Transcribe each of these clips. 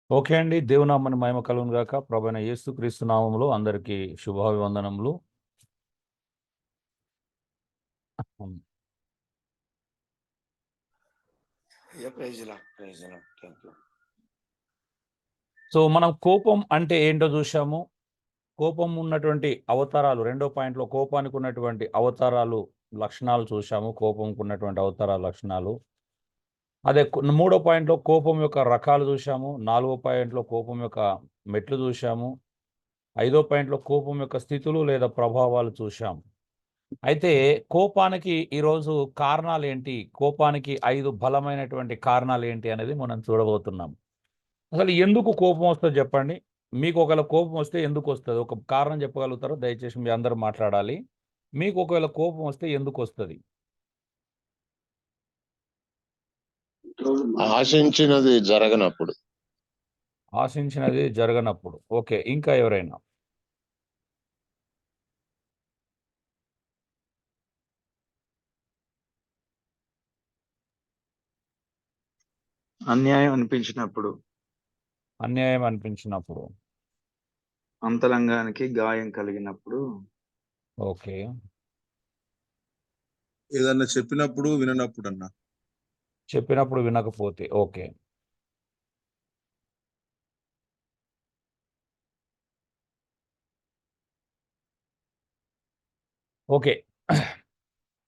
Okay అండి. దేవునామని మహిమ కలుగును గాక. ప్రభువైన యేసుక్రీస్తు నామములో అందరికీ శుభాభివందనములు. Hmm. Praise lord, praise lord. Thank you. So, మనం కోపం అంటే ఏంటో చూశాము. కోపం ఉన్నటువంటి అవతారాలు రెండో పాయింట్‌లో కోపానికి ఉన్నటువంటి అవతారాలు, లక్షణాలు చూశాము. కోపంకు ఉన్నటువంటి అవతారాల లక్షణాలు. అదే మూడో పాయింట్‌లో కోపం యొక్క రకాలు చూశాము. నాలుగో పాయింట్‌లో కోపం యొక్క మెట్లు చూశాము. ఐదో పాయింట్‌లో కోపం యొక్క స్థితులు లేదా ప్రభావాలు చూశాము. అయితే కోపానికి ఈరోజు కారణాలేంటి? కోపానికి 5 బలమైనటువంటి కారణాలేంటి అనేది మనం చూడబోతున్నాం. అసలు ఎందుకు కోపం వస్తదో చెప్పండి? మీకు ఒకవేళ కోపం వస్తే ఎందుకొస్తది? ఒక కారణం చెప్పగలుగుతారా? దయచేసి మీ అందరూ మాట్లాడాలి. మీకు ఒకవేళ కోపం వస్తే ఎందుకొస్తది? ఆశించినది జరగనప్పుడు. ఆశించినది జరగనప్పుడు. ఓకే. ఇంకా ఎవరైనా? అన్యాయం అనిపించినప్పుడు, అన్యాయం అనిపించినప్పుడు. అంతరంగానికి గాయం కలిగినప్పుడు, ఓకే. ఏదన్నా చెప్పినప్పుడు విననప్పుడు అన్న. చెప్పినప్పుడు వినకపోతే. ఓకే. ఓకే.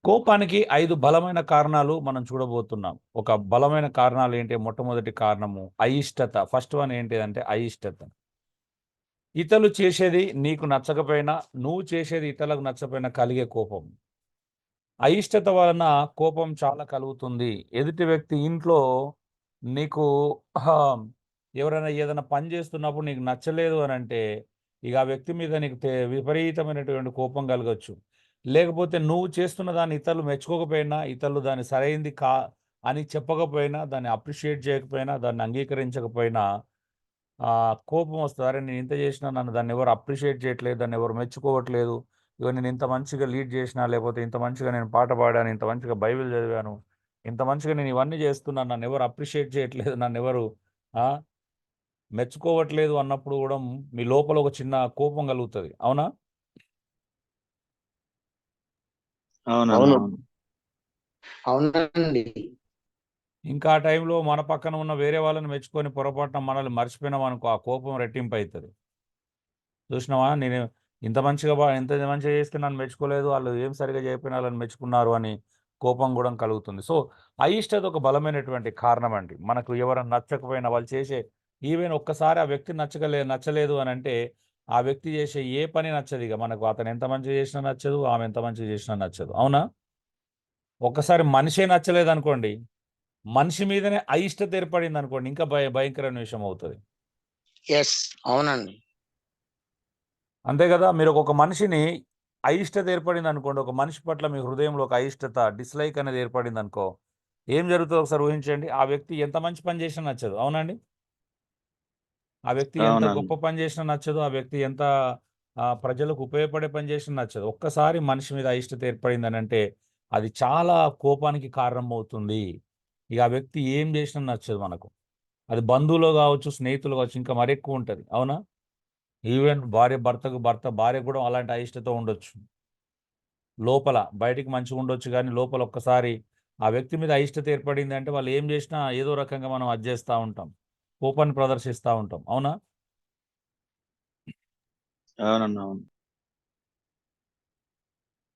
కోపానికి 5 బలమైన కారణాలు మనం చూడబోతున్నాం. ఒక బలమైన కారణాలు ఏంటి? మొట్టమొదటి కారణము అయిష్టత. ఫస్ట్ వన్ ఏంటిదంటే అయిష్టత. ఇతరులు చేసేది నీకు నచ్చకపోయినా, నువ్వు చేసేది ఇతరులకు నచ్చకపోయినా కలిగే కోపం. అయిష్టత వలన కోపం చాలా కలుగుతుంది. ఎదుటి వ్యక్తి ఇంట్లో నీకు ఎవరైనా ఏదైనా పని చేస్తున్నప్పుడు నీకు నచ్చలేదు అనంటే, ఇక ఆ వ్యక్తి మీద నీకు విపరీతమైనటువంటి కోపం కలగొచ్చు. లేకపోతే నువ్వు చేస్తున్న దాన్ని ఇతరులు మెచ్చుకోకపోయినా, ఇతరులు దాన్ని సరైంది అని చెప్పకపోయినా, దాన్ని అప్రిషియేట్ చేయకపోయినా, దాన్ని అంగీకరించకపోయినా కోపం వస్తది. అరే! నేను ఇంత చేసినా నన్ను దాన్ని ఎవరు అప్రిషియేట్ చేయట్లేదు, దాన్ని ఎవరు మెచ్చుకోవట్లేదు. ఇగో నేను ఇంత మంచిగా లీడ్ చేసినా, లేకపోతే ఇంత మంచిగా నేను పాట పాడాను, ఇంత మంచిగా బైబిల్ చదివాను, ఇంత మంచిగా నేను ఇవన్నీ చేస్తున్నాను, నన్నెవరు అప్రిషియేట్ చేయట్లేదు, నన్నెవరు ఆహ్, మెచ్చుకోవట్లేదు అన్నప్పుడు గూడా మీ లోపల ఒక చిన్న కోపం కలుగుతది. అవునా? అవునన్నా. అవును. అవును. అవునండి. ఇంకా ఆ టైంలో మన పక్కన ఉన్న వేరే వాళ్ళని మెచ్చుకొని పొరపాటున మనల్ని మర్చిపోయినామనుకో, ఆ కోపం రెట్టింపయితది. చూసినావా నేను ఇంత మంచిగా చేస్తే నన్ను మెచ్చుకోలేదు. ఆళ్ళు ఏం సరిగ్గా చేయకపోయినా ఆళ్ళని మెచ్చుకున్నారు అని కోపం గూడా కలుగుతుంది. సో, అయిష్టత ఒక బలమైనటువంటి కారణమండి. మనకు ఎవరైనా నచ్చకపోయినా వాళ్ళు చేసే ఈవెన్ ఒక్కసారి ఆ వ్యక్తి నచ్చలేదు అనంటే, ఆ వ్యక్తి చేసే ఏ పని నచ్చదిగ. మనకు అతను ఎంత మంచిగా చేసినా నచ్చదు. ఆమె ఎంత మంచిగా చేసినా నచ్చదు. అవునా? ఒక్కసారి మనిషే నచ్చలేదనుకోండి, మనిషి మీదనే అయిష్టత ఏర్పడిందనుకోండి, ఇంకా భయంకరమైన విషయం అవుతది. యెస్. అవునండి. అంతే గదా! మీరొక మనిషిని అయిష్టత ఏర్పడిందనుకోండి. ఒక మనిషి పట్ల మీ హృదయంలో ఒక అయిష్టత, డిస్‌లైక్ అనేది ఏర్పడిందనుకో, ఏం జరుగుతదో ఒకసారి ఊహించండి. ఆ వ్యక్తి ఎంత మంచి పని చేసినా నచ్చదు. అవునండి? ఆ వ్యక్తి ఎంత అవునన్నా. గొప్ప పని చేసినా నచ్చదు. ఆ వ్యక్తి ఎంత ప్రజలకు ఉపయోగపడే పని చేసినా నచ్చదు. ఒక్కసారి మనిషి మీద అయిష్టత ఏర్పడిందనంటే, అది చాలా కోపానికి కారణమవుతుంది. ఇక ఆ వ్యక్తి ఏం చేసినా నచ్చదు మనకు. అది బంధువులో గావచ్చు, స్నేహితులు గావచ్చు, ఇంకా మరెక్కువుంటది. అవునా? ఈవెన్ భార్యకు గూడా అలాంటి అయిష్టత ఉండొచ్చు. లోపల బయటికి మంచిగుండొచ్చు గానీ, లోపల ఒక్కసారి ఆ వ్యక్తి మీద అయిష్టత ఏర్పడిందంటే, వాళ్ళు ఏం జేసినా ఏదో రకంగా మనం అది జేస్తా ఉంటాం. కోపాన్ని ప్రదర్శిస్తా ఉంటాం. అవునా? అవునన్నా. అవును.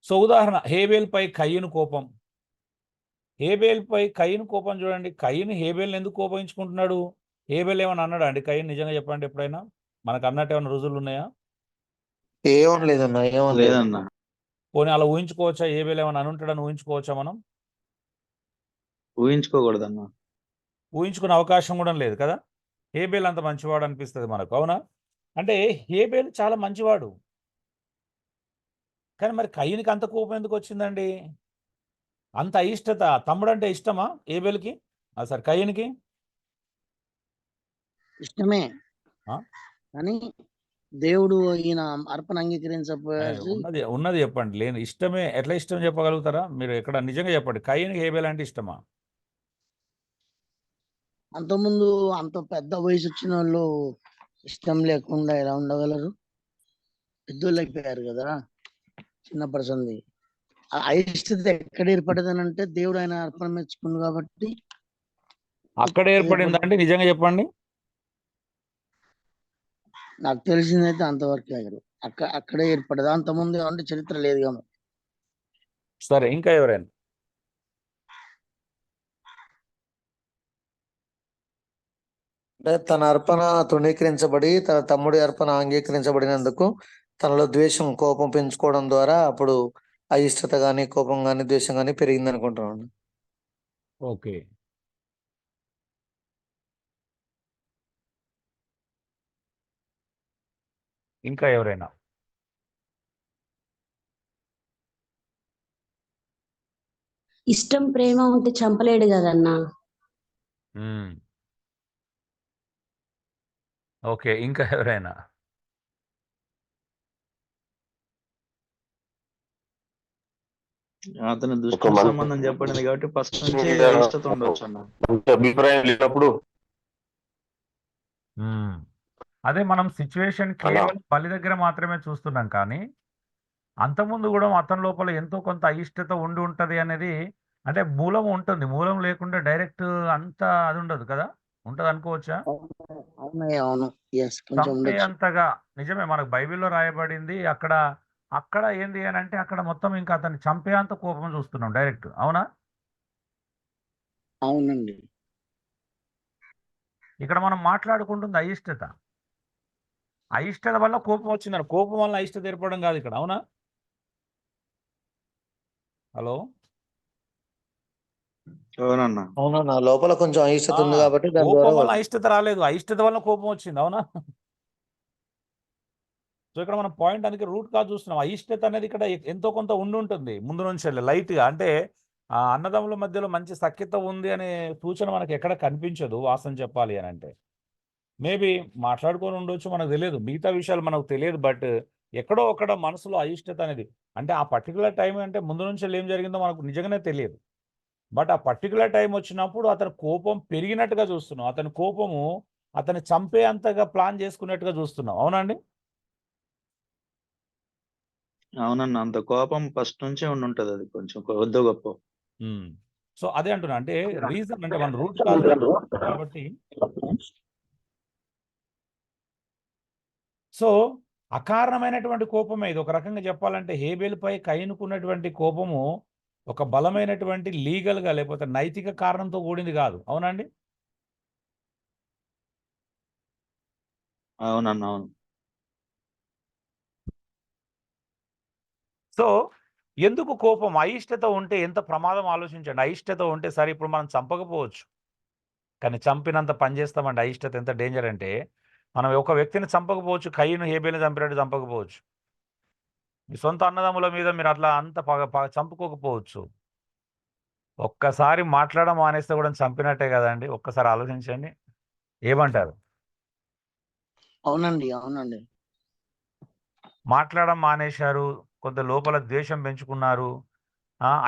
సో, ఉదాహరణ హేబెల్‌పై కయీను కోపం. హేబెల్‌పై కయీను కోపం జూడండి. కయీను హేబెల్‌ని ఎందుకు కోపగించుకుంటున్నాడు? హేబెల్ ఏమన్నా అన్నాడా అండి కయీన్ నిజంగా చెప్పండి ఎప్పుడైనా? మనకన్నట్టు ఏమన్నా రుజువులున్నాయా? ఏం లేదన్నా. ఏం లేదు. లేదన్నా. పోనీ అలా ఊహించుకోవచ్చా? హేబెల్ ఏమన్నా అనుంటాడని ఊహించుకోవచ్చా మనం? ఊహించుకోకూడదన్నా. ఊహించుకునే అవకాశం గూడా లేదు కదా! హేబెల్ అంత మంచివాడు అనిపిస్తది మనకు. అవునా? అంటే హేబెల్ చాలా మంచివాడు. కానీ మరి కయీనుకి అంత కోపం ఎందుకొచ్చిందండి? అంత అయిష్టత తమ్ముడంటే ఇష్టమా హేబెల్‌కి? సారీ కయీనుకి? ఇష్టమే. ఆ! కానీ దేవుడు ఈయన అర్పణ అంగీకరించకపోయేసి ఉన్నది చెప్పండి. లేని ఇష్టమే ఎట్లా ఇష్టం చెప్పగలుగుతారా? మీరు ఎక్కడ నిజంగా చెప్పండి. కయీన్‌కి హేబెల్ అంటే ఇష్టమా? అంతకుముందు అంత పెద్ద వయసు వచ్చిన వాళ్ళు ఇష్టం లేకుండా ఎలా ఉండగలరు? పెద్దోళ్ళు అయిపోయారు కదా చిన్నప్పటి సంది. ఆ అయిష్టత ఎక్కడ ఏర్పడదని అంటే దేవుడు ఆయన అర్పణ మెచ్చుకుంది కాబట్టి అక్కడ ఏర్పడిందంటే నిజంగా చెప్పండి. నాకు తెలిసిందైతే అంతవరకే గారు. అక్కడే ఏర్పడదు. అంతకుముందు అంటే చరిత్ర లేదు కదా. సరే, ఇంకా ఎవరైనా? అంటే తన అర్పణ తృణీకరించబడి తన తమ్ముడి అర్పణ అంగీకరించబడినందుకు తనలో ద్వేషం, కోపం పెంచుకోవడం ద్వారా అప్పుడు అయిష్టత గాని, కోపం గాని, ద్వేషం గాని పెరిగింది అనుకుంటున్నాను. ఓకే. ఇంకా ఎవరైనా? ఇష్టం ప్రేమ ఉంటే చంపలేడు కదన్నా. మ్మ్. ఓకే, ఇంకా ఎవరైనా? అతని దృష్టి మంచి సంబంధం చెప్పబడింది కాబట్టి ఫస్ట్ నుంచి ఇష్టత ఉండొచ్చు అన్న. మంచి అభిప్రాయం లేనప్పుడు మ్మ్. అదే మనం సిచ్యువేషన్ కేవలం బలి దగ్గర మాత్రమే చూస్తున్నాం, కానీ అంతకుముందు కూడా అతని లోపల ఎంతో కొంత అయిష్టత ఉండి ఉంటది అనేది, అంటే మూలం ఉంటుంది. మూలం లేకుండా డైరెక్ట్ అంత అది ఉండదు కదా, ఉంటది అనుకోవచ్చా? అవునయ్య, అవును. ఎస్, కొంచెం ఉండొచ్చు. చంపేంతగా నిజమే, మనకు బైబిల్లో రాయబడింది. అక్కడ అక్కడ ఏంది అని అంటే అక్కడ మొత్తం ఇంకా అతన్ని చంపేంత కోపం చూస్తున్నాం డైరెక్ట్, అవునా? అవునండి. ఇక్కడ మనం మాట్లాడుకుంటుంది అయిష్టత. అయిష్టత వల్ల కోపం వచ్చిందని, కోపం వల్ల అయిష్టత ఏర్పడడం కాదు ఇక్కడ, అవునా? హలో. అవునన్నా. అవునన్నా, లోపల కొంచెం అయిష్టత ఉంది కాబట్టి దాని కోపం ద్వారా వల్ల అయిష్టత రాలేదు, అయిష్టత వల్ల కోపం వచ్చింది, అవునా? సో ఇక్కడ మనం పాయింట్ అందుకే రూట్ కాజ్ చూస్తున్నాం. అయిష్టత అనేది ఇక్కడ ఎంతో కొంత ఉండి ఉంటుంది ముందు నుంచి లైట్గా. అంటే ఆ అన్నదమ్ముల మధ్యలో మంచి సఖ్యత ఉంది అనే సూచన మనకి ఎక్కడ కనిపించదు, వాస్తవం చెప్పాలి అని అంటే. మేబీ మాట్లాడుకొని ఉండొచ్చు, మనకు తెలియదు, మిగతా విషయాలు మనకు తెలియదు. బట్ ఎక్కడో ఒక్కడ మనసులో అయిష్టత అనేది, అంటే ఆ పర్టికులర్ టైం అంటే ముందు నుంచి ఏం జరిగిందో మనకు నిజంగానే తెలియదు. బట్ ఆ పర్టికులర్ టైం వచ్చినప్పుడు అతని కోపం పెరిగినట్టుగా చూస్తున్నాం. అతని కోపము అతన్ని చంపే అంతగా ప్లాన్ చేసుకున్నట్టుగా చూస్తున్నాం, అవునండి? అవునన్నా, అంత కోపం ఫస్ట్ నుంచే ఉండి ఉంటది. అది కొంచెం కొద్ది గొప్ప. సో అదే అంటున్నా, అంటే రీజన్ అంటే మన రూట్ కాజ్ కాబట్టి. సో అకారణమైనటువంటి కోపమే ఇది. ఒక రకంగా చెప్పాలంటే హేబేలుపై కయనుకున్నటువంటి కోపము ఒక బలమైనటువంటి లీగల్గా లేకపోతే నైతిక కారణంతో కూడింది కాదు, అవునండి? అవునన్నా, అవును. సో ఎందుకు కోపం? అయిష్టత ఉంటే ఎంత ప్రమాదం ఆలోచించండి. అయిష్టత ఉంటే సరే, ఇప్పుడు మనం చంపకపోవచ్చు, కానీ చంపినంత పని చేస్తామండి. అయిష్టత ఎంత డేంజర్ అంటే, మనం ఒక వ్యక్తిని చంపకపోవచ్చు, కయ్యను హేబేలుని చంపినట్టు చంపకపోవచ్చు, మీ సొంత అన్నదమ్ముల మీద మీరు అట్లా అంత చంపుకోకపోవచ్చు. ఒక్కసారి మాట్లాడడం మానేస్తే కూడా చంపినట్టే కదండి. ఒక్కసారి ఆలోచించండి, ఏమంటారు? అవునండి, అవునండి. మాట్లాడడం మానేశారు, కొంత లోపల ద్వేషం పెంచుకున్నారు.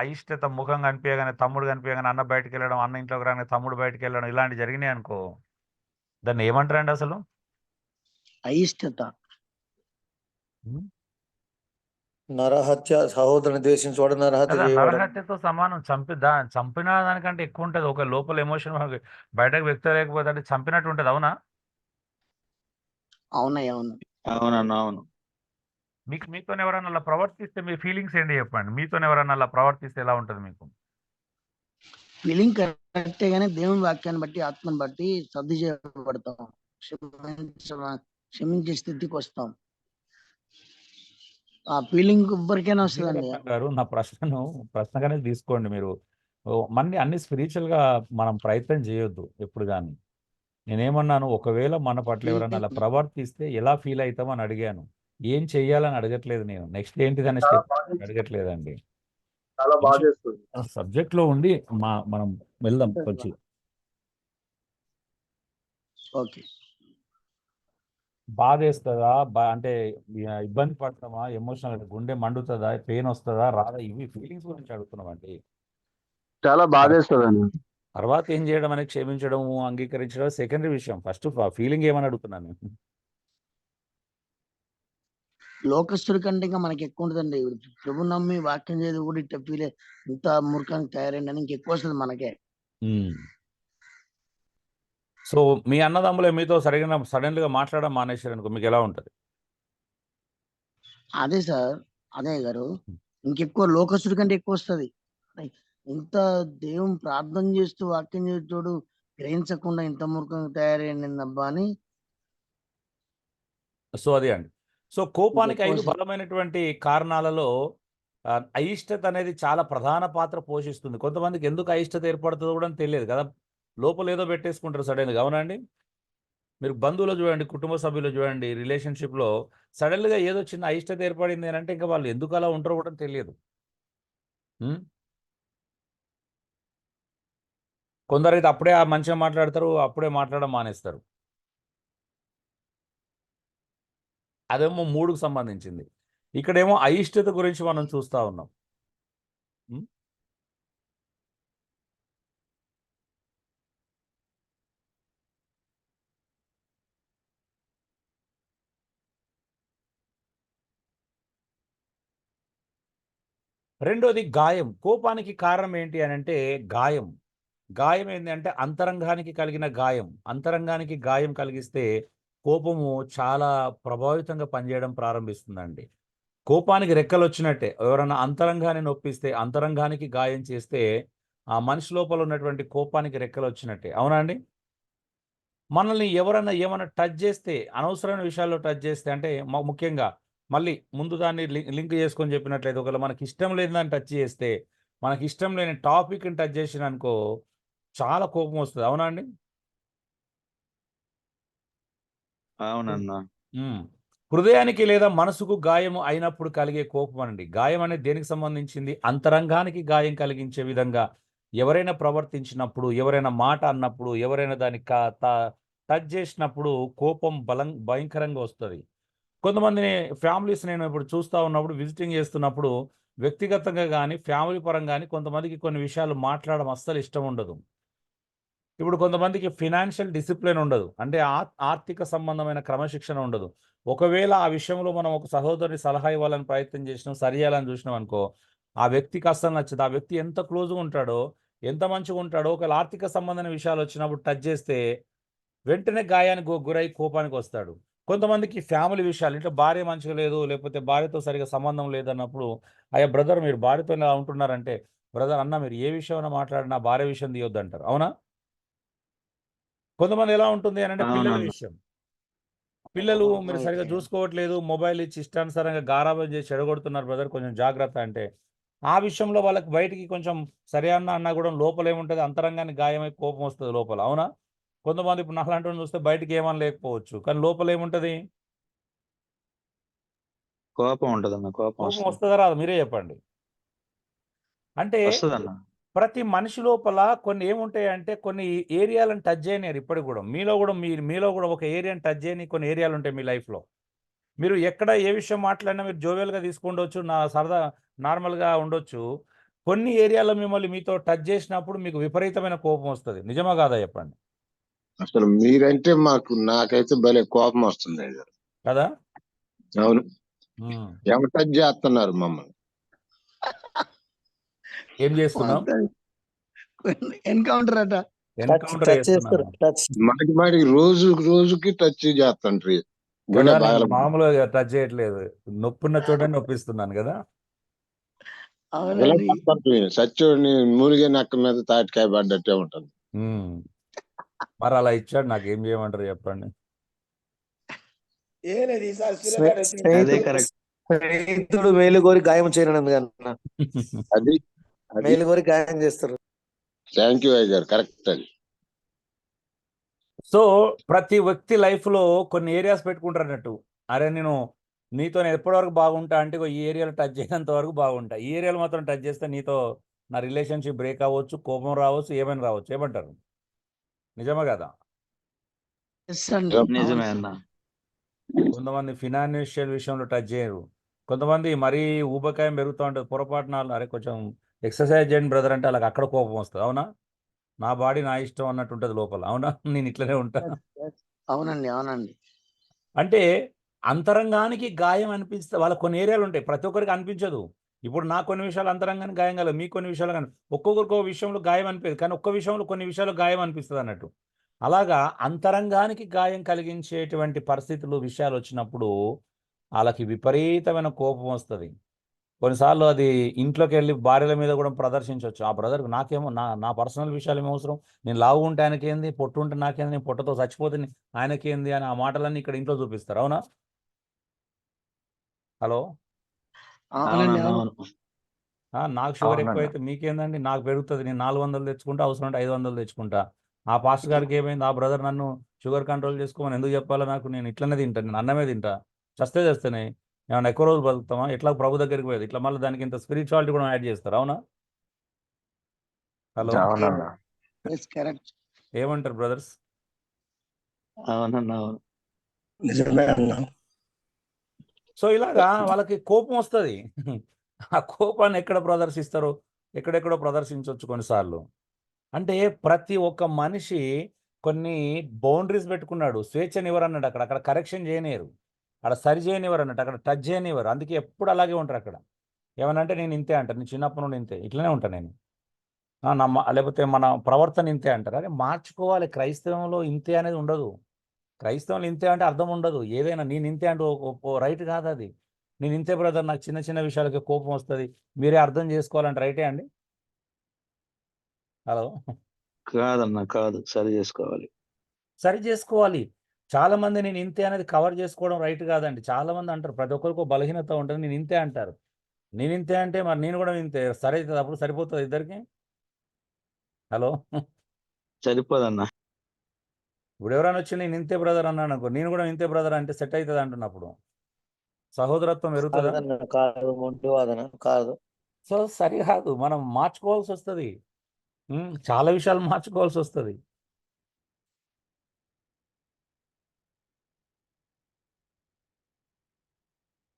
అయిష్టత ముఖం కనిపించగానే, తమ్ముడు కనిపించగానే అన్న బయటకు వెళ్ళడం, అన్న ఇంట్లోకి రాగానే తమ్ముడు బయటకు వెళ్ళడం, ఇలాంటివి జరిగినాయి అనుకో, దాన్ని ఏమంటారండి అసలు? అయిష్టత. నరహత్య, సహోదరుని ద్వేషించువాడు నరహత్య కదా, చేయవాడు. నరహత్యతో సమానం. చంపిన దానికంటే ఎక్కువ ఉంటుంది. ఒక లోపల ఎమోషన్ బయటకు వ్యక్తలేకపోతే అంటే చంపినట్టు ఉంటుంది, అవునా? అవునయ్య, అవును. అవునన్నా, అవును. మీతో ఎవరైనా అలా ప్రవర్తిస్తే మీ ఫీలింగ్స్ ఏంటి చెప్పండి. మీతో ఎవరైనా అలా ప్రవర్తిస్తే ఎలా ఉంటుంది మీకు? ఫీలింగ్ కరెక్టే, కానీ దేవుని వాక్యాన్ని బట్టి, ఆత్మని బట్టి సర్ది చేయబడతాం, క్షమించే స్థితికి వస్తాం. ఆ ఫీలింగ్ ఎవ్వరికైనా వస్తుందండి. గారు, నా ప్రశ్నగానే తీసుకోండి మీరు. అన్ని స్పిరిచువల్ గా మనం ప్రయత్నం చేయొద్దు ఎప్పుడు కానీ. నేనేమన్నాను, ఒకవేళ మన పట్ల ఎవరైనా అలా ప్రవర్తిస్తే ఎలా ఫీల్ అవుతాం అని అడిగాను. ఏం చెయ్యాలని అడగట్లేదు నేను, నెక్స్ట్ ఏంటిదనే స్టెప్ అడగట్లేదండి. చాలా బాగా చేస్తుంది. సబ్జెక్ట్ లో ఉండి మనం వెళ్దాం కొంచెం. ఓకే. బాధేస్తుందా, అంటే ఇబ్బంది పడతామా, ఎమోషనల్ గుండె మండుతుందా, పెయిన్ వస్తుందా రాదా, ఇవి ఫీలింగ్స్ గురించి అడుగుతున్నామండి. చాలా బాధేస్తుందండి. తర్వాత ఏం చేయడం అనేది క్షమించడం, అంగీకరించడం సెకండరీ విషయం. ఫస్ట్ ఫీలింగ్ ఏమని అడుగుతున్నాను నేను. లోకస్తుడి కంటే ఇంకా మనకి ఎక్కువ ఉంటుందండి. ప్రభు నమ్మి వాక్యం చేసి కూడా ఇట్లా ఫీల్ ఇంత మూర్ఖంగా తయారైంది అని ఇంకెక్కువ వస్తుంది మనకే. సో మీ అన్నదమ్ములే మీతో సడన్గా మాట్లాడడం మానేశారనుకో మీకు ఎలా ఉంటుంది? అదే సార్, అదే గారు, ఇంకెక్కువ లోకస్తుడి కంటే ఎక్కువ వస్తుంది. ఇంత దేవుని ప్రార్థన చేస్తూ వాక్యం చేస్తోడు గ్రహించకుండా ఇంత మూర్ఖంగా తయారైంది అబ్బా అని. సో అదే అండి. సో కోపానికి ఇంకెక్కువ 5 వస్తుంది. బలమైనటువంటి కారణాలలో అయిష్టత అనేది చాలా ప్రధాన పాత్ర పోషిస్తుంది. కొంతమందికి ఎందుకు అయిష్టత ఏర్పడుతుందో కూడా తెలియదు కదా. లోపల ఏదో పెట్టేసుకుంటారు సడన్గా. అవునండి? మీరు బంధువులు చూడండి, కుటుంబ సభ్యులు చూడండి, రిలేషన్షిప్‌లో సడన్‌గా ఏదో చిన్న అయిష్టత ఏర్పడింది అని అంటే ఇంకా వాళ్ళు ఎందుకు అలా ఉంటారో కూడా తెలియదు. హ్మ్. కొందరైతే అప్పుడే మంచిగా మాట్లాడతారు, అప్పుడే మాట్లాడడం మానేస్తారు. అదేమో మూడుకు సంబంధించింది. ఇక్కడేమో అయిష్టత గురించి మనం చూస్తా ఉన్నాం. హ్మ్. రెండోది గాయం. కోపానికి కారణం ఏంటి అనంటే గాయం. గాయం ఏందంటే అంతరంగానికి కలిగిన గాయం. అంతరంగానికి గాయం కలిగిస్తే కోపము చాలా ప్రభావితంగా పనిచేయడం ప్రారంభిస్తుందండి. కోపానికి రెక్కలొచ్చినట్టే. ఎవరన్నా అంతరంగాన్ని నొప్పిస్తే, అంతరంగానికి గాయం చేస్తే, ఆ మనిషి లోపల ఉన్నటువంటి కోపానికి రెక్కలొచ్చినట్టే. అవునా అండి? మనల్ని ఎవరన్నా ఏమన్నా టచ్ చేస్తే, అనవసరమైన విషయాల్లో టచ్ చేస్తే అంటే ముఖ్యంగా మళ్ళీ ముందు దాన్ని లింక్ చేసుకొని చెప్పినట్లయితే ఒకవేళ మనకిష్టం లేని దాన్ని టచ్ చేస్తే, మనకిష్టం లేని టాపిక్‌ని టచ్ చేసిననుకో చాలా కోపం వస్తది. అవునా అండి? అవునన్నా. హ్మ్. హృదయానికి లేదా మనసుకు గాయం అయినప్పుడు కలిగే కోపం అండి. గాయం అనేది దేనికి సంబంధించింది? అంతరంగానికి గాయం కలిగించే విధంగా ఎవరైనా ప్రవర్తించినప్పుడు, ఎవరైనా మాట అన్నప్పుడు, ఎవరైనా దాన్ని క త టచ్ చేసినప్పుడు కోపం భయంకరంగా వస్తది. కొంతమందిని ఫ్యామిలీస్ నేను ఇప్పుడు చూస్తా ఉన్నప్పుడు విజిటింగ్ చేస్తున్నప్పుడు వ్యక్తిగతంగా గాని, ఫ్యామిలీ పరంగా గాని కొంతమందికి కొన్ని విషయాలు మాట్లాడడం అస్సలు ఇష్టం ఉండదు. ఇప్పుడు కొంతమందికి ఫినాన్షియల్ డిసిప్లిన్ ఉండదు. అంటే ఆర్థిక సంబంధమైన క్రమశిక్షణ ఉండదు. ఒకవేళ ఆ విషయంలో మనం ఒక సహోదరుని సలహా ఇవ్వాలని ప్రయత్నం చేసినాం, సరి చేయాలని చూసినాం అనుకో, ఆ వ్యక్తికి అస్సలు నచ్చదు. ఆ వ్యక్తి ఎంత క్లోజ్‌గా ఉంటాడో, ఎంత మంచిగా ఉంటాడో, ఒకవేళ ఆర్థిక సంబంధమైన విషయాలు వచ్చినప్పుడు టచ్ చేస్తే వెంటనే గాయానికి గురై కోపానికొస్తాడు. కొంతమందికి ఫ్యామిలీ విషయాలు ఇంట్లో భార్య మంచిగా లేదు, లేకపోతే భార్యతో సరిగ్గా సంబంధం లేదన్నప్పుడు, "అయ్యా బ్రదర్ మీరు భార్యతో ఇలా ఉంటున్నారంటే," "బ్రదర్ అన్న మీరు ఏ విషయమైనా మాట్లాడినా భార్య విషయం తీయొద్దంటారు." అవునా? కొంతమంది ఎలా ఉంటుంది అనంటే పిల్లల అవునన్నా. విషయం. పిల్లలు మీరు సరిగ్గా అయితే చూసుకోవట్లేదు, మొబైల్ ఇచ్చి ఇష్టానుసారంగా గారాబం చేసి చెడగొడుతున్నారు బ్రదర్ కొంచెం జాగ్రత్త అంటే, ఆ విషయంలో వాళ్ళకి బయటికి కొంచెం సరే అన్నా కూడా లోపలేముంటది అంతరంగానికి గాయమై కోపం వస్తది లోపల. అవునా? కొంతమంది ఇప్పుడు నాలాంటోడిని చూస్తే బయటికి ఏమని లేకపోవచ్చు. కానీ లోపలేముంటది? కోపం ఉంటదన్న. కోపం కోపం వస్తది. వస్తదా రాదా? మీరే చెప్పండి. అంటే వస్తదన్న. ప్రతి మనిషి లోపల కొన్ని ఏముంటాయంటే కొన్ని ఏరియాలను టచ్ చేయనియ్యరు ఇప్పటికి గూడా. మీలో గూడా ఒక ఏరియాని టచ్ చేయని కొన్ని ఏరియాలుంటాయి మీ లైఫ్‌లో. మీరు ఎక్కడ ఏ విషయం మాట్లాడినా మీరు జోవియల్‌గా తీసుకుండొచ్చు. సరదా నార్మల్‌గా ఉండొచ్చు. కొన్ని ఏరియాలో మీతో టచ్ చేసినప్పుడు మీకు విపరీతమైన కోపం వస్తది. నిజమా కాదా చెప్పండి? అసలు మీరంటే నాకైతే భలే కోపం వస్తుంది అయ్యా. కదా? అవును. హ్మ్. టచ్ చేస్తున్నారు మమ్మల్ని. ఏం చేస్తున్నాం? ఎన్కౌంటర్ అట. ఎన్‌కౌంటర్ టచ్ చేస్తారు. చేస్తున్నాను. టచ్. మాటికి రోజుకి టచ్ చేస్తుండ్రి. కదా! గుండె నేను పగల మామూలుగా టచ్ చేయట్లేదు. నొప్పున్న చోటనే నొప్పిస్తున్నాను గదా! అవునండి. సచ్చోడిని మూలిగే నక్క మీద తాటికాయ పడ్డట్టే ఉంటుంది. హ్మ్. మరి అలా ఇచ్చాడు నాకేం చేయమంటారు చెప్పండి? ఏ లేదు ఈసారి అదే స్నేహితుడు కరెక్ట్. స్నేహితుడు మేలు కోరి గాయం చేయనని అన్న. అది అది మేలు కోరి గాయం చేస్తారు. థ్యాంక్ యూ అయ్య గారు, కరెక్ట్ అది. సో, ప్రతి వ్యక్తి లైఫ్‌లో కొన్ని ఏరియాస్ పెట్టుకుంటారన్నట్టు. అరే! నీతోని ఎప్పటి వరకు బాగుంటా అంటే ఇగో ఈ ఏరియాలో టచ్ చేయనంత వరకు బాగుంటా. ఈ ఏరియాలో మాత్రం టచ్ చేస్తే నా రిలేషన్‌షిప్ బ్రేక్ అవ్వచ్చు, కోపం రావచ్చు, ఏమైనా రావచ్చు. ఏమంటారు? నిజమా కాదా? ఎస్ అండి. అవును. నిజమే అన్న. కొంతమంది ఫినాన్షియల్ విషయంలో టచ్ చేయరు. కొంతమంది మరీ ఊబకాయం పెరుగుతా ఉంటది. పొరపాటున అరే కొంచెం ఎక్సర్సైజ్ చేయండి బ్రదర్ అంటే ఆళ్ళకి అక్కడ కోపం వస్తది. అవునా? నా బాడీ నా ఇష్టం అన్నట్టు ఉంటుంది లోపల. అవునా? నేను ఇట్లనే ఉంటా. అవునండి, అవునండి. అంటే అంతరంగానికి గాయం అనిపిస్తే వాళ్ళ కొన్ని ఏరియాలు ఉంటాయి. ప్రతి ఒక్కరికి అనిపించదు. ఇప్పుడు నాకు కొన్ని విషయాలు అంతరంగానికి గాయం కలదు. మీకు కొన్ని విషయాలు కానీ ఒక్కొక్కరికి ఒక విషయంలో గాయం అనిపించదు. కానీ ఒక్క విషయంలో కొన్ని విషయాలు గాయం అనిపిస్తుంది అన్నట్టు. అలాగా అంతరంగానికి గాయం కలిగించేటువంటి పరిస్థితులు, విషయాలు వచ్చినప్పుడు వాళ్ళకి విపరీతమైన కోపం వస్తుంది. కొన్నిసార్లు అది ఇంట్లోకి వెళ్ళి భార్యల మీద కూడా ప్రదర్శించవచ్చు. ఆ బ్రదర్కి నాకేమో నా పర్సనల్ విషయాలు ఏమో అవసరం, నేను లావు ఉంటే ఆయనకేంది, పొట్టు ఉంటే నాకేంది, నేను పొట్టతో చచ్చిపోతే ఆయనకేంది అని ఆ మాటలన్నీ ఇక్కడ ఇంట్లో చూపిస్తారు. అవునా? హలో. అవునండి, అవునన్నా అవును. అవును. నాకు షుగర్ అవునన్నా. ఎక్కువైతే మీకేందండి, నాకు పెరుగుతుంది, నేను 400 తెచ్చుకుంటా, అవసరం అంటే 500 తెచ్చుకుంటా. ఆ పాస్టర్ గారికి ఏమైంది, ఆ బ్రదర్ నన్ను షుగర్ కంట్రోల్ చేసుకోమని ఎందుకు చెప్పాలా నాకు? నేను ఇట్లనే తింటా, నేను అన్నమే తింటా, చేస్తేనే ఏమన్నా ఎక్కువ రోజులు బతుకుతామా? ఎట్లా ప్రభు దగ్గరికి పోయేది, ఇట్లా మళ్ళీ దానికి ఇంత స్పిరిచువాలిటీ కూడా యాడ్ చేస్తారు. అవునా? హలో. అవునన్నా. కరెక్ట్. ఏమంటారు బ్రదర్స్? అవునన్నా అవును. నిజమే అన్న. సో ఇలాగా వాళ్ళకి కోపం వస్తుంది. ఆ కోపాన్ని ఎక్కడ ప్రదర్శిస్తారు? ఎక్కడెక్కడో ప్రదర్శించవచ్చు కొన్నిసార్లు. అంటే ప్రతి ఒక్క మనిషి కొన్ని బౌండరీస్ పెట్టుకున్నాడు. స్వేచ్ఛనివ్వరు అన్నాడు. అక్కడ అక్కడ కరెక్షన్ చేయనివ్వరు, అక్కడ సరి చేయనివ్వరు అన్నట్టు, అక్కడ టచ్ చేయనివ్వరు. అందుకే ఎప్పుడు అలాగే ఉంటారు అక్కడ. ఏమనంటే నేను ఇంతే అంటారు, నేను చిన్నప్పటి నుండి ఇంతే, ఇట్లనే ఉంటాను నేను. లేకపోతే మన ప్రవర్తన ఇంతే అంటారు. అరే మార్చుకోవాలి. క్రైస్తవంలో ఇంతే అనేది ఉండదు. క్రైస్తవంలో ఇంతే అంటే అర్థం ఉండదు. ఏదైనా నేను ఇంతే అంటే రైట్ కాదు అది. నేను ఇంతే బ్రదర్, నాకు చిన్న చిన్న విషయాలకి కోపం వస్తుంది, మీరే అర్థం చేసుకోవాలంటే రైటే అండి? హలో. కాదన్నా కాదు, సరి చేసుకోవాలి. సరి చేసుకోవాలి. చాలా మంది నేను ఇంతే అనేది కవర్ చేసుకోవడం రైట్ కాదండి. చాలా మంది అంటారు, ప్రతి ఒక్కరికి ఒక బలహీనత ఉంటుంది, నేను ఇంతే అంటారు. నేను ఇంతే అంటే మరి నేను కూడా ఇంతే సరే అవుతుంది, అప్పుడు సరిపోతుంది ఇద్దరికి? హలో. సరిపోదన్నా. ఇప్పుడు ఎవరైనా వచ్చి నేను ఇంతే బ్రదర్ అన్నాను అనుకో, నేను కూడా ఇంతే బ్రదర్ అంటే సెట్ అవుతుంది అంటున్నప్పుడు సహోదరత్వం పెరుగుతుందా? కాదన్న, కాదు, మొండి వాదన కాదు. సో సరికాదు, మనం మార్చుకోవాల్సి వస్తుంది. చాలా విషయాలు మార్చుకోవాల్సి వస్తుంది.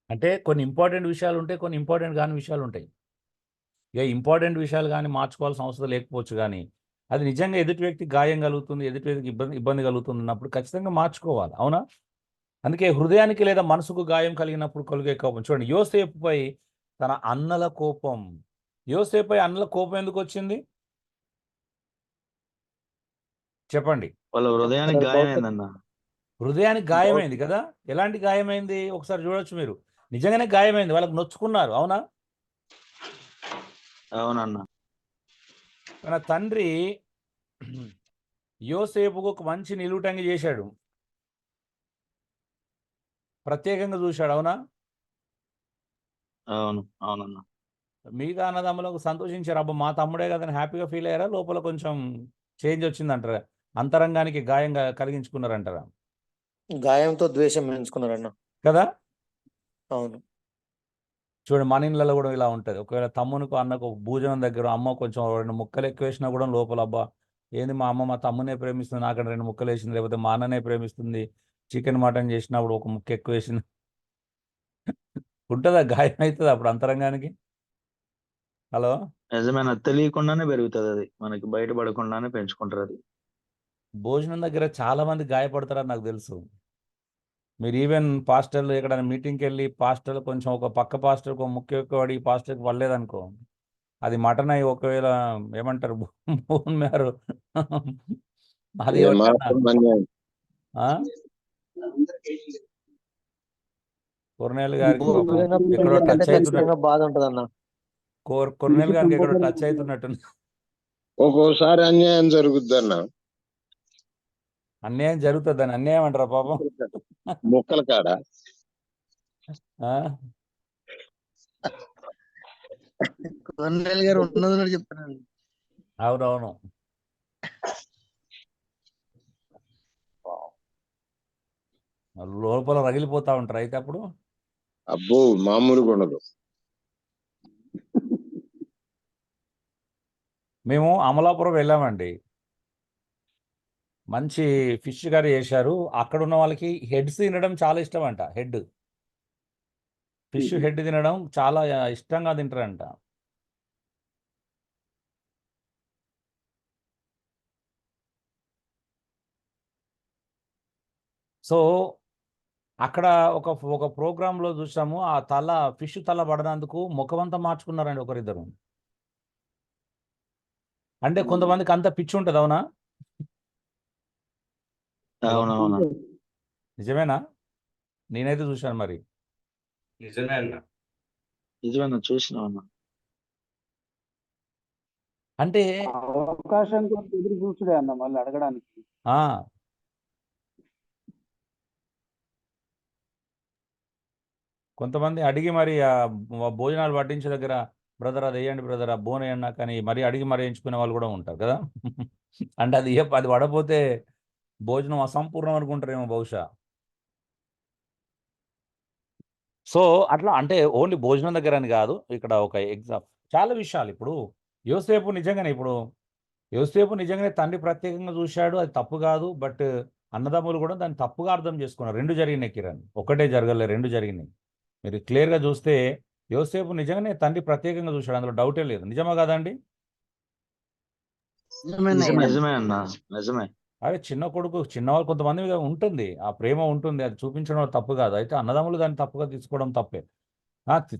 అంటే కొన్ని ఇంపార్టెంట్ విషయాలు ఉంటాయి, కొన్ని ఇంపార్టెంట్ కాని విషయాలు ఉంటాయి. ఇక ఇంపార్టెంట్ విషయాలు కానీ మార్చుకోవాల్సిన అవసరం లేకపోవచ్చు, కానీ అది నిజంగా ఎదుటి వ్యక్తికి గాయం కలుగుతుంది, ఎదుటి వ్యక్తికి ఇబ్బంది కలుగుతుంది అన్నప్పుడు ఖచ్చితంగా మార్చుకోవాలి. అవునా? అందుకే హృదయానికి లేదా మనసుకు గాయం కలిగినప్పుడు కలిగే కోపం. చూడండి, యోసేపుపై తన అన్నల కోపం. యోసేపుపై అన్నల కోపం ఎందుకు వచ్చింది చెప్పండి? వాళ్ళ హృదయానికి గాయమైందన్న. హృదయానికి గాయమైంది కదా. ఎలాంటి గాయమైంది ఒకసారి చూడొచ్చు మీరు. నిజంగానే గాయమైంది, వాళ్ళకి నొచ్చుకున్నారు. అవునా? అవునన్నా. తన తండ్రి యోసేపుకు ఒక మంచి నిలువుటంగి చేశాడు, ప్రత్యేకంగా చూశాడు. అవునా? అవును అవునన్నా. మిగతా అన్నదమ్ములకు సంతోషించారు, అబ్బా మా తమ్ముడే కదని హ్యాపీగా ఫీల్ అయ్యారా? లోపల కొంచెం చేంజ్ వచ్చిందంటారా? అంతరంగానికి గాయం కలిగించుకున్నారంటారా? గాయంతో ద్వేషం పెంచుకున్నారన్న. కదా. అవును. చూడండి, మన ఇళ్ళలో కూడా ఇలా ఉంటుంది. ఒకవేళ తమ్మునికి అన్నకు భోజనం దగ్గర అమ్మ కొంచెం 2 ముక్కలు ఎక్కువ వేసినా కూడా లోపల అబ్బా ఏంది మా అమ్మ మా తమ్మునే ప్రేమిస్తుంది, నాకంటే 2 ముక్కలు వేసింది, లేకపోతే మా అన్ననే ప్రేమిస్తుంది, చికెన్ మటన్ చేసినప్పుడు ఒక ముక్క ఎక్కువ వేసింది ఉంటుందా? గాయం అవుతుంది అప్పుడు అంతరంగానికి. హలో. నిజమైన తెలియకుండానే పెరుగుతుంది అది, మనకి బయటపడకుండానే పెంచుకుంటారు అది. భోజనం దగ్గర చాలా మంది గాయపడతారని నాకు తెలుసు. మీరు ఈవెన్ పాస్టర్లు ఎక్కడైనా మీటింగ్కి వెళ్ళి పాస్టర్లు కొంచెం ఒక పక్క పాస్టర్కి ఒక ముక్క ఎక్కువ పడి పాస్టర్కి పడలేదనుకో, అది మటన్ అయ్యి ఒకవేళ ఏమంటారు బోన్ మ్యారో అది ఎవరికన్నా ఏమాత్రం అన్యాయం. కొర్నేల్ గారికి పాపం భూమి ఎక్కడో కంటే టచ్ అవుతున్నట్టు, ఖచ్చితంగా బాధ ఉంటుంది అన్న. కొర్నేల్ గారికి ఎక్కడో టచ్ అవుతున్నట్టుంది. ఒక్కోసారి అన్యాయం జరుగుద్ది అన్న. అన్యాయం జరుగుతుంది, దాన్ని అన్యాయం అంటారా పాపం? మొక్కల కాడ ఆ? కొన్నేళ్ళు గారు ఉన్నది చెప్తానండి. అవునవును. లోపల రగిలిపోతా ఉంటారు అయితే అప్పుడు. అబ్బో మామూలుగా ఉండదు. మేము అమలాపురం వెళ్ళామండి, మంచి ఫిష్ కర్రీ చేశారు. అక్కడ ఉన్న వాళ్ళకి హెడ్స్ తినడం చాలా ఇష్టం అంట. ఫిష్ హెడ్ తినడం చాలా ఇష్టంగా తింటారంట. సో అక్కడ ఒక ప్రోగ్రాంలో చూసాము, ఆ ఫిష్ తల పడనందుకు ముఖమంతా మార్చుకున్నారండి ఒకరిద్దరు. అంటే కొంతమందికి అంత పిచ్చి ఉంటుంది, అవునా? అవునవును. నిజమేనా? నేనైతే చూశాను మరి. నిజమే అన్న. నిజమేనా, చూసినా అన్న. అంటే అవకాశం కోసం ఎదురు చూసుడే అన్న మళ్ళీ అడగడానికి. ఆ కొంతమంది అడిగి మరి భోజనాలు వడ్డించే దగ్గర బ్రదర్ అది వేయండి బ్రదర్, ఆ బోన్ వేయన్నా కానీ మరీ అడిగి మరీ ఎంచుకునే వాళ్ళు కూడా ఉంటారు కదా. అంటే అది పడపోతే భోజనం అసంపూర్ణం అనుకుంటారేమో బహుశా. సో అట్లా అంటే ఓన్లీ భోజనం దగ్గర అని కాదు, ఇక్కడ ఒక ఎగ్జామ్ చాలా విషయాలు. ఇప్పుడు యోసేపు నిజంగానే తండ్రి ప్రత్యేకంగా చూశాడు, అది తప్పు కాదు. బట్ అన్నదమ్ములు కూడా దాన్ని తప్పుగా అర్థం చేసుకున్నారు. రెండు జరిగినాయి కిరణ్, ఒకటే జరగలే, రెండు జరిగినాయి. మీరు క్లియర్గా చూస్తే యోసేపు నిజంగానే తండ్రి ప్రత్యేకంగా చూశాడు, అందులో డౌటే లేదు. నిజమా కాదండి? నిజమే అన్న, నిజమే. అదే చిన్న కొడుకు చిన్నవాళ్ళు కొంతమంది మీద ఉంటుంది, ఆ ప్రేమ ఉంటుంది, అది చూపించడం తప్పు కాదు. అయితే అన్నదమ్ములు దాన్ని తప్పుగా తీసుకోవడం తప్పే.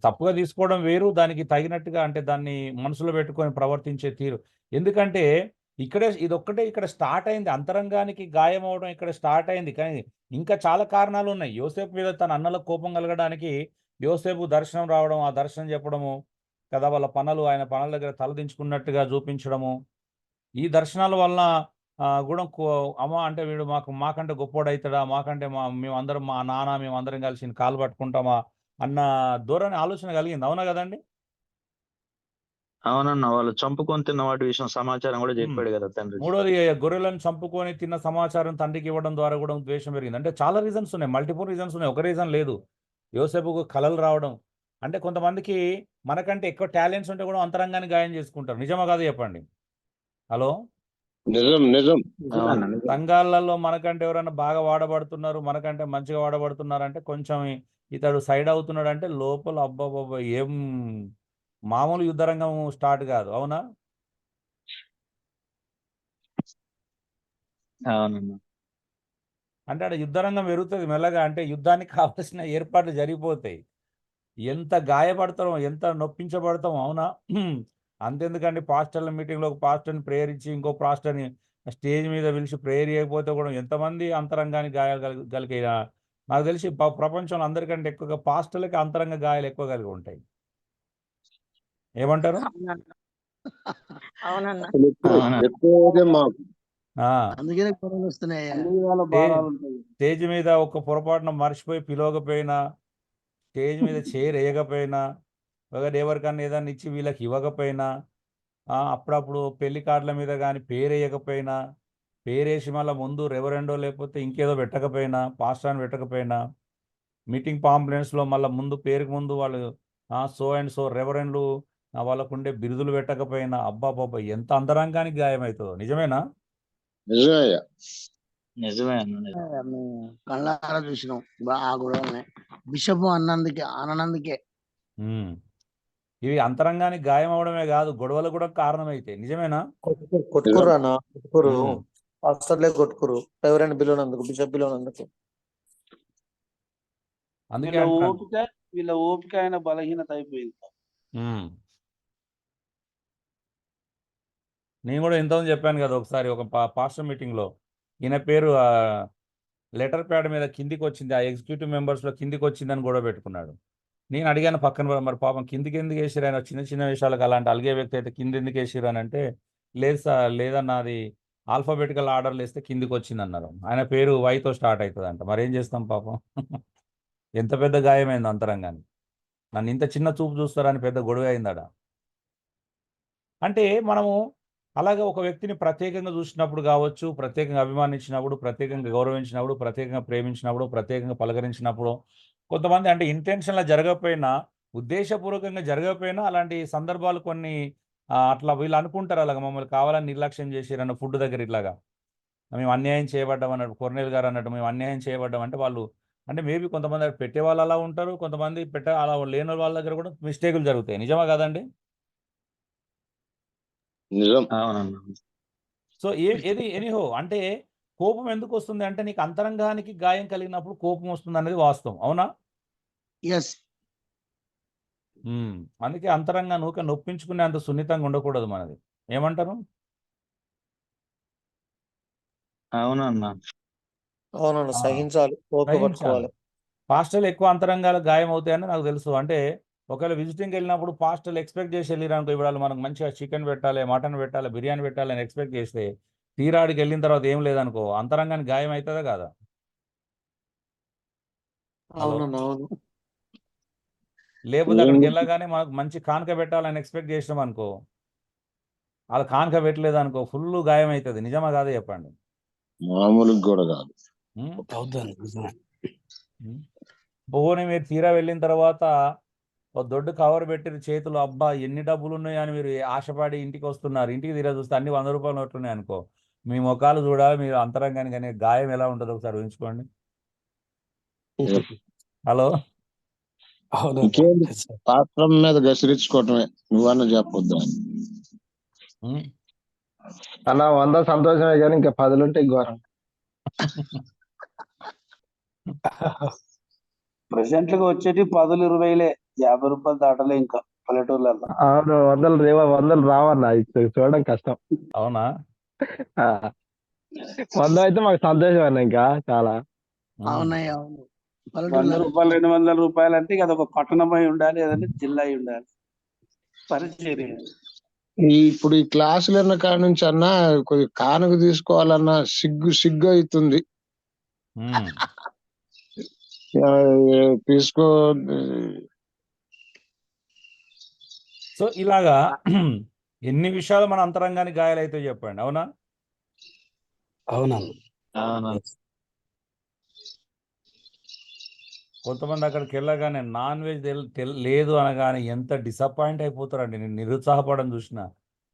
తప్పుగా తీసుకోవడం వేరు, దానికి తగినట్టుగా అంటే దాన్ని మనసులో పెట్టుకొని ప్రవర్తించే తీరు. ఎందుకంటే ఇదొక్కటే ఇక్కడ స్టార్ట్ అయింది, అంతరంగానికి గాయం అవడం ఇక్కడ స్టార్ట్ అయింది. కానీ ఇంకా చాలా కారణాలు ఉన్నాయి. యోసేపు మీద తన అన్నలకు కోపం కలగడానికి యోసేపు దర్శనం రావడం, ఆ దర్శనం చెప్పడము కదా, వాళ్ళ ఆయన పనుల దగ్గర తలదించుకున్నట్టుగా చూపించడము, ఈ దర్శనాల వలన కూడా అమ్మ అంటే వీడు మాకంటే గొప్పోడు అవుతాడా, మాకంటే మేమందరం మా నాన్న మేమందరం కలిసి కాలు పట్టుకుంటామా అన్న ధోరణి ఆలోచన కలిగింది. అవునా కదండి? అవునన్న, వాళ్ళు చంపుకొని తిన్న వాటి విషయం సమాచారం కూడా చెప్పాడు కదా తండ్రి. మూడోది, గొర్రెలను చంపుకొని తిన్న సమాచారం తండ్రికి ఇవ్వడం ద్వారా కూడా ద్వేషం పెరిగింది. అంటే చాలా రీజన్స్ ఉన్నాయి, మల్టిపుల్ రీజన్స్ ఉన్నాయి, ఒక రీజన్ లేదు. యోసేపుకు కలలు రావడం అంటే కొంతమందికి మనకంటే ఎక్కువ టాలెంట్స్ ఉంటే కూడా అంతరంగాన్ని గాయం చేసుకుంటారు. నిజమా కాదు చెప్పండి? హలో, నిజం. సంఘాలలో మనకంటే ఎవరైనా బాగా వాడబడుతున్నారు, మనకంటే మంచిగా వాడబడుతున్నారు అంటే కొంచెం ఇతడు సైడ్ అవుతున్నాడు అంటే లోపల అబ్బాబాబా ఏం మామూలు యుద్ధరంగం స్టార్ట్ కాదు. అవునా? అవునన్నా. అంటే అక్కడ యుద్ధరంగం పెరుగుతుంది మెల్లగా, అంటే యుద్ధానికి కావాల్సిన ఏర్పాట్లు జరిగిపోతాయి. ఎంత గాయపడతామో, ఎంత నొప్పించబడతామో. అవునా? అంతెందుకండి, పాస్టర్ల మీటింగ్లో ఒక పాస్టర్ని ప్రేయర్ ఇచ్చి ఇంకో పాస్టర్ని స్టేజ్ మీద పిలిచి ప్రేయర్ చేయకపోతే కూడా ఎంతమంది అంతరంగానికి గాయాలు కలిగే. నాకు తెలిసి ప్రపంచంలో అందరికంటే ఎక్కువగా పాస్టర్లకి అంతరంగ గాయాలు ఎక్కువ కలిగి ఉంటాయి. ఏమంటారు? ఎక్కువగా మాకు అందుకనే గొడవలు వస్తున్నాయి. స్టేజ్ మీద ఒక పొరపాటున మర్చిపోయి పిలవకపోయినా, స్టేజ్ మీద చైర్ వేయకపోయినా, ఎవరికన్నా ఏదన్నా ఇచ్చి వీళ్ళకి ఇవ్వకపోయినా, అప్పుడప్పుడు పెళ్లి కార్డుల మీద కానీ పేరు వేయకపోయినా, పేరేసి మళ్ళీ ముందు రెవరెండో లేకపోతే ఇంకేదో పెట్టకపోయినా, పాస్టర్ అని పెట్టకపోయినా, మీటింగ్ పాంప్లెంట్స్లో మళ్ళీ ముందు పేరుకు ముందు వాళ్ళు సో అండ్ సో రెవరెండ్లు వాళ్ళకు ఉండే బిరుదులు పెట్టకపోయినా, అబ్బాబాబా ఎంత అంతరంగానికి గాయమవుతుందో. నిజమేనా? నిజమే అన్న. కళ్ళారా చూసినాం ఆ గొడవలనే, బిషప్ అన్నందుకే. ఇవి అంతరంగానికి గాయం అవడమే కాదు, గొడవలు కూడా కారణమైతే. నిజమేనా? కొట్టుకురు అన్న, కొట్టుకురు, పాస్టర్లే కొట్టుకురు రెవరెండ్ పిలవనందుకు, బిషప్ పిలవనందుకు. అందుకే వీళ్ళ ఓపిక ఆయన బలహీనత అయిపోయింది. నేను కూడా ఇంతకుముందు చెప్పాను కదా ఒకసారి ఒక పాస్టర్ మీటింగ్లో, ఈయన పేరు లెటర్ ప్యాడ్ మీద కిందికి వచ్చింది, ఆ ఎగ్జిక్యూటివ్ మెంబర్స్లో కిందికి వచ్చిందని గొడవ పెట్టుకున్నాడు. నేను అడిగాను పక్కన, మరి పాపం కిందికి ఎందుకు వేసిరు, ఆయన చిన్న చిన్న విషయాలకు అలాంటి అలిగే వ్యక్తి అయితే కింది ఎందుకు వేసిరు అని అంటే, లేదు సార్ లేదన్నా, అది ఆల్ఫాబెటికల్ ఆర్డర్లు వేస్తే కిందికి వచ్చింది అన్నారు. ఆయన పేరు వైతో స్టార్ట్ అవుతుందంట. మరి ఏం చేస్తాం పాపం? ఎంత పెద్ద గాయమైంది అంతరంగాన్ని. నన్ను ఇంత చిన్న చూపు చూస్తారని పెద్ద గొడవ అయిందట. అంటే మనము అలాగే ఒక వ్యక్తిని ప్రత్యేకంగా చూసినప్పుడు కావచ్చు, ప్రత్యేకంగా అభిమానించినప్పుడు, ప్రత్యేకంగా గౌరవించినప్పుడు, ప్రత్యేకంగా ప్రేమించినప్పుడు, ప్రత్యేకంగా పలకరించినప్పుడు, కొంతమంది అంటే ఇంటెన్షన్లా జరగకపోయినా, ఉద్దేశపూర్వకంగా జరగకపోయినా అలాంటి సందర్భాలు కొన్ని అట్లా వీళ్ళు అనుకుంటారు, అలాగ మమ్మల్ని కావాలని నిర్లక్ష్యం చేసిరన్న ఫుడ్ దగ్గర ఇట్లాగా మేము అన్యాయం చేయబడ్డాం అన్నట్టు, కొర్నేల్ గారు అన్నట్టు మేము అన్యాయం చేయబడ్డాం అంటే వాళ్ళు అంటే మేబీ కొంతమంది పెట్టే వాళ్ళు అలా ఉంటారు, కొంతమంది అలా లేని వాళ్ళ దగ్గర కూడా మిస్టేకులు జరుగుతాయి. నిజమా కాదండి? నిజం. అవునన్నా. సో ఎనీహో అంటే కోపం ఎందుకు వస్తుంది అంటే నీకు అంతరంగానికి గాయం కలిగినప్పుడు కోపం వస్తుంది అనేది వాస్తవం, అవునా? ఎస్. అందుకే అంతరంగా నొప్పించుకునే అంత సున్నితంగా ఉండకూడదు మనది. ఏమంటారు? అవునన్నా. అవునన్నా, ఆ, సహించాలి, ఓపిక సహించాలి. పట్టుకోవాలి. పాస్టర్లు ఎక్కువ అంతరంగాలు గాయం అవుతాయని నాకు తెలుసు. అంటే ఒకవేళ విజిటింగ్కి వెళ్ళినప్పుడు పాస్టర్లు ఎక్స్పెక్ట్ చేసి వెళ్ళిరనుకో, ఇప్పుడు వాళ్ళు మనకు మంచిగా చికెన్ పెట్టాలి, మటన్ పెట్టాలి, బిర్యానీ పెట్టాలి అని ఎక్స్పెక్ట్ చేస్తే తీరాడికి వెళ్ళిన తర్వాత ఏం లేదనుకో, అంతరంగానికి గాయం అవుతుందా కాదా? హలో, అవునన్నా, అవును. లేకపోతే అక్కడికి వెళ్ళగానే మనకు మంచి కానుక పెట్టాలని ఎక్స్పెక్ట్ చేసినాం అనుకో, వాళ్ళు కానుక పెట్టలేదు అనుకో, ఫుల్ గాయం అవుతుంది. నిజమా కాదే చెప్పండి? మామూలుగా కూడా కాదు. ఉం? అవుతుంది నిజమే. పోనీ మీరు తీరా వెళ్ళిన తర్వాత ఒక దొడ్డు కవర్ పెట్టి చేతులు, అబ్బా ఎన్ని డబ్బులు ఉన్నాయో అని మీరు ఆశపడి ఇంటికి వస్తున్నారు. ఇంటికి తీరా చూస్తే అన్ని 100 రూపాయల నోట్లు ఉన్నాయి అనుకో, మీ ముఖాలు చూడాలి, మీరు అంతరంగానికి అనే గాయం ఎలా ఉంటుందో ఒకసారి ఊహించుకోండి. హలో, అవునన్నా. ఇంకేంటి పాత్రం మీద గసిరించుకోవటమే, నువ్వన్నా చెప్పొద్దు. ఉం? అన్న 100 సంతోషమే కానీ ఇంకా 10 ఉంటే ఘోరం. ప్రెసెంట్ గా వచ్చేటి 10, 20లే, 50 రూపాయలు దాటలే ఇంకా పల్లెటూర్లలో. అవును, 100 రావన్నా, ఇది చూడడం కష్టం. అవునా? 100 అయితే మాకు సంతోషం అన్న, ఇంకా చాలా. అవునయ్య, అవును. 100 పల్లెటూళ్ళలో రూపాయలు, 200 రూపాయలు అంటే ఇక అదొక పట్టణమై ఉండాలి, ఏదంటే జిల్లా అయి ఉండాలి, పరిచర్య. ఇప్పుడు ఈ క్లాసులు అన్న కాడ నుంచి అన్నా కొద్ది కానుక తీసుకోవాలన్నా సిగ్గు అవుతుంది. ఉం. తీసుకో. సో ఇలాగా ఎన్ని విషయాలు మన అంతరంగానికి గాయాలైతే చెప్పండి, అవునా? అవునన్నా. అవునన్నా. కొంతమంది అక్కడికి వెళ్ళగానే నాన్ వెజ్ లేదు అనగానే ఎంత డిసప్పాయింట్ అయిపోతారండి. నేను నిరుత్సాహపడడం చూసిన,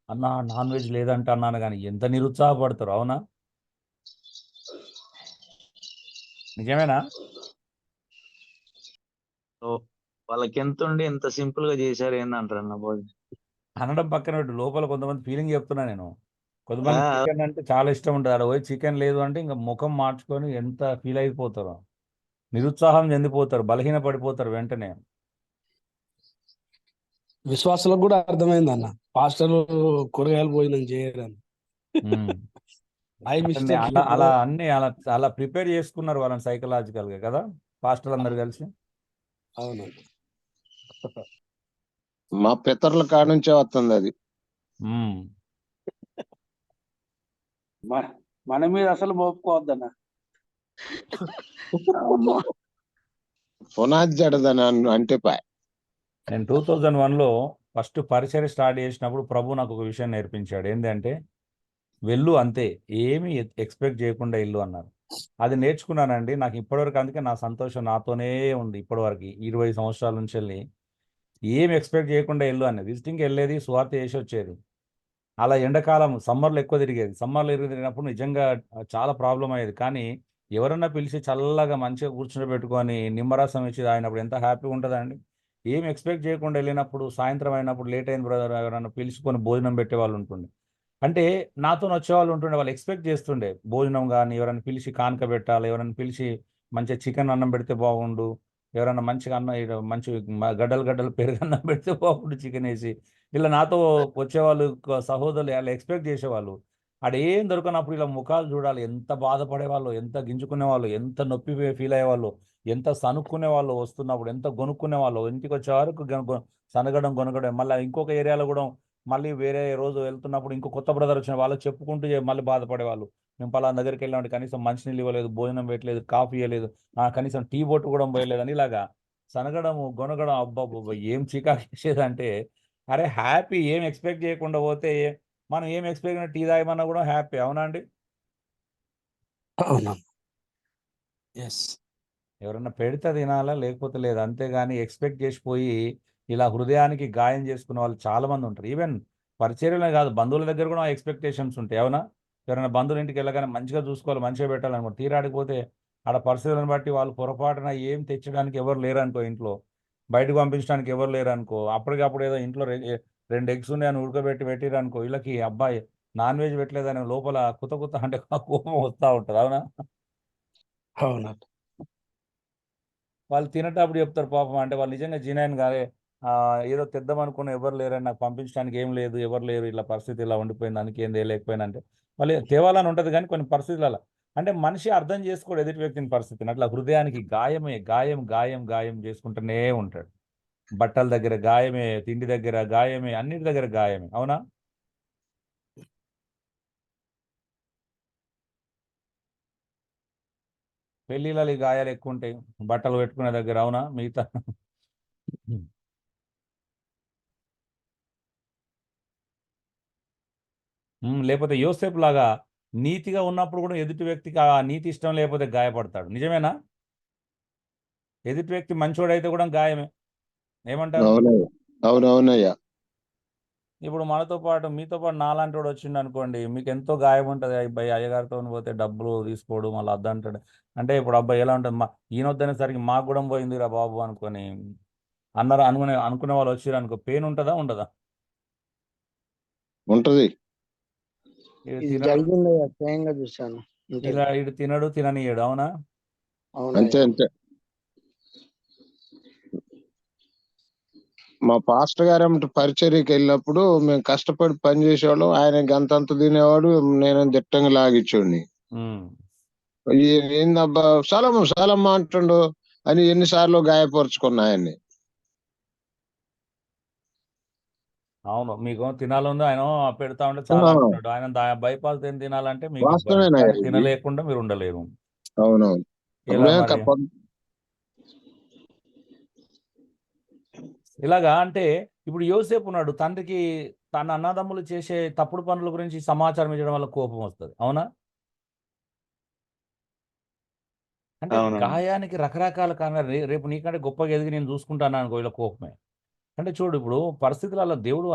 అన్నా నాన్ వెజ్ లేదంటే అన్నాను కానీ ఎంత నిరుత్సాహపడతారు, అవునా? నిజమేనా? వాళ్ళకి ఎంత ఉండి ఎంత సింపుల్ గా చేశారు ఏందంటారు అన్న భోజనం. అనడం పక్కన పెట్టు, లోపల కొంతమంది ఫీలింగ్ చెప్తున్నా నేను. కొంతమంది ఆ, చికెన్ అంటే చాలా ఇష్టం ఉంటుంది, అక్కడ పోయి చికెన్ లేదు అంటే ఇంకా ముఖం మార్చుకొని ఎంత ఫీల్ అయిపోతారో, నిరుత్సాహం చెందిపోతారు, బలహీన పడిపోతారు వెంటనే. విశ్వాసులకు కూడా అర్థమైంది అన్న, పాస్టర్ కూరగాయలు భోజనం చేయరని. ఉమ్. బై మిస్టేక్ అలా ఇప్పుడు. అలా అన్ని అలా అలా ప్రిపేర్ చేసుకున్నారు వాళ్ళని సైకలాజికల్ గా కదా, పాస్టర్లు అందరు కలిసి. అవునండి. మా పితరుల కాడ నుంచే వస్తుంది అది. ఉమ్. మన మీద అసలు మోపుకోవద్దన్న. అమ్మో. పునాది జడదని అంటే నేను 2001లో ఫస్ట్ పరిచర్య స్టార్ట్ చేసినప్పుడు ప్రభు నాకు ఒక విషయం నేర్పించాడు. ఏంటంటే వెళ్ళు అంతే, ఏమి ఎక్స్పెక్ట్ చేయకుండా ఇల్లు అన్నారు. అది నేర్చుకున్నానండి. నాకు ఇప్పటివరకు అందుకే నా సంతోషం నాతోనే ఉంది ఇప్పటివరకు, 20 సంవత్సరాల నుంచి వెళ్ళి ఏం ఎక్స్పెక్ట్ చేయకుండా వెళ్ళు అని. విజిటింగ్కి వెళ్ళేది, సువార్త చేసి వచ్చేది. అలా ఎండాకాలం సమ్మర్లో ఎక్కువ తిరిగేది. సమ్మర్లో తిరిగినప్పుడు నిజంగా చాలా ప్రాబ్లం అయ్యేది. కానీ ఎవరన్నా పిలిచి చల్లగా మంచిగా కూర్చుని నిమ్మరసం ఇచ్చి తాగినప్పుడు ఎంత హ్యాపీగా ఉంటుందండి. ఏం ఎక్స్పెక్ట్ చేయకుండా వెళ్ళినప్పుడు, సాయంత్రం అయినప్పుడు లేట్ అయిన బ్రదర్ ఎవరైనా పిలుచుకొని భోజనం పెట్టే వాళ్ళు ఉంటుండే. అంటే నాతో వచ్చేవాళ్ళు ఉంటుండే, వాళ్ళు ఎక్స్పెక్ట్ చేస్తుండే భోజనం కానీ, ఎవరైనా పిలిచి కానుక పెట్టాలి, ఎవరైనా పిలిచి మంచిగా చికెన్ అన్నం పెడితే బాగుండు, ఎవరైనా మంచిగా మంచి గడ్డలు గడ్డలు పెరుగు అన్నం పెడితే బాగుండు చికెన్ వేసి. ఇలా నాతో వచ్చేవాళ్ళు సహోదరులు వాళ్ళు ఎక్స్పెక్ట్ చేసేవాళ్ళు. ఏం దొరకనప్పుడు ఇలా ముఖాలు చూడాలి, ఎంత బాధపడేవాళ్ళు, ఎంత గింజుకునే వాళ్ళు, ఎంత నొప్పి ఫీల్ అయ్యేవాళ్ళు, ఎంత సనుక్కునే వాళ్ళు, వస్తున్నప్పుడు ఎంత గొనుక్కునే వాళ్ళు, ఇంటికి వచ్చే వరకు సనగడం గొనగడం. మళ్ళీ ఇంకొక ఏరియాలో కూడా మళ్ళీ వేరే రోజు వెళ్తున్నప్పుడు ఇంకో కొత్త బ్రదర్ వచ్చిన వాళ్ళకి చెప్పుకుంటూ మళ్ళీ బాధపడేవాళ్ళు. మేము పలానా దగ్గరికి వెళ్ళామంటే కనీసం మంచినీళ్ళు ఇవ్వలేదు, భోజనం పెట్టలేదు, కాఫీ ఇవ్వలేదు, కనీసం టీ బొట్టు కూడా పోయలేదని ఇలాగా సనగడము గొనగడం. అబ్బాబ్బా ఏం చికాకు చేసేదంటే, అరే హ్యాపీ, ఏం ఎక్స్పెక్ట్ చేయకుండా పోతే మనం ఏం ఎక్స్పెక్ట్ టీ తాగమన్నా కూడా హ్యాపీ, అవునా అండి? అవునా. ఎస్. ఎవరన్నా పెడితే తినాలా, లేకపోతే లేదు, అంతేగాని ఎక్స్పెక్ట్ చేసిపోయి ఇలా హృదయానికి గాయం చేసుకునే వాళ్ళు చాలా మంది ఉంటారు. ఈవెన్ పరిచర్యలే కాదు, బంధువుల దగ్గర కూడా ఎక్స్పెక్టేషన్స్ ఉంటాయి, అవునా? ఎవరైనా బంధువుల ఇంటికి వెళ్ళగానే మంచిగా చూసుకోవాలి, మంచిగా పెట్టాలనుకో, తీరాడిపోతే ఆడ పరిస్థితులను బట్టి వాళ్ళు పొరపాటున ఏం తెచ్చడానికి ఎవరు లేరనుకో, ఇంట్లో బయటకు పంపించడానికి ఎవరు లేరనుకో, అప్పటికప్పుడు ఏదో ఇంట్లో 2 ఎగ్స్ ఉన్నాయని ఉడకబెట్టి పెట్టిరనుకో, వీళ్ళకి అబ్బాయి నాన్ వెజ్ పెట్టలేదని లోపల కుత అంటే కోపం వస్తూ ఉంటుంది. అవునా? అవునా? వాళ్ళు తినేటప్పుడు చెప్తారు పాపం, అంటే వాళ్ళు నిజంగా జినాయిన్ కాదే ఏదో తెద్దాం అనుకున్న ఎవరు లేరని, నాకు పంపించడానికి ఏం లేదు, ఎవరు లేరు, ఇలా పరిస్థితి ఇలా ఉండిపోయింది, దానికి ఏం లేకపోయినా అంటే వాళ్ళు తేవాలని ఉంటుంది. కానీ కొన్ని పరిస్థితులలో అంటే మనిషి అర్థం చేసుకోడు ఎదుటి వ్యక్తిని పరిస్థితిని. అట్లా హృదయానికి గాయమే గాయం గాయం గాయం చేసుకుంటూనే ఉంటాడు. బట్టల దగ్గర గాయమే, తిండి దగ్గర గాయమే, అన్నిటి దగ్గర గాయమే. అవునా? పెళ్ళిళ్ళలో ఈ గాయాలు ఎక్కువ ఉంటాయి బట్టలు పెట్టుకునే దగ్గర. అవునా? మిగతా లేకపోతే యోసేపు లాగా నీతిగా ఉన్నప్పుడు కూడా ఎదుటి వ్యక్తికి ఆ నీతి ఇష్టం లేకపోతే గాయపడతాడు. నిజమేనా? ఎదుటి వ్యక్తి మంచోడైతే కూడా గాయమే. ఏమంటారు? అవునయ్యా, అవునవునయ్యా. ఇప్పుడు మనతో పాటు మీతో పాటు నాలాంటి వాడు వచ్చిండు అనుకోండి, మీకు ఎంతో గాయం ఉంటుంది. అబ్బాయి అయ్యగారితో పోతే డబ్బులు తీసుకోడు, మళ్ళీ అద్దంటాడు. అంటే ఇప్పుడు అబ్బాయి ఎలా ఉంటుంది, ఈయన వద్దనేసరికి మాకు కూడా పోయిందిరా బాబు అనుకొని అనుకునే వాళ్ళు వచ్చిర్రు అనుకో, పెయిన్ ఉంటుందా ఉండదా? ఉంటది. ఇడు ఇది తినడు, జరిగిందయ్యా, స్వయంగా చూశాను. ఉంటది. ఇలా ఇడు తినడు తిననీయడు. అవునా? అంతే అవునయ్యా. అంతే. మా పాస్టర్ గారు ఏమిటి పరిచర్యకి వెళ్ళినప్పుడు మేము కష్టపడి పని చేసేవాళ్ళం, ఆయన గంతంత తినేవాడు, నేను దిట్టంగా లాగిచ్చోడిని. ఉమ్. ఏందబ్బా సలము సలమ్మ అంటుండు అని ఎన్నిసార్లు గాయపరుచుకున్నా ఆయన్ని. అవును, మీకు తినాలందో ఆయన పెడతా ఉంటే చాలా అంటున్నాడు. ఆయన బైపాస్ తినాలంటే మీకు వాస్తవేనా దాన్ని ఇది? తినలేకుండా మీరు ఉండలేరు. అవునవును. ఎలా మేము మరి? ఇలాగా అంటే ఇప్పుడు యోసేపు ఉన్నాడు, తండ్రికి తన అన్నదమ్ములు చేసే తప్పుడు పనుల గురించి సమాచారం ఇవ్వడం వల్ల కోపం వస్తుంది. అవునా? అంటే అవునండి. గాయానికి రకరకాల కారణాలు. రేపు నీకంటే గొప్పగా ఎదిగి నేను చూసుకుంటాను అనుకో, ఇలా కోపమే. అంటే చూడు, ఇప్పుడు పరిస్థితులు అలా దేవుడు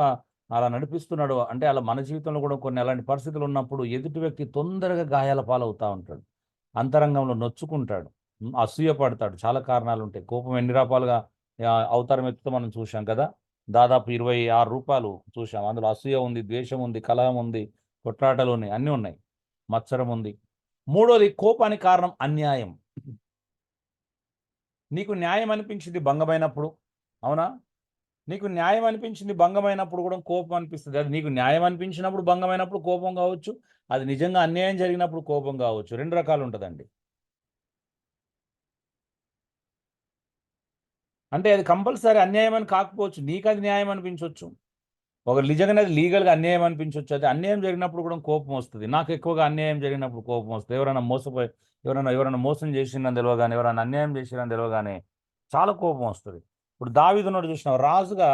అలా నడిపిస్తున్నాడు అంటే అలా మన జీవితంలో కూడా కొన్ని అలాంటి పరిస్థితులు ఉన్నప్పుడు ఎదుటి వ్యక్తి తొందరగా గాయాల పాలవుతూ ఉంటాడు, అంతరంగంలో నొచ్చుకుంటాడు, అసూయ పడతాడు. చాలా కారణాలు ఉంటాయి. కోపం ఎన్ని రకాలుగా అవతారం ఎత్తుతో మనం చూసాం కదా. దాదాపు 26 రూపాయలు చూసాం. అందులో అసూయ ఉంది, ద్వేషం ఉంది, కలహం ఉంది, కొట్లాటలు ఉన్నాయి, అన్నీ ఉన్నాయి, మత్సరం ఉంది. మూడోది కోపానికి కారణం అన్యాయం. నీకు న్యాయం అనిపించింది భంగమైనప్పుడు, అవునా? నీకు న్యాయం అనిపించింది భంగమైనప్పుడు కూడా కోపం అనిపిస్తుంది. అది నీకు న్యాయం అనిపించినప్పుడు భంగమైనప్పుడు కోపం కావచ్చు, అది నిజంగా అన్యాయం జరిగినప్పుడు కోపం కావచ్చు. 2 రకాలు ఉంటుందండి. అంటే అది కంపల్సరీ అన్యాయం అని కాకపోవచ్చు, నీకు అది న్యాయం అనిపించవచ్చు. ఒక నిజంగానే అది లీగల్గా అన్యాయం అనిపించవచ్చు. అది అన్యాయం జరిగినప్పుడు కూడా కోపం వస్తుంది. నాకు ఎక్కువగా అన్యాయం జరిగినప్పుడు కోపం వస్తుంది. ఎవరైనా మోసం చేసిందని తెలియగానే, ఎవరైనా అన్యాయం చేసిరని తెలియగానే చాలా కోపం వస్తుంది. ఇప్పుడు దావీదునోడు చూసినావు, రాజుగా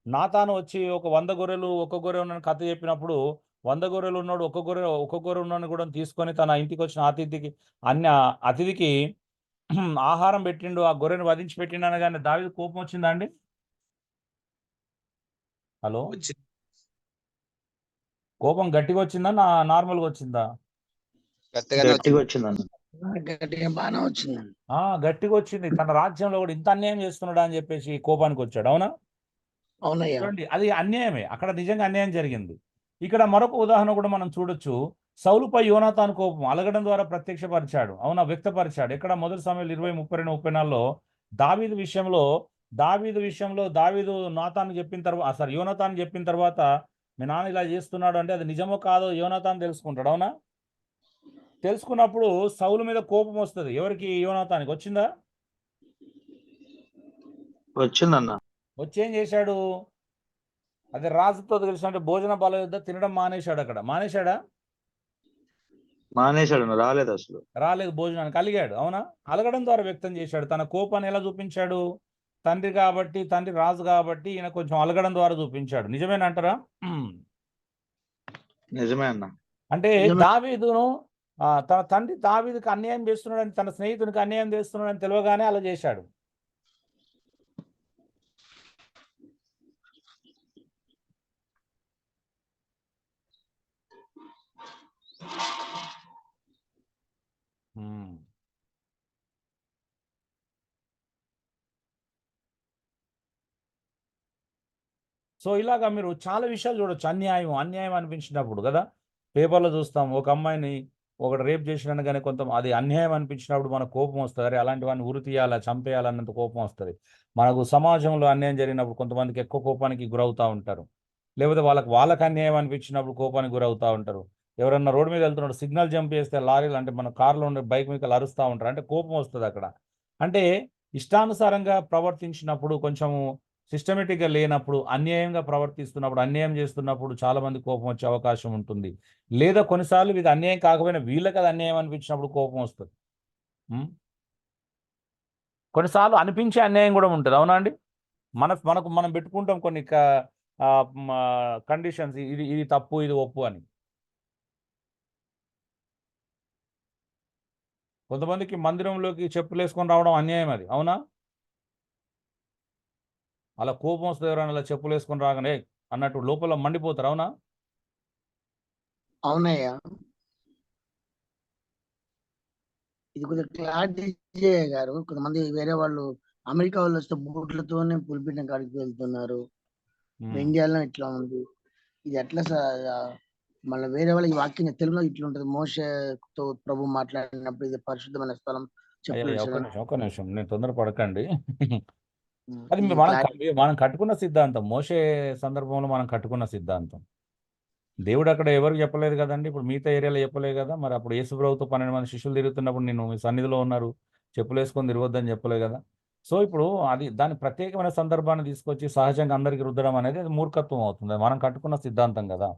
నాతాను వచ్చి ఒక 100 గొర్రెలు ఒక గొర్రె ఉన్న కథ చెప్పినప్పుడు 100 గొర్రెలు ఉన్నాడు, ఒక గొర్రె ఉన్నాడు కూడా తీసుకొని తన ఇంటికి వచ్చిన అతిథికి ఆహారం పెట్టిండు, ఆ గొర్రెను వధించి పెట్టిండు అనగానే దావీదు కోపం వచ్చిందా అండి? హలో, కోపం గట్టిగా వచ్చిందా నార్మల్గా వచ్చిందా? గట్టిగా వచ్చిందన్న. గట్టిగా బాగానే వచ్చిందండి. గట్టిగా వచ్చింది. తన రాజ్యంలో కూడా ఇంత అన్యాయం చేస్తున్నాడా అని చెప్పేసి కోపానికి వచ్చాడు. అవునా? అవునయ్యా. చూడండి, అది అన్యాయమే, అక్కడ నిజంగా అన్యాయం జరిగింది. ఇక్కడ మరొక ఉదాహరణ కూడా మనం చూడొచ్చు. సౌలుపై యోనాతాను కోపం అలగడం ద్వారా ప్రత్యక్షపరిచాడు. అవునా? వ్యక్తపరిచాడు. ఎక్కడ? మొదటి సమయంలో 20:32-34లో దావీదు విషయంలో దావీదు నాతాను చెప్పిన తర్వాత, సారీ, యోనాతాను చెప్పిన తర్వాత మీ నాన్న ఇలా చేస్తున్నాడు అంటే అది నిజమో కాదో యోనాతాను తెలుసుకుంటాడు. అవునా? తెలుసుకున్నప్పుడు సౌలు మీద కోపం వస్తుంది. ఎవరికి? యోనాతానికి. వచ్చిందా? వచ్చిందన్న. వచ్చి ఏం చేశాడు? అదే రాజుతో తెలిసినట్టు భోజన బల యుద్ధ తినడం మానేశాడు. అక్కడ మానేశాడా? మానేశాడు, రాలేదు అసలు. రాలేదు, భోజనానికి అలిగాడు. అవునా? అలగడం ద్వారా వ్యక్తం చేశాడు. తన కోపాన్ని ఎలా చూపించాడు? తండ్రి కాబట్టి, తండ్రి రాజు కాబట్టి ఈయన కొంచెం అలగడం ద్వారా చూపించాడు. నిజమేనంటారా? నిజమే అన్న. అంటే దావీదును తన తండ్రి దావీదుకి అన్యాయం చేస్తున్నాడని, తన స్నేహితునికి అన్యాయం చేస్తున్నాడని తెలియగానే అలా చేశాడు. సో ఇలాగా మీరు చాలా విషయాలు చూడొచ్చు. అన్యాయం అనిపించినప్పుడు కదా. పేపర్లో చూస్తాం ఒక అమ్మాయిని ఒకటి రేప్ చేసినాను కానీ కొంత అది అన్యాయం అనిపించినప్పుడు మనకు కోపం వస్తుంది. అరే అలాంటి వాడిని ఉరి తీయాలా, చంపేయాలన్నంత కోపం వస్తుంది. మనకు సమాజంలో అన్యాయం జరిగినప్పుడు కొంతమందికి ఎక్కువ కోపానికి గురవుతూ ఉంటారు. లేకపోతే వాళ్ళకి అన్యాయం అనిపించినప్పుడు కోపానికి గురవుతూ ఉంటారు. ఎవరన్నా రోడ్డు మీద వెళ్తున్నాడు సిగ్నల్ జంప్ చేస్తే లారీలు అంటే మన కార్లో ఉండే బైక్ మీద అరుస్తూ ఉంటారు. అంటే కోపం వస్తుంది అక్కడ. అంటే ఇష్టానుసారంగా ప్రవర్తించినప్పుడు, కొంచెము సిస్టమేటిక్గా లేనప్పుడు, అన్యాయంగా ప్రవర్తిస్తున్నప్పుడు, అన్యాయం చేస్తున్నప్పుడు చాలా మంది కోపం వచ్చే అవకాశం ఉంటుంది. లేదా కొన్నిసార్లు ఇది అన్యాయం కాకపోయినా వీళ్ళకి అది అన్యాయం అనిపించినప్పుడు కోపం వస్తుంది. కొన్నిసార్లు అనిపించే అన్యాయం కూడా ఉంటుంది. అవునా అండి? మనకు మనం పెట్టుకుంటాం కొన్ని కండిషన్స్, ఇది తప్పు, ఇది ఒప్పు అని. కొంతమందికి మందిరంలోకి చెప్పులు వేసుకొని రావడం అన్యాయం అది. అవునా? అలా కోపం వస్తుంది. ఎవరైనా అలా చెప్పులు వేసుకొని రాగానే అన్నట్టు లోపల మండిపోతారు. అవునా? అవునయ్యా, ఇది కొంచెం క్లారిటీ గారు. కొంతమంది వేరే వాళ్ళు అమెరికా వాళ్ళు వస్తే బూట్లతోనే పులిపిన కాడికి వెళ్తున్నారు. ఇండియాలో ఇట్లా ఉంది. ఇది ఎట్లా మళ్ళీ వేరే వాళ్ళకి వాక్యం తెలుగులో ఇట్లా ఉంటుంది. మోషేతో ప్రభు మాట్లాడినప్పుడు ఇది పరిశుద్ధమైన స్థలం ఒక్క నిమిషం నేను తొందరపడకండి. అది మనం కట్టుకున్న సిద్ధాంతం. మోషే సందర్భంలో మనం కట్టుకున్న సిద్ధాంతం. దేవుడు అక్కడ ఎవరికి చెప్పలేదు కదండి. ఇప్పుడు మిగతా ఏరియాలో చెప్పలేదు కదా. మరి అప్పుడు యేసుప్రభుతో 12 మంది శిష్యులు తిరుగుతున్నప్పుడు నేను మీ సన్నిధిలో ఉన్నారు, చెప్పులు వేసుకొని తిరగొద్దని చెప్పలేదు కదా. సో ఇప్పుడు దాని ప్రత్యేకమైన సందర్భాన్ని తీసుకొచ్చి సహజంగా అందరికి రుద్దడం అనేది అది మూర్ఖత్వం అవుతుంది. మనం కట్టుకున్న సిద్ధాంతం కదా.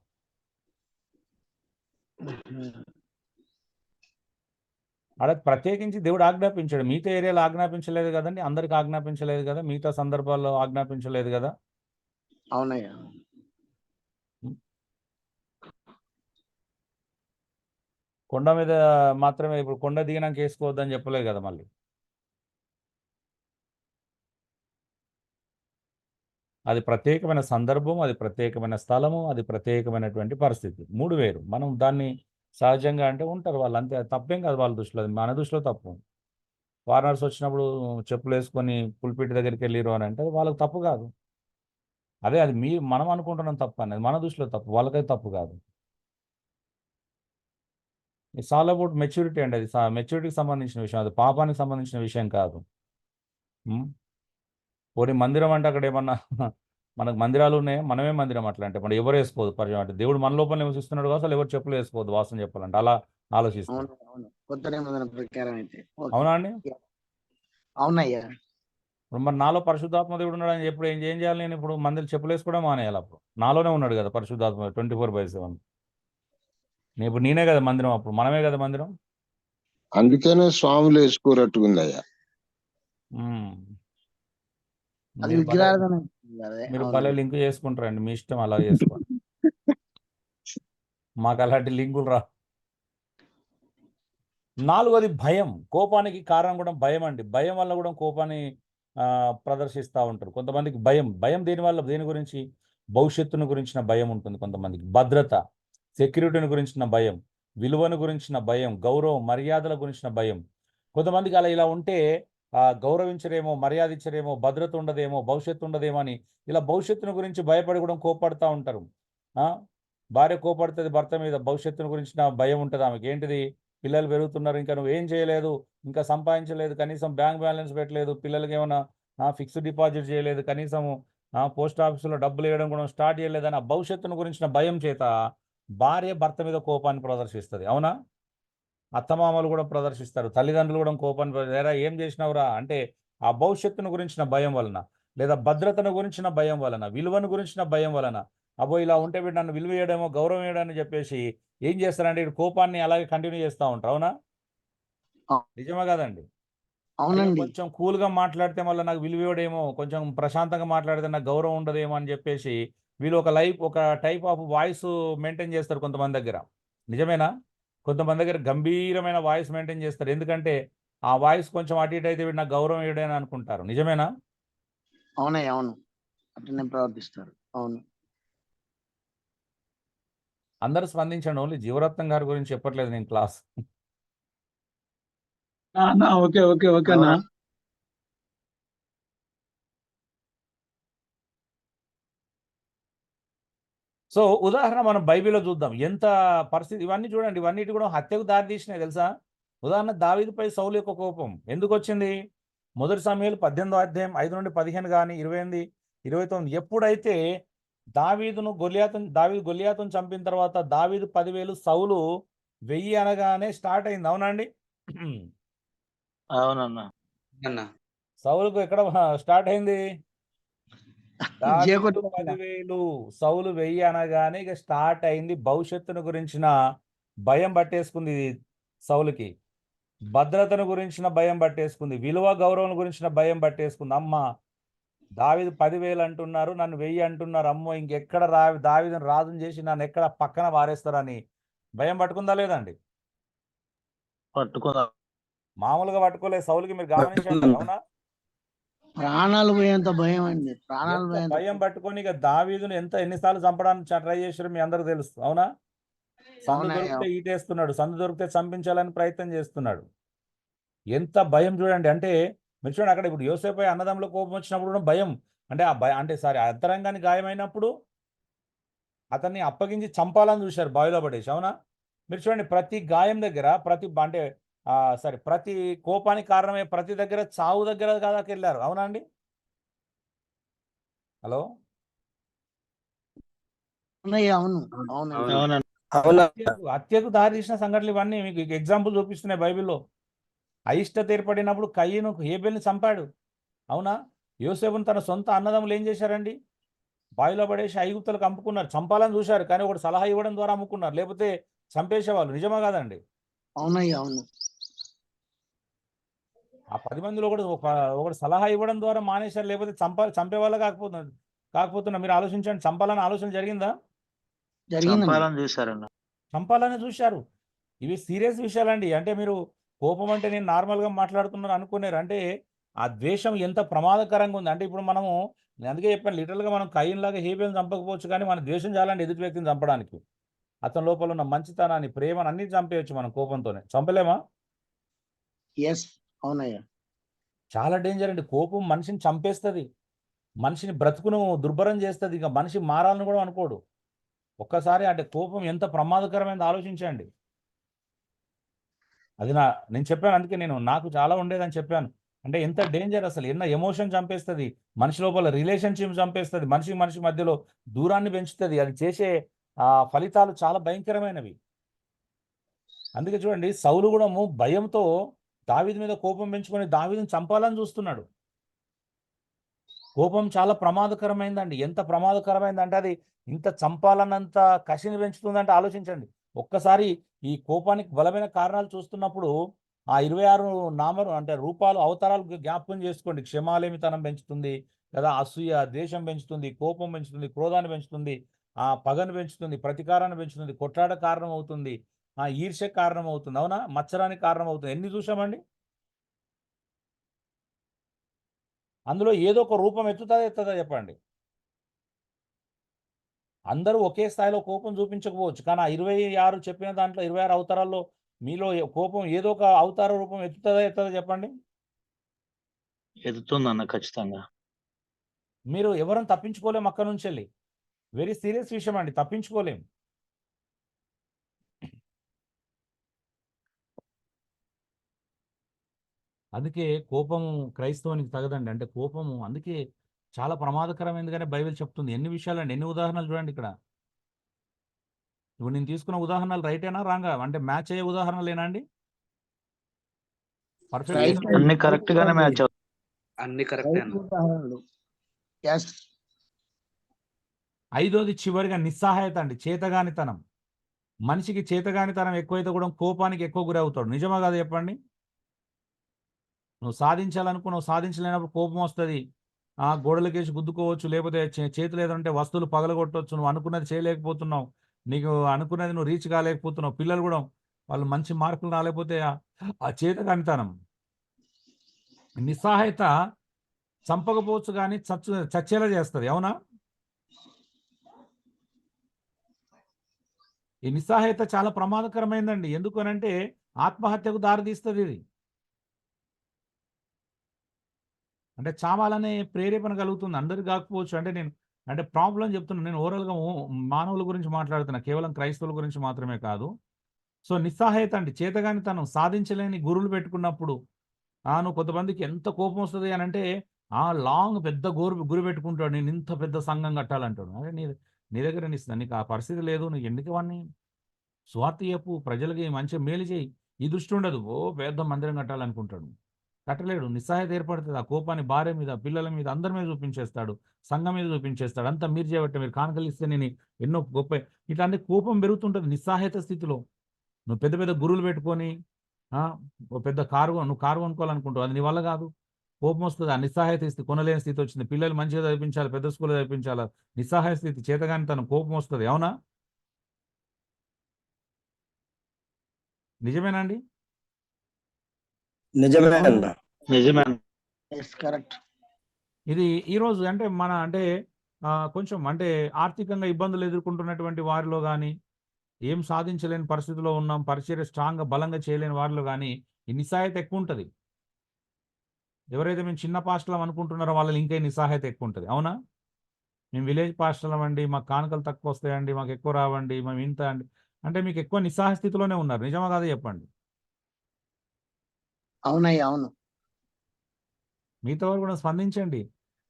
అలా ప్రత్యేకించి దేవుడు ఆజ్ఞాపించాడు. మిగతా ఏరియాలో ఆజ్ఞాపించలేదు కదండి, అందరికి ఆజ్ఞాపించలేదు కదా, మిగతా సందర్భాల్లో ఆజ్ఞాపించలేదు కదా. అవునయ్యా, కొండ మీద మాత్రమే, ఇప్పుడు కొండ దిగినాక వేసుకోవద్దని చెప్పలేదు కదా. మళ్ళీ అది ప్రత్యేకమైన సందర్భం, అది ప్రత్యేకమైన స్థలము, అది ప్రత్యేకమైనటువంటి పరిస్థితి. 3 వేరు. మనం దాన్ని సహజంగా అంటే ఉంటారు వాళ్ళు, అంతే. తప్పేం కాదు వాళ్ళ దృష్టిలో, అది మన దృష్టిలో తప్పు. ఫారినర్స్ వచ్చినప్పుడు చెప్పులు వేసుకొని పులిపిటి దగ్గరికి వెళ్ళిరు అని అంటే వాళ్ళకి తప్పు కాదు. అదే అది మనం అనుకుంటున్నాం తప్పు అనేది మన దృష్టిలో తప్పు, వాళ్ళకైతే తప్పు కాదు. ఇట్స్ ఆల్ అబౌట్ మెచ్యూరిటీ అండి. అది మెచ్యూరిటీకి సంబంధించిన విషయం, అది పాపానికి సంబంధించిన విషయం కాదు. పోనీ మందిరం అంటే అక్కడ ఏమన్నా మనకు మందిరాలు ఉన్నాయా? మనమే మందిరం అట్లా అంటే మనం ఎవరు వేసుకోవద్దు పరిచయం అంటే దేవుడు మన లోపల నివసిస్తున్నాడు కదా, అసలు ఎవరు చెప్పులు వేసుకోవద్దు వాసన చెప్పాలంటే అలా ఆలోచిస్తాం. అవునా అండి? అవునయ్యా. ఇప్పుడు మరి నాలో పరిశుద్ధాత్మ దేవుడు ఉన్నాడు అని ఎప్పుడు ఏం చేయాలి? నేను ఇప్పుడు మందిరం చెప్పులు వేసుకోవడం మానేయాలి. అప్పుడు నాలోనే ఉన్నాడు కదా పరిశుద్ధాత్మ 24/7. ఇప్పుడు నేనే కదా మందిరం, అప్పుడు మనమే కదా మందిరం. అందుకనే స్వాములు వేసుకోరట్టుకుందయ్యా. మీరు భలే లింక్ చేసుకుంటారండి, మీ ఇష్టం, అలా చేసుకోండి. మాకు అలాంటి లింకులు రా. 4వది భయం. కోపానికి కారణం కూడా భయం అండి. భయం వల్ల కూడా కోపాన్ని ప్రదర్శిస్తూ ఉంటారు. కొంతమందికి భయం దేని గురించి? భవిష్యత్తును గురించిన భయం ఉంటుంది కొంతమందికి. భద్రత, సెక్యూరిటీని గురించిన భయం, విలువను గురించిన భయం, గౌరవం, మర్యాదల గురించిన భయం. కొంతమందికి ఇలా ఉంటే గౌరవించరేమో, మర్యాద ఇచ్చరేమో, భద్రత ఉండదేమో, భవిష్యత్తు ఉండదేమో అని ఇలా భవిష్యత్తును గురించి భయపడి కూడా కోపడుతూ ఉంటారు. భార్య కోపడుతుంది భర్త మీద, భవిష్యత్తును గురించిన భయం ఉంటుంది ఆమెకి. ఏంటిది? పిల్లలు పెరుగుతున్నారు, ఇంకా నువ్వు ఏం చేయలేదు, ఇంకా సంపాదించలేదు, కనీసం బ్యాంక్ బ్యాలెన్స్ పెట్టలేదు, పిల్లలకి ఏమైనా ఫిక్స్డ్ డిపాజిట్ చేయలేదు, కనీసం పోస్ట్ ఆఫీసులో డబ్బులు వేయడం కూడా స్టార్ట్ చేయలేదని ఆ భవిష్యత్తును గురించిన భయం చేత భార్య భర్త మీద కోపాన్ని ప్రదర్శిస్తుంది. అవునా? అత్తమామలు కూడా ప్రదర్శిస్తారు, తల్లిదండ్రులు కూడా కోపాన్ని, లేదా ఏం చేసినావురా అంటే ఆ భవిష్యత్తును గురించిన భయం వలన, లేదా భద్రతను గురించిన భయం వలన, విలువను గురించిన భయం వలన, అబ్బో ఇలా ఉంటే వీడు నన్ను విలువ వేయడమో గౌరవం వేయడని చెప్పేసి ఏం చేస్తారంటే వీడు కోపాన్ని అలాగే కంటిన్యూ చేస్తూ ఉంటారు. అవునా? నిజమే కదండి? అవునండి. కొంచెం కూల్గా మాట్లాడితే మళ్ళీ నాకు విలువ ఇవ్వడేమో, కొంచెం ప్రశాంతంగా మాట్లాడితే నాకు గౌరవం ఉండదేమో అని చెప్పేసి వీళ్ళు ఒక టైప్ ఆఫ్ వాయిస్ మెయింటైన్ చేస్తారు కొంతమంది దగ్గర. నిజమేనా? కొంతమంది దగ్గర గంభీరమైన వాయిస్ మెయింటైన్ చేస్తారు. ఎందుకంటే ఆ వాయిస్ కొంచెం అటు ఇటు అయితే వీడు నాకు గౌరవం ఇవ్వడని అనుకుంటారు. నిజమేనా? అవునయ్య, అవును. అట్లనే ప్రవర్తిస్తారు. అవును. అందరూ స్పందించండి. ఓన్లీ జీవరత్నం గారి గురించి చెప్పట్లేదు నేను క్లాస్. ఓకే ఓకే ఓకే అన్న. సో ఉదాహరణ మనం బైబిల్లో చూద్దాం ఎంత పరిస్థితి. ఇవన్నీ చూడండి, ఇవన్నిటి కూడా హత్యకు దారి తీసినాయి తెలుసా. ఉదాహరణ దావీదుపై సౌలు యొక్క కోపం ఎందుకు వచ్చింది? 1 సమూయేలు 18వ అధ్యాయం 5 నుండి 15 కానీ 28, 29. ఎప్పుడైతే దావీదు గొలియాతును చంపిన తర్వాత దావీదు 10,000 సౌలు 1000 అనగానే స్టార్ట్ అయింది. అవునండి. అవునన్నా. అన్న సౌలుకు ఎక్కడ స్టార్ట్ అయింది? దావీదు జేకొట్టు 10,000 సౌలు 1000 అనగానే ఇక స్టార్ట్ అయింది. భవిష్యత్తును గురించిన భయం పట్టేసుకుంది సౌలుకి, భద్రతను గురించిన భయం పట్టేసుకుంది, విలువ గౌరవం గురించిన భయం పట్టేసుకుంది. అమ్మ దావీదు 10,000 అంటున్నారు, నన్ను 1000 అంటున్నారు, అమ్మో ఇంకెక్కడ దావీదును రాజును చేసి నన్ను ఎక్కడ పక్కన వారేస్తారని భయం పట్టుకుందా లేదండి? పట్టుకుందాం. మామూలుగా పట్టుకోలేదు సౌలుకి, మీరు గమనించండి. అవునా? ప్రాణాలు పోయేంత భయం అండి, ప్రాణాలు ఎంత పోయేంత భయం పట్టుకొని ఇక దావీదును ఎన్నిసార్లు చంపడానికి ట్రై చేశారు మీ అందరికి తెలుసు. అవునా? సందు అవునయ్య. దొరికితే ఈటేస్తున్నాడు, సందు దొరికితే చంపించాలని ప్రయత్నం చేస్తున్నాడు. ఎంత భయం చూడండి. అంటే మీరు చూడండి, అక్కడ ఇప్పుడు యోసేపై అన్నదమ్ముల కోపం వచ్చినప్పుడు కూడా భయం, అంటే ఆ భయం అంటే అంతరంగాన్ని గాయమైనప్పుడు అతన్ని అప్పగించి చంపాలని చూశారు, బావిలో పడేసి. అవునా? మీరు చూడండి, ప్రతి గాయం దగ్గర ప్రతి కోపానికి కారణమే ప్రతి దగ్గర చావు దగ్గర దాకా వెళ్ళారు. అవునా అండి? హలో, అవునయ్య, అవును అవునండి. అవునన్నా. హత్యకు దారి తీసిన సంఘటనలు ఇవన్నీ మీకు ఎగ్జాంపుల్ చూపిస్తున్నాయి బైబిల్లో. అయిష్టత ఏర్పడినప్పుడు కయ్యను హేబెల్ని చంపాడు. అవునా? యోసేపును తన సొంత అన్నదమ్ములు ఏం చేశారండి? బావిలో పడేసి ఐగుప్తులకు అమ్ముకున్నారు. చంపాలని చూశారు, కానీ ఒకటి సలహా ఇవ్వడం ద్వారా అమ్ముకున్నారు, లేకపోతే చంపేసేవాళ్ళు. నిజమా కాదండి? అవునయ్య, అవును. ఆ 10 మందిలో ఒకటి సలహా ఇవ్వడం ద్వారా మానేశారు, లేకపోతే చంపేవాళ్ళు కాకపోతున్నా. మీరు ఆలోచించండి, చంపాలని ఆలోచన జరిగిందా? జరిగిందండి. చంపాలని చూశారన్న. చంపాలని చూశారు. ఇవి సీరియస్ విషయాలండి. అంటే మీరు కోపం అంటే నేను నార్మల్గా మాట్లాడుతున్నాను అనుకున్నారు. అంటే ఆ ద్వేషం ఎంత ప్రమాదకరంగా ఉంది అంటే ఇప్పుడు మనము, నేను అందుకే చెప్పాను, లిటరల్గా మనం కయ్యన్లాగా హేబెల్ని చంపకపోవచ్చు, కానీ మన ద్వేషం చాలండి ఎదుటి వ్యక్తిని చంపడానికి. అతని లోపల ఉన్న మంచితనాన్ని, ప్రేమను అన్ని చంపేయచ్చు మనం కోపంతోనే. చంపలేమా? ఎస్, అవునయ్య. చాలా డేంజర్ అండి. కోపం మనిషిని చంపేస్తుంది, మనిషిని బ్రతుకును దుర్భరం చేస్తుంది. ఇక మనిషి మారాలని కూడా అనుకోడు. ఒక్కసారి అంటే కోపం ఎంత ప్రమాదకరమైనది ఆలోచించండి. అది నేను చెప్పాను, అందుకే నాకు చాలా ఉండేదని చెప్పాను. అంటే ఎంత డేంజర్ అసలు, ఎన్న ఎమోషన్ చంపేస్తుంది, మనిషి లోపల రిలేషన్షిప్ చంపేస్తుంది, మనిషి మధ్యలో దూరాన్ని పెంచుతుంది. అది చేసే ఫలితాలు చాలా భయంకరమైనవి. అందుకే చూడండి, సౌలు కూడా భయంతో దావీదు మీద కోపం పెంచుకొని దావీదుని చంపాలని చూస్తున్నాడు. కోపం చాలా ప్రమాదకరమైందండి. ఎంత ప్రమాదకరమైందంటే అది ఇంత చంపాలన్నంత కసిని పెంచుతుందంటే ఆలోచించండి. ఒక్కసారి ఈ కోపానికి బలమైన కారణాలు చూస్తున్నప్పుడు ఆ 26 రూపాలు, అవతారాలు జ్ఞాపకం చేసుకోండి. క్షమాలేమితనం పెంచుతుంది కదా, అసూయ, ద్వేషం పెంచుతుంది, కోపం పెంచుతుంది, క్రోధాన్ని పెంచుతుంది, పగను పెంచుతుంది, ప్రతీకారాన్ని పెంచుతుంది, కొట్లాట కారణం అవుతుంది, ఈర్ష్య కారణం అవుతుంది. అవునా? మత్సరానికి కారణం అవుతుంది. ఎన్ని చూసామండి? అందులో ఏదో ఒక రూపం ఎత్తుతుందా చెప్పండి? అందరూ ఒకే స్థాయిలో కోపం చూపించకపోవచ్చు, కానీ ఆ 26 చెప్పిన దాంట్లో 26 అవతారాల్లో మీలో కోపం ఏదో ఒక అవతార రూపం ఎత్తుతుందా చెప్పండి? ఎదుగుతుందన్న ఖచ్చితంగా. మీరు ఎవరిని తప్పించుకోలేము అక్కడ నుంచి వెళ్ళి. వెరీ సీరియస్ విషయం అండి, తప్పించుకోలేం. అందుకే కోపము క్రైస్తవానికి తగదండి. అంటే కోపము అందుకే చాలా ప్రమాదకరమైనదిగానే బైబిల్ చెప్తుంది. ఎన్ని విషయాలండి, ఎన్ని ఉదాహరణలు చూడండి ఇక్కడ. ఇప్పుడు నేను తీసుకున్న ఉదాహరణలు రైటేనా రాంగా? అంటే మ్యాచ్ అయ్యే ఉదాహరణలేనా అండి? పర్ఫెక్ట్. అన్ని కరెక్ట్ గానే మ్యాచ్ అవుతుంది. అన్ని కరెక్ట్ అన్న. ఉదాహరణలు. ఎస్. 5వది చివరిగా నిస్సహాయత అండి, చేతగానితనం. మనిషికి చేతగానితనం ఎక్కువైతే కూడా కోపానికి ఎక్కువ గురవుతాడు. నిజమా కాదు చెప్పండి? నువ్వు సాధించాలనుకున్నావు, సాధించలేనప్పుడు కోపం వస్తుంది. గోడలకేసి గుద్దుకోవచ్చు, లేకపోతే చేతులు ఏదంటే వస్తువులు పగలగొట్టవచ్చు. నువ్వు అనుకున్నది చేయలేకపోతున్నావు, నీకు అనుకున్నది నువ్వు రీచ్ కాలేకపోతున్నావు. పిల్లలు కూడా వాళ్ళు మంచి మార్కులు రాలేకపోతే ఆ చేతగానితనం, నిస్సహాయత చంపకపోవచ్చు కానీ చచ్చేలా చేస్తుంది. అవునా? ఈ నిస్సహాయత చాలా ప్రమాదకరమైందండి. ఎందుకనంటే ఆత్మహత్యకు దారితీస్తుంది ఇది. అంటే చావాలనే ప్రేరేపణ కలుగుతుంది. అందరికి కాకపోవచ్చు. అంటే నేను అంటే ప్రాబ్లం చెప్తున్నా నేను ఓవరాల్గా మానవుల గురించి మాట్లాడుతున్నా, కేవలం క్రైస్తవుల గురించి మాత్రమే కాదు. సో నిస్సహాయత అండి, చేతగానితనం, సాధించలేని గురులు పెట్టుకున్నప్పుడు నువ్వు కొంతమందికి ఎంత కోపం వస్తుంది అని అంటే లాంగ్ పెద్ద గురి పెట్టుకుంటాడు, నేను ఇంత పెద్ద సంఘం కట్టాలంటాడు. అదే నీ దగ్గర నీకు ఆ పరిస్థితి లేదు, నువ్వు ఎందుకు వాడిని స్వార్థ చెప్పు, ప్రజలకి మంచిగా మేలు చేయి, ఈ దృష్టి ఉండదు. పెద్ద మందిరం కట్టాలనుకుంటాడు, కట్టలేడు. నిస్సహాయత ఏర్పడుతుంది. ఆ కోపాన్ని భార్య మీద, పిల్లల మీద, అందరి మీద చూపించేస్తాడు, సంఘం మీద చూపించేస్తాడు. అంతా మీరు చేయబట్టే, మీరు కానుకలు ఇస్తే నేను ఎన్నో గొప్ప ఇట్లాంటి కోపం పెరుగుతుంటుంది నిస్సహాయత స్థితిలో. నువ్వు పెద్ద పెద్ద గురువులు పెట్టుకొని ఓ పెద్ద నువ్వు కారు కొనుక్కోవాలనుకుంటావు, అది నీ వల్ల కాదు. కోపం వస్తుంది, ఆ నిస్సహాయత స్థితి, కొనలేని స్థితి వచ్చింది. పిల్లలు మంచిగా చదివించాలి, పెద్ద స్కూల్లో చదివించాలి, నిస్సహాయ స్థితి, చేతగాని తను కోపం వస్తుంది. అవునా? నిజమేనండి? నిజమే అన్న. నిజమే. కరెక్ట్. ఇది ఈరోజు అంటే కొంచెం అంటే ఆర్థికంగా ఇబ్బందులు ఎదుర్కొంటున్నటువంటి వారిలో కానీ, ఏం సాధించలేని పరిస్థితిలో ఉన్నాం, పరిచర్య స్ట్రాంగ్గా బలంగా చేయలేని వారిలో కానీ ఈ నిస్సహాయత ఎక్కువ ఉంటుంది. ఎవరైతే మేము చిన్న పాస్టర్లం అనుకుంటున్నారో వాళ్ళని ఇంకా నిస్సహాయత ఎక్కువ ఉంటుంది. అవునా? మేము విలేజ్ పాస్టర్లం అండి, మాకు కానుకలు తక్కువ వస్తాయండి, మాకు ఎక్కువ రావండి, మేము ఇంత అండి అంటే మీకు ఎక్కువ నిస్సహాయ స్థితిలోనే ఉన్నారు. నిజమా కాదు చెప్పండి? అవునయ్య, అవును. మీతో కూడా స్పందించండి.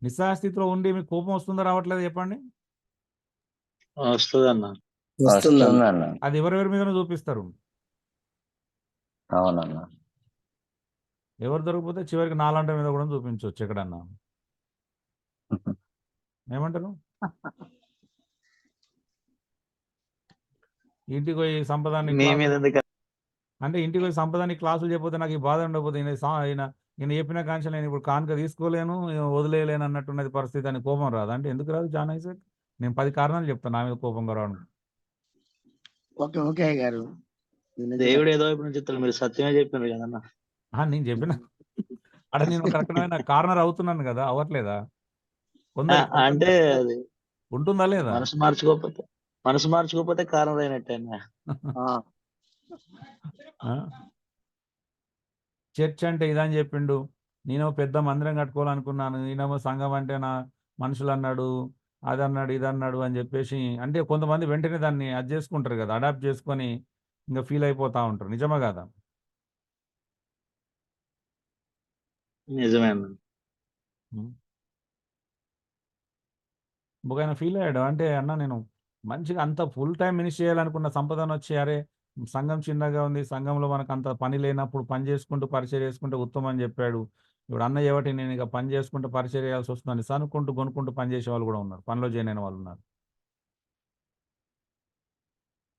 నిస్సహాయ స్థితిలో ఉండి మీకు కోపం వస్తుందో రావట్లేదు చెప్పండి? వస్తుందన్న. అది ఎవరెవరి మీద చూపిస్తారు. అవునన్నా. ఎవరు దొరికిపోతే చివరికి నాలంట మీద కూడా చూపించవచ్చు ఎక్కడన్నా. ఏమంటారు? ఇంటికి పోయి సంపదాన్ని అంటే ఇంటికి పోయి సంపదాన్ని క్లాసులు చెప్పితే నాకు ఈ బాధ ఉండకపోతే ఈయన చెప్పిన కాంక్ష నేను ఇప్పుడు కానుక తీసుకోలేను, వదిలేయలేను అన్నట్టున్నది పరిస్థితి అని కోపం రాదు అంటే ఎందుకు రాదు? జాన్ ఐజాక్, నేను 10 కారణాలు చెప్తాను నా మీద కోపంగా రావడం. ఓకే ఓకే గారు, దేవుడు ఏదో వైపు నుంచి చెప్తాడు, మీరు సత్యమే చెప్పారు కదన్న. నేను చెప్పిన అంటే నేను ఒక రకమైన కార్నర్ అవుతున్నాను కదా, అవ్వట్లేదా? అంటే అది ఉంటుందా లేదా? మనసు మార్చుకోకపోతే కారణం అయినట్టే. చర్చ్ అంటే ఇదని చెప్పిండు, నేను పెద్ద మందిరం కట్టుకోవాలనుకున్నాను, నేనేమో సంఘం అంటే నా మనుషులు అన్నాడు, అది అన్నాడు, ఇది అన్నాడు అని చెప్పేసి అంటే కొంతమంది వెంటనే దాన్ని అది చేసుకుంటారు కదా, అడాప్ట్ చేసుకొని ఇంకా ఫీల్ అయిపోతా ఉంటారు. నిజమా కాదా? నిజమే. ఆయన ఫీల్ అయ్యాడు అంటే నేను మంచిగా అంత ఫుల్ టైం మినిస్ట్రీ చేయాలనుకున్న సంపదను వచ్చి అరే సంఘం చిన్నగా ఉంది, సంఘంలో మనకు అంత పని లేనప్పుడు పని చేసుకుంటూ పరిచయం చేసుకుంటే ఉత్తమం అని చెప్పాడు. ఇప్పుడు అన్న ఏవటి నేను ఇక పని చేసుకుంటూ పరిచయం చేయాల్సి వస్తుందని సనుకుంటూ కొనుక్కుంటూ పని చేసే వాళ్ళు కూడా ఉన్నారు, పనిలో జాయిన్ అయిన వాళ్ళు ఉన్నారు.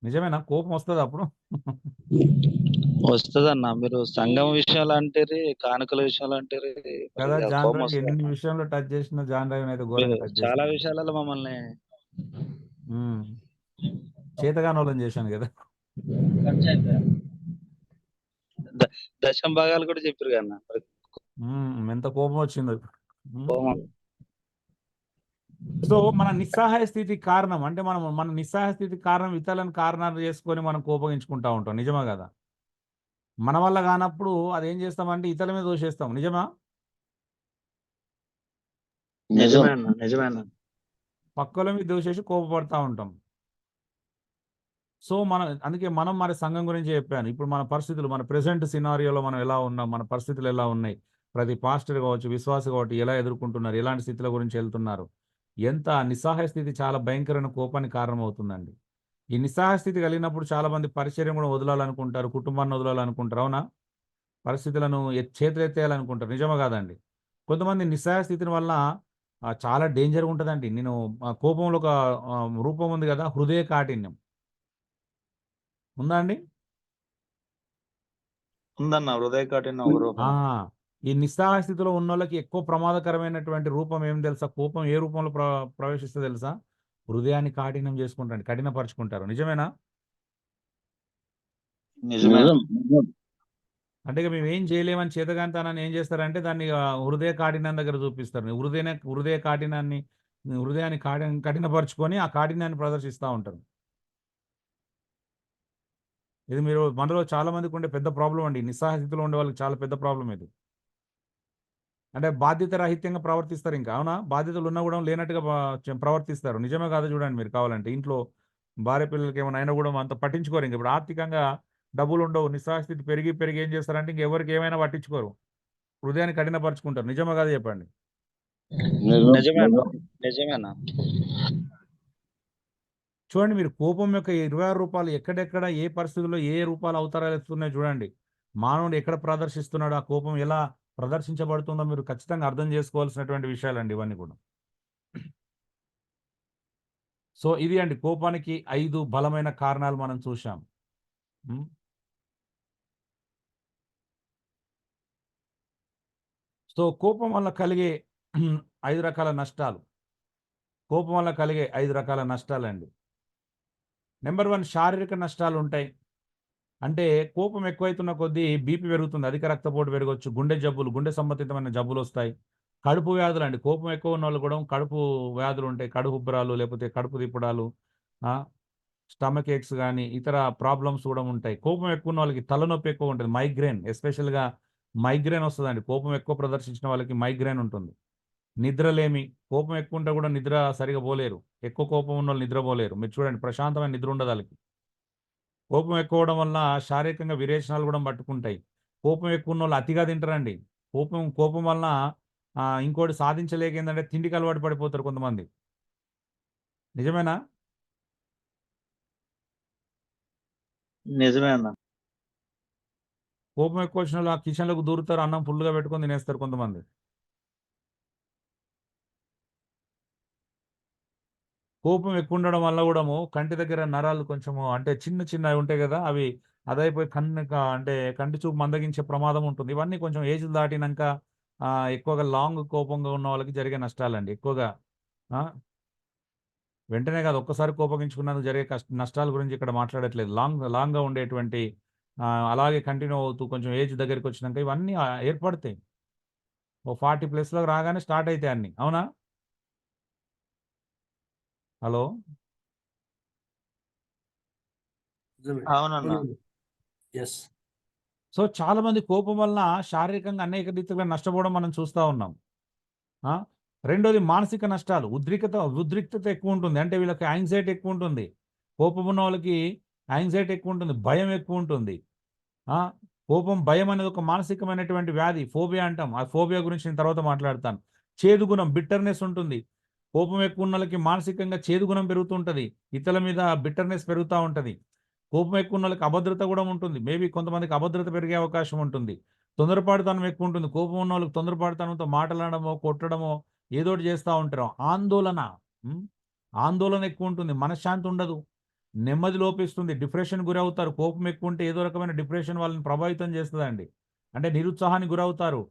నిజమేనా? కోపం వస్తుంది అప్పుడు? వస్తుందన్న. మీరు సంఘం విషయాలు అంటారు, కానుకల విషయాలు అంటారు కదా. జాన్ రాయ్ ఎన్ని విషయంలో టచ్ చేసిన జాన్ రాయ్ అయితే ఘోరంగా టచ్ చేసిన. చాలా విషయాలలో మమ్మల్ని చేతగానోళ్ళని చేశాను కదా. దశం భాగాలు కూడా చెప్పారు కన్నా, ఎంత కోపం వచ్చిందో. సో మన నిస్సహాయ స్థితి కారణం అంటే మన నిస్సహాయ స్థితి కారణం ఇతరులను కారణాలు చేసుకొని మనం కోపగించుకుంటా ఉంటాం. నిజమా కదా? మన వల్ల కానప్పుడు అదేం చేస్తామంటే ఇతరుల మీద దోషేస్తాం. నిజమా? నిజమే. పక్కల మీద దోషేసి కోపపడతా ఉంటాం. సో అందుకే మనం మరి సంఘం గురించి చెప్పాను. ఇప్పుడు మన పరిస్థితులు, మన ప్రెసెంట్ సినారియోలో మనం ఎలా ఉన్నాం, మన పరిస్థితులు ఎలా ఉన్నాయి, ప్రతి పాస్టర్ కావచ్చు, విశ్వాస కావచ్చు, ఎలా ఎదుర్కొంటున్నారు, ఎలాంటి స్థితుల గురించి వెళ్తున్నారు, ఎంత నిస్సహాయ స్థితి చాలా భయంకరమైన కోపానికి కారణమవుతుందండి. ఈ నిస్సహాయ స్థితి కలిగినప్పుడు చాలా మంది పరిచర్యం కూడా వదలాలనుకుంటారు, కుటుంబాన్ని వదలాలనుకుంటారు. అవునా? పరిస్థితులను చేతులెత్తేయాలనుకుంటారు. నిజమా కాదండి? కొంతమంది నిస్సహాయ స్థితిని వల్ల చాలా డేంజర్గా ఉంటుందండి. నేను కోపంలో ఒక రూపం ఉంది కదా, హృదయ కాఠిన్యం ఉందా అండి? ఉందన్న, హృదయ కాఠిన్యం ఒక రూపం. ఈ నిస్సహాయ స్థితిలో ఉన్న వాళ్ళకి ఎక్కువ ప్రమాదకరమైనటువంటి రూపం ఏం తెలుసా? కోపం ఏ రూపంలో ప్రవేశిస్తే తెలుసా? హృదయాన్ని కాఠిన్యం చేసుకుంటారు, కఠినపరుచుకుంటారు. నిజమేనా? అంటే మేము ఏం చేయలేమని చేతగాంతానని ఏం చేస్తారంటే దాన్ని హృదయ కాఠిన్యం దగ్గర చూపిస్తారు. హృదయాన్ని కఠినపరుచుకొని ఆ కాఠిన్యాన్ని ప్రదర్శిస్తూ ఉంటారు. ఇది మనలో చాలా మందికి ఉండే పెద్ద ప్రాబ్లం అండి. నిస్సహాయ స్థితిలో ఉండే వాళ్ళకి చాలా పెద్ద ప్రాబ్లం ఇది. అంటే బాధ్యత రహితంగా ప్రవర్తిస్తారు ఇంకా. అవునా? బాధ్యతలు ఉన్నా కూడా లేనట్టుగా ప్రవర్తిస్తారు. నిజమే కాదో చూడండి మీరు కావాలంటే. ఇంట్లో భార్య పిల్లలకి ఏమైనా అయినా కూడా అంత పట్టించుకోరు. ఇంక ఇప్పుడు ఆర్థికంగా డబ్బులు ఉండవు. నిస్సహాయస్థితి పెరిగి పెరిగి ఏం చేస్తారంటే ఇంకెవరికి ఏమైనా పట్టించుకోరు. హృదయాన్ని కఠినపరుచుకుంటారు. నిజమే కాదో చెప్పండి. నిజమే అన్న. నిజమే అన్న. చూడండి మీరు కోపం యొక్క 26 రూపాలు ఎక్కడెక్కడ ఏ పరిస్థితుల్లో ఏ రూపాలు అవతారాలు ఎత్తున్నాయో చూడండి. మానవుడు ఎక్కడ ప్రదర్శిస్తున్నాడో, ఆ కోపం ఎలా ప్రదర్శించబడుతుందో మీరు ఖచ్చితంగా అర్థం చేసుకోవాల్సినటువంటి విషయాలండి ఇవన్నీ కూడా. సో ఇది అండి కోపానికి 5 బలమైన కారణాలు మనం చూశాం. సో కోపం వల్ల కలిగే 5 రకాల నష్టాలు. కోపం వల్ల కలిగే 5 రకాల నష్టాలండి. నెంబర్ 1 శారీరక నష్టాలు ఉంటాయి. అంటే కోపం ఎక్కువైతున్న కొద్దీ బీపీ పెరుగుతుంది, అధిక రక్తపోటు పెరగొచ్చు, గుండె జబ్బులు, గుండె సంబంధితమైన జబ్బులు వస్తాయి, కడుపు వ్యాధులు అండి. కోపం ఎక్కువ ఉన్న వాళ్ళు కూడా కడుపు వ్యాధులు ఉంటాయి, కడుపు ఉబ్బరాలు లేకపోతే కడుపు తిప్పడాలు, స్టమక్ ఏక్స్ కానీ ఇతర ప్రాబ్లమ్స్ కూడా ఉంటాయి. కోపం ఎక్కువ ఉన్న వాళ్ళకి తలనొప్పి ఎక్కువ ఉంటుంది, మైగ్రేన్, ఎస్పెషల్గా మైగ్రేన్ వస్తుందండి. కోపం ఎక్కువ ప్రదర్శించిన వాళ్ళకి మైగ్రేన్ ఉంటుంది. నిద్రలేమి, కోపం ఎక్కువ ఉంటే కూడా నిద్ర సరిగా పోలేరు. ఎక్కువ కోపం ఉన్న వాళ్ళు నిద్రపోలేరు. మీరు చూడండి ప్రశాంతమైన నిద్ర ఉండదు వాళ్ళకి. కోపం ఎక్కువ అవడం వల్ల శారీరకంగా విరేచనాలు కూడా పట్టుకుంటాయి. కోపం ఎక్కువ ఉన్న వాళ్ళు అతిగా తింటారండి. కోపం వలన ఇంకోటి సాధించలేక ఏంటంటే తిండికి అలవాటు పడిపోతారు కొంతమంది. నిజమేనా? నిజమే అన్న. కోపం ఎక్కువ వచ్చిన వాళ్ళు ఆ కిచెన్లకు దూరుతారు, అన్నం ఫుల్గా పెట్టుకొని తినేస్తారు కొంతమంది. కోపం ఎక్కువ ఉండడం వల్ల కూడా కంటి దగ్గర నరాలు కొంచెము అంటే చిన్న చిన్నవి ఉంటాయి కదా, అవి అదైపోయి అంటే కంటి చూపు మందగించే ప్రమాదం ఉంటుంది. ఇవన్నీ కొంచెం ఏజ్ దాటినాక ఎక్కువగా లాంగ్ కోపంగా ఉన్న వాళ్ళకి జరిగే నష్టాలండి. ఎక్కువగా వెంటనే కాదు, ఒక్కసారి కోపగించుకున్నందుకు జరిగే నష్టాల గురించి ఇక్కడ మాట్లాడట్లేదు. లాంగ్గా ఉండేటువంటి అలాగే కంటిన్యూ అవుతూ కొంచెం ఏజ్ దగ్గరికి వచ్చినాక ఇవన్నీ ఏర్పడతాయి. ఓ 40+ రాగానే స్టార్ట్ అవుతాయి అన్ని. అవునా? హలో, అవునన్నా. సో చాలా మంది కోపం వలన శారీరకంగా అనేక రీతిగా నష్టపోవడం మనం చూస్తూ ఉన్నాం. రెండోది మానసిక నష్టాలు. ఉద్రిక్తత ఎక్కువ ఉంటుంది. అంటే వీళ్ళకి యాంగ్జైటీ ఎక్కువ ఉంటుంది. కోపం ఉన్న వాళ్ళకి యాంగ్జైటీ ఎక్కువ ఉంటుంది, భయం ఎక్కువ ఉంటుంది. కోపం, భయం అనేది ఒక మానసికమైనటువంటి వ్యాధి, ఫోబియా అంటాం. ఆ ఫోబియా గురించి నేను తర్వాత మాట్లాడతాను. చేదు గుణం, బిట్టర్నెస్ ఉంటుంది. కోపం ఎక్కువ ఉన్న వాళ్ళకి మానసికంగా చేదు గుణం పెరుగుతుంటుంది, ఇతరుల మీద బిట్టర్నెస్ పెరుగుతూ ఉంటుంది. కోపం ఎక్కువ ఉన్న వాళ్ళకి అభద్రత కూడా ఉంటుంది. మేబీ కొంతమందికి అభద్రత పెరిగే అవకాశం ఉంటుంది. తొందరపాటుతనం ఎక్కువ ఉంటుంది. కోపం ఉన్న వాళ్ళకి తొందరపాటుతనంతో మాట్లాడడమో కొట్టడమో ఏదోటి చేస్తూ ఉంటారు. ఆందోళన ఎక్కువ ఉంటుంది, మనశ్శాంతి ఉండదు, నెమ్మది లోపిస్తుంది, డిప్రెషన్ గురవుతారు. కోపం ఎక్కువ ఉంటే ఏదో రకమైన డిప్రెషన్ వాళ్ళని ప్రభావితం చేస్తుందండి. అంటే నిరుత్సాహానికి గురవుతారు.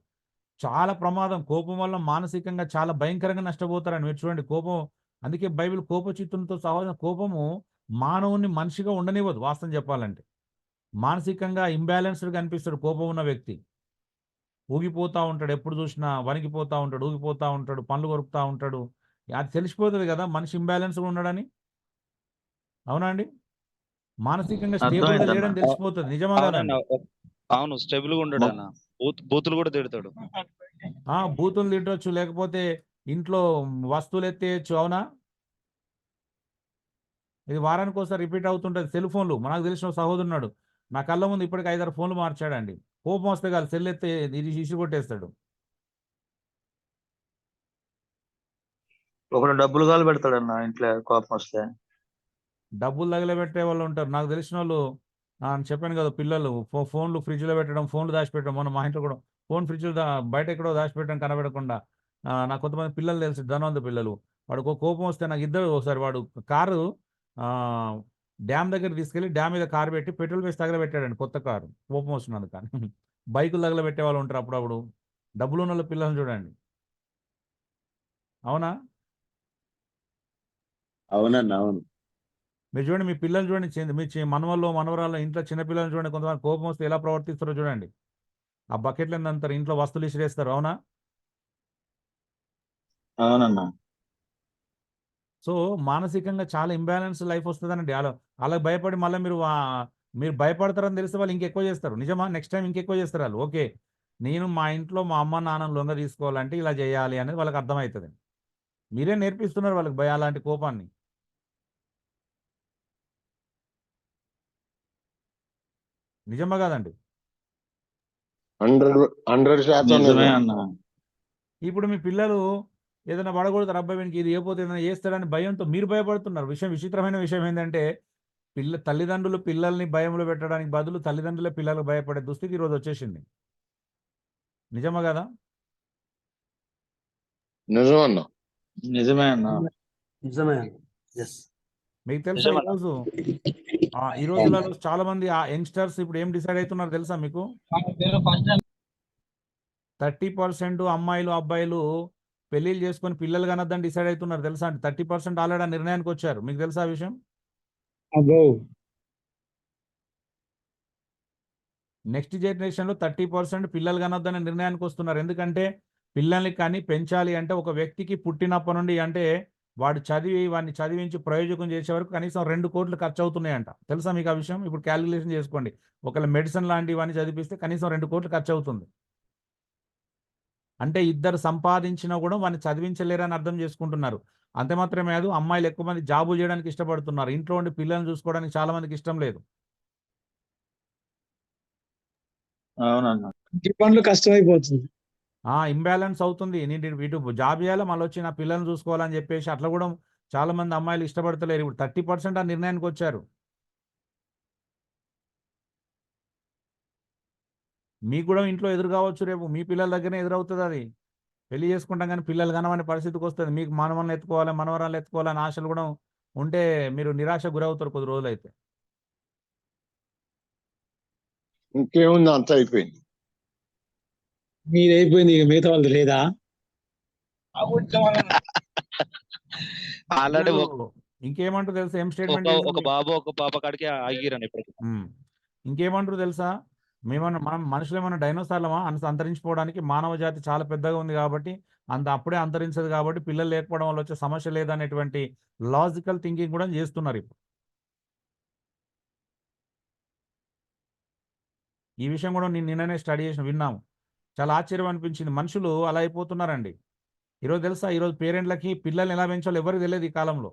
చాలా ప్రమాదం. కోపం వల్ల మానసికంగా చాలా భయంకరంగా నష్టపోతారని మీరు చూడండి. కోపం, అందుకే బైబిల్ కోపచిత్తులతో సహజ కోపము మానవుని మనిషిగా ఉండనివ్వదు. వాస్తవం చెప్పాలంటే మానసికంగా ఇంబ్యాలెన్స్డ్గా అనిపిస్తాడు కోపం ఉన్న వ్యక్తి. ఊగిపోతూ ఉంటాడు, ఎప్పుడు చూసినా వణికిపోతూ ఉంటాడు, ఊగిపోతూ ఉంటాడు, పనులు కొరుకుతూ ఉంటాడు. అది తెలిసిపోతుంది కదా మనిషి ఇంబ్యాలెన్స్గా ఉన్నాడని. అవునా అండి? మానసికంగా స్టేబుల్గా లేడని తెలిసిపోతుంది. నిజమా కాదండి? అవును, స్టేబుల్గా ఉండడు అన్న. బూతులు కూడా తిడతాడు. బూతులు తిట్టవచ్చు, లేకపోతే ఇంట్లో వస్తువులు ఎత్తేయచ్చు. అవునా? ఇది వారానికి ఒకసారి రిపీట్ అవుతుంటుంది. సెల్ ఫోన్లు, మనకు తెలిసిన సహోదరున్నాడు, నా కళ్ళ ముందు ఇప్పటికి 5-6 ఫోన్లు మార్చాడండి. కోపం వస్తే కాదు సెల్ ఎత్తే ఇసి కొట్టేస్తాడు. ఒకడు డబ్బులు కాలు పెడతాడన్న ఇంట్లో కోపం వస్తే. డబ్బులు తగిలబెట్టే వాళ్ళు ఉంటారు. నాకు తెలిసిన వాళ్ళు చెప్పాను కదా, పిల్లలు ఫోన్లు ఫ్రిడ్జ్లో పెట్టడం, ఫోన్లు దాచిపెట్టడం. మొన్న మా ఇంట్లో కూడా ఫోన్ ఫ్రిడ్జ్లో బయట ఎక్కడో దాచిపెట్టడం కనబడకుండా. నాకు కొంతమంది పిల్లలు తెలుసు, ధనవంత పిల్లలు. వాడికి కోపం వస్తే నాకు ఇద్దరు, ఒకసారి వాడు కారు డ్యామ్ దగ్గర తీసుకెళ్ళి డ్యామ్ మీద కారు పెట్టి పెట్రోల్ వేసి తగలబెట్టాడండి, కొత్త కారు. కోపం వస్తున్నాను కానీ బైకులు తగలబెట్టే వాళ్ళు ఉంటారు అప్పుడప్పుడు. డబ్బులు ఉన్న వాళ్ళ పిల్లల్ని చూడండి. అవునా? అవునన్నా, అవును. మీరు చూడండి, మీ పిల్లలు చూడండి, మీ మనవల్లో మనవరాల్లో ఇంట్లో చిన్నపిల్లలు చూడండి, కొంతమంది కోపం వస్తే ఎలా ప్రవర్తిస్తారో చూడండి. ఆ బకెట్లు అంటారు, ఇంట్లో వస్తువులు ఇసిరేస్తారు. అవునా? అవునన్నా. సో మానసికంగా చాలా ఇంబ్యాలెన్స్ లైఫ్ వస్తుందండి. అలా భయపడి మళ్ళీ మీరు భయపడతారని తెలిస్తే వాళ్ళు ఇంకెక్కువ చేస్తారు. నిజమా? నెక్స్ట్ టైం ఇంకెక్కువ చేస్తారు వాళ్ళు. ఓకే, నేను మా ఇంట్లో మా అమ్మ నాన్నను లొంగ తీసుకోవాలంటే ఇలా చేయాలి అనేది వాళ్ళకి అర్థమవుతుంది. మీరే నేర్పిస్తున్నారు వాళ్ళకి భయ అలాంటి కోపాన్ని. నిజమా కాదండి? 100% నిజమే నిజం. అన్న. ఇప్పుడు మీ పిల్లలు ఏదైనా పడకూడదు అబ్బాయి వీనికి ఇది ఏపోతే ఏదైనా చేస్తాడని భయంతో మీరు భయపడుతున్నారు. విచిత్రమైన విషయం ఏంటంటే తల్లిదండ్రులు పిల్లల్ని భయంలో పెట్టడానికి బదులు తల్లిదండ్రులే పిల్లలకు భయపడే దుస్థితి ఈరోజు వచ్చేసింది. నిజమా కదా? నిజం అన్న. నిజమే అన్న. నిజమే ఎస్. మీకు తెలుసా నిజమన్నా. ఈ రోజులలో చాలా మంది ఆ యంగ్స్టర్స్ ఇప్పుడు ఏం డిసైడ్ అవుతున్నారు తెలుసా మీకు? 30% అమ్మాయిలు అబ్బాయిలు పెళ్లిళ్ళు చేసుకొని పిల్లలు కనొద్దని డిసైడ్ అవుతున్నారు తెలుసా? అంటే 30% ఆల్రెడీ ఆ నిర్ణయానికి వచ్చారు. మీకు తెలుసా ఆ విషయం? అబ్బో నెక్స్ట్ జనరేషన్లో 30% పిల్లలు కనొద్దనే నిర్ణయానికి వస్తున్నారు. ఎందుకంటే పిల్లల్ని కానీ పెంచాలి అంటే ఒక వ్యక్తికి పుట్టినప్పటి నుండి అంటే వాడిని చదివించి ప్రయోజకం చేసే వరకు కనీసం 2 కోట్లు ఖర్చు అవుతున్నాయంట. తెలుసా మీకు ఆ విషయం? ఇప్పుడు క్యాలిక్యులేషన్ చేసుకోండి. ఒకవేళ మెడిసిన్ లాంటివన్నీ చదివిస్తే కనీసం 2 కోట్లు ఖర్చు అవుతుంది. అంటే ఇద్దరు సంపాదించినా కూడా వాడిని చదివించలేరని అర్థం చేసుకుంటున్నారు. అంతే మాత్రమే కాదు, అమ్మాయిలు ఎక్కువ మంది జాబులు చేయడానికి ఇష్టపడుతున్నారు. ఇంట్లో ఉండి పిల్లల్ని చూసుకోవడానికి చాలా మందికి ఇష్టం లేదు. అవునన్న. ఈ పనులు కష్టమైపోతుంది. ఇంబ్యాలెన్స్ అవుతుంది. నేను ఇటు జాబ్ చేయాలి, మళ్ళీ వచ్చి నా పిల్లల్ని చూసుకోవాలని చెప్పేసి అట్లా కూడా చాలా మంది అమ్మాయిలు ఇష్టపడతలేరు. ఇప్పుడు 30% ఆ నిర్ణయానికి వచ్చారు. మీకు కూడా ఇంట్లో ఎదురు కావచ్చు, రేపు మీ పిల్లల దగ్గరనే ఎదురవుతుంది అది. పెళ్లి చేసుకుంటాం కానీ పిల్లలు కనవని పరిస్థితికి వస్తుంది. మీకు మనవరాలను ఎత్తుకోవాలి, మనవరాలు ఎత్తుకోవాలని ఆశలు కూడా ఉంటే మీరు నిరాశ గురవుతారు కొద్ది రోజులైతే. ఇంకేముంది, అంత అయిపోయింది. మీది అయిపోయింది, ఇక మిగతా వాళ్ళది లేదా? ఆల్రెడీ పిల్లలు ఇంకేమంటారు తెలుసా? ఏం స్టేట్మెంట్ ఒక బాబు ఒక పాప కాడికి ఆగిరని ఇప్పుడు. ఇంకేమంటారు తెలుసా? మనం మనుషులు ఏమన్నా డైనోసార్లమా అంతరించిపోవడానికి? మానవ జాతి చాలా పెద్దగా ఉంది కాబట్టి అప్పుడే అంతరించదు కాబట్టి పిల్లలు లేకపోవడం వల్ల వచ్చే సమస్య లేదనేటువంటి లాజికల్ థింకింగ్ కూడా చేస్తున్నారు ఇప్పుడు. ఈ విషయం కూడా నేను నిన్ననే స్టడీ చేసిన విన్నాము. చాలా ఆశ్చర్యం అనిపించింది. మనుషులు అలా అయిపోతున్నారండి. ఈరోజు తెలుసా, ఈరోజు పేరెంట్లకి పిల్లల్ని ఎలా పెంచాలో ఎవరికి తెలియదు ఈ కాలంలో.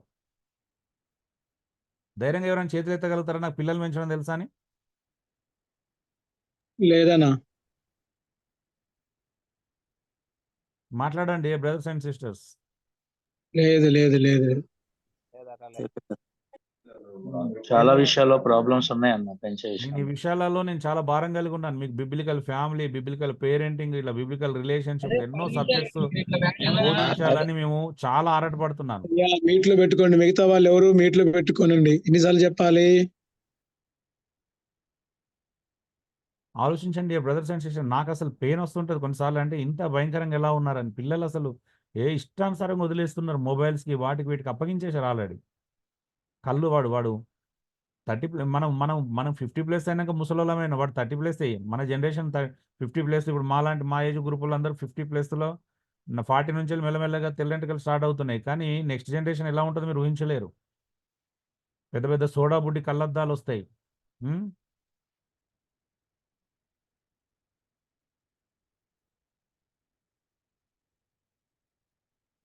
ధైర్యంగా ఎవరైనా చేతులు ఎత్తగలుగుతారా నాకు పిల్లలు పెంచడం తెలుసా అని? లేదనా? మాట్లాడండి బ్రదర్స్ అండ్ సిస్టర్స్. లేదు లేదు లేదు. చాలా విషయాల్లో ప్రాబ్లమ్స్ ఉన్నాయన్న పెంచే ఈ విషయం. విషయాలలో నేను చాలా భారం కలిగి ఉన్నాను. మీకు బిబ్లికల్ ఫ్యామిలీ, బిబ్లికల్ పేరెంటింగ్, ఇట్లా బిబ్లికల్ రిలేషన్షిప్ ఎన్నో సబ్జెక్ట్స్ బోధించాలని మేము చాలా ఆరాటపడుతున్నాను. మీట్లో పెట్టుకోండి, మిగతా వాళ్ళు ఎవరు మీట్లో పెట్టుకోనండి. ఎన్నిసార్లు చెప్పాలి? ఆలోచించండి బ్రదర్స్ అండ్ సిస్టర్. నాకు అసలు పెయిన్ వస్తుంటుంది కొన్నిసార్లు. అంటే ఇంత భయంకరంగా ఎలా ఉన్నారని పిల్లలు అసలు ఇష్టానుసారంగా వదిలేస్తున్నారు. మొబైల్స్కి వాటికి వీటికి అప్పగించేశారు ఆల్రెడీ. కళ్ళు వాడు 30 మనం 50+ అయినాక ముసలోళ్ళమైన వాడు 30+ అయ్యి మన జనరేషన్ 50+. ఇప్పుడు మా ఏజ్ గ్రూపులు అందరూ 50+లో 40 నుంచి మెల్లమెల్లగా తెల్లంటికలు స్టార్ట్ అవుతున్నాయి. కానీ నెక్స్ట్ జనరేషన్ ఎలా ఉంటుందో మీరు ఊహించలేరు. పెద్ద పెద్ద సోడా బుడ్డి కళ్ళద్దాలు వస్తాయి.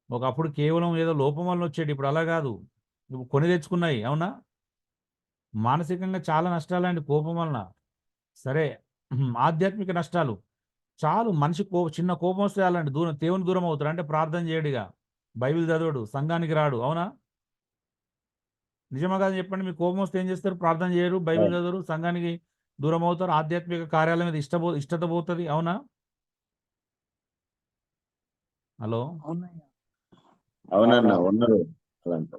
ఒకప్పుడు కేవలం ఏదో లోపం వల్ల వచ్చేది, ఇప్పుడు అలా కాదు. ఇప్పుడు కొని తెచ్చుకున్నాయి. అవునా? మానసికంగా చాలా నష్టాలండి కోపం వలన. సరే, ఆధ్యాత్మిక నష్టాలు చాలు. మనిషి చిన్న కోపం వస్తే అలాంటి దేవుని దూరం అవుతాడు. అంటే ప్రార్థన చేయడుగా, బైబిల్ చదవడు, సంఘానికి రాడు. అవునా? నిజమా కాదు చెప్పండి? మీకు కోపం వస్తే ఏం చేస్తారు? ప్రార్థన చేయరు, బైబిల్ చదవరు, సంఘానికి దూరం అవుతారు, ఆధ్యాత్మిక కార్యాల మీద ఇష్టత పోతుంది. అవునా? హలో, అవునన్నా, ఉన్నారు అలాంటి.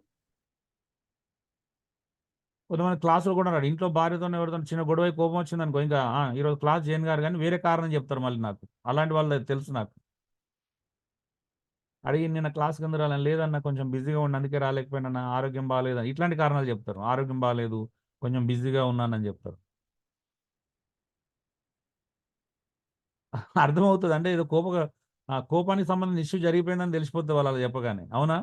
కొంతమంది క్లాసులు కూడా ఉన్నాడు. ఇంట్లో భార్యతో ఎవరితో చిన్న గొడవ కోపం వచ్చింది అనుకో, ఇంకా ఈరోజు క్లాస్ చేయను గారు కానీ వేరే కారణం చెప్తారు మళ్ళీ. నాకు అలాంటి వాళ్ళు తెలుసు. నాకు అడిగి నిన్న క్లాస్ కింద రాలని, లేదన్నా కొంచెం బిజీగా ఉండి అందుకే రాలేకపోయినా, ఆరోగ్యం బాగాలేదు, ఇట్లాంటి కారణాలు చెప్తారు. ఆరోగ్యం బాగాలేదు, కొంచెం బిజీగా ఉన్నానని చెప్తారు. అర్థమవుతుంది. అంటే ఏదో కోపానికి సంబంధించిన ఇష్యూ జరిగిపోయిందని తెలిసిపోతుంది వాళ్ళు అలా చెప్పగానే. అవునా?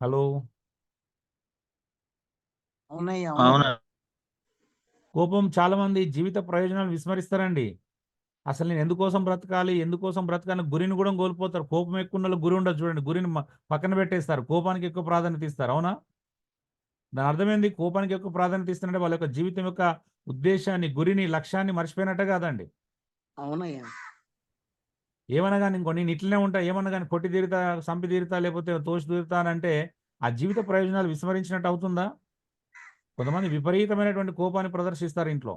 హలో, అవునయ్యా. అవునా? కోపం చాలా మంది జీవిత ప్రయోజనాలు విస్మరిస్తారండి. అసలు నేను ఎందుకోసం బ్రతకాలి, ఎందుకోసం బ్రతకాలని గురిని కూడా కోల్పోతారు. కోపం ఎక్కువ ఉన్నోళ్ళకి గురి ఉండదు చూడండి. గురిని పక్కన పెట్టేస్తారు. కోపానికి ఎక్కువ ప్రాధాన్యత ఇస్తారు. అవునా? దాని అర్థమైంది. కోపానికి ఎక్కువ ప్రాధాన్యత ఇస్తారంటే వాళ్ళ యొక్క జీవితం యొక్క ఉద్దేశాన్ని, గురిని, లక్ష్యాన్ని మర్చిపోయినట్టే కాదండి. అవునయ్యా. ఏమన్నా కానీ ఇంకో నేను ఇట్లనే ఉంటా, ఏమన్నా కానీ కొట్టి తీరుతా, సంపి తీరుతా, లేకపోతే తోసి తీరుతా అని అంటే ఆ జీవిత ప్రయోజనాలు విస్మరించినట్టు అవుతుందా? కొంతమంది విపరీతమైనటువంటి కోపాన్ని ప్రదర్శిస్తారు ఇంట్లో.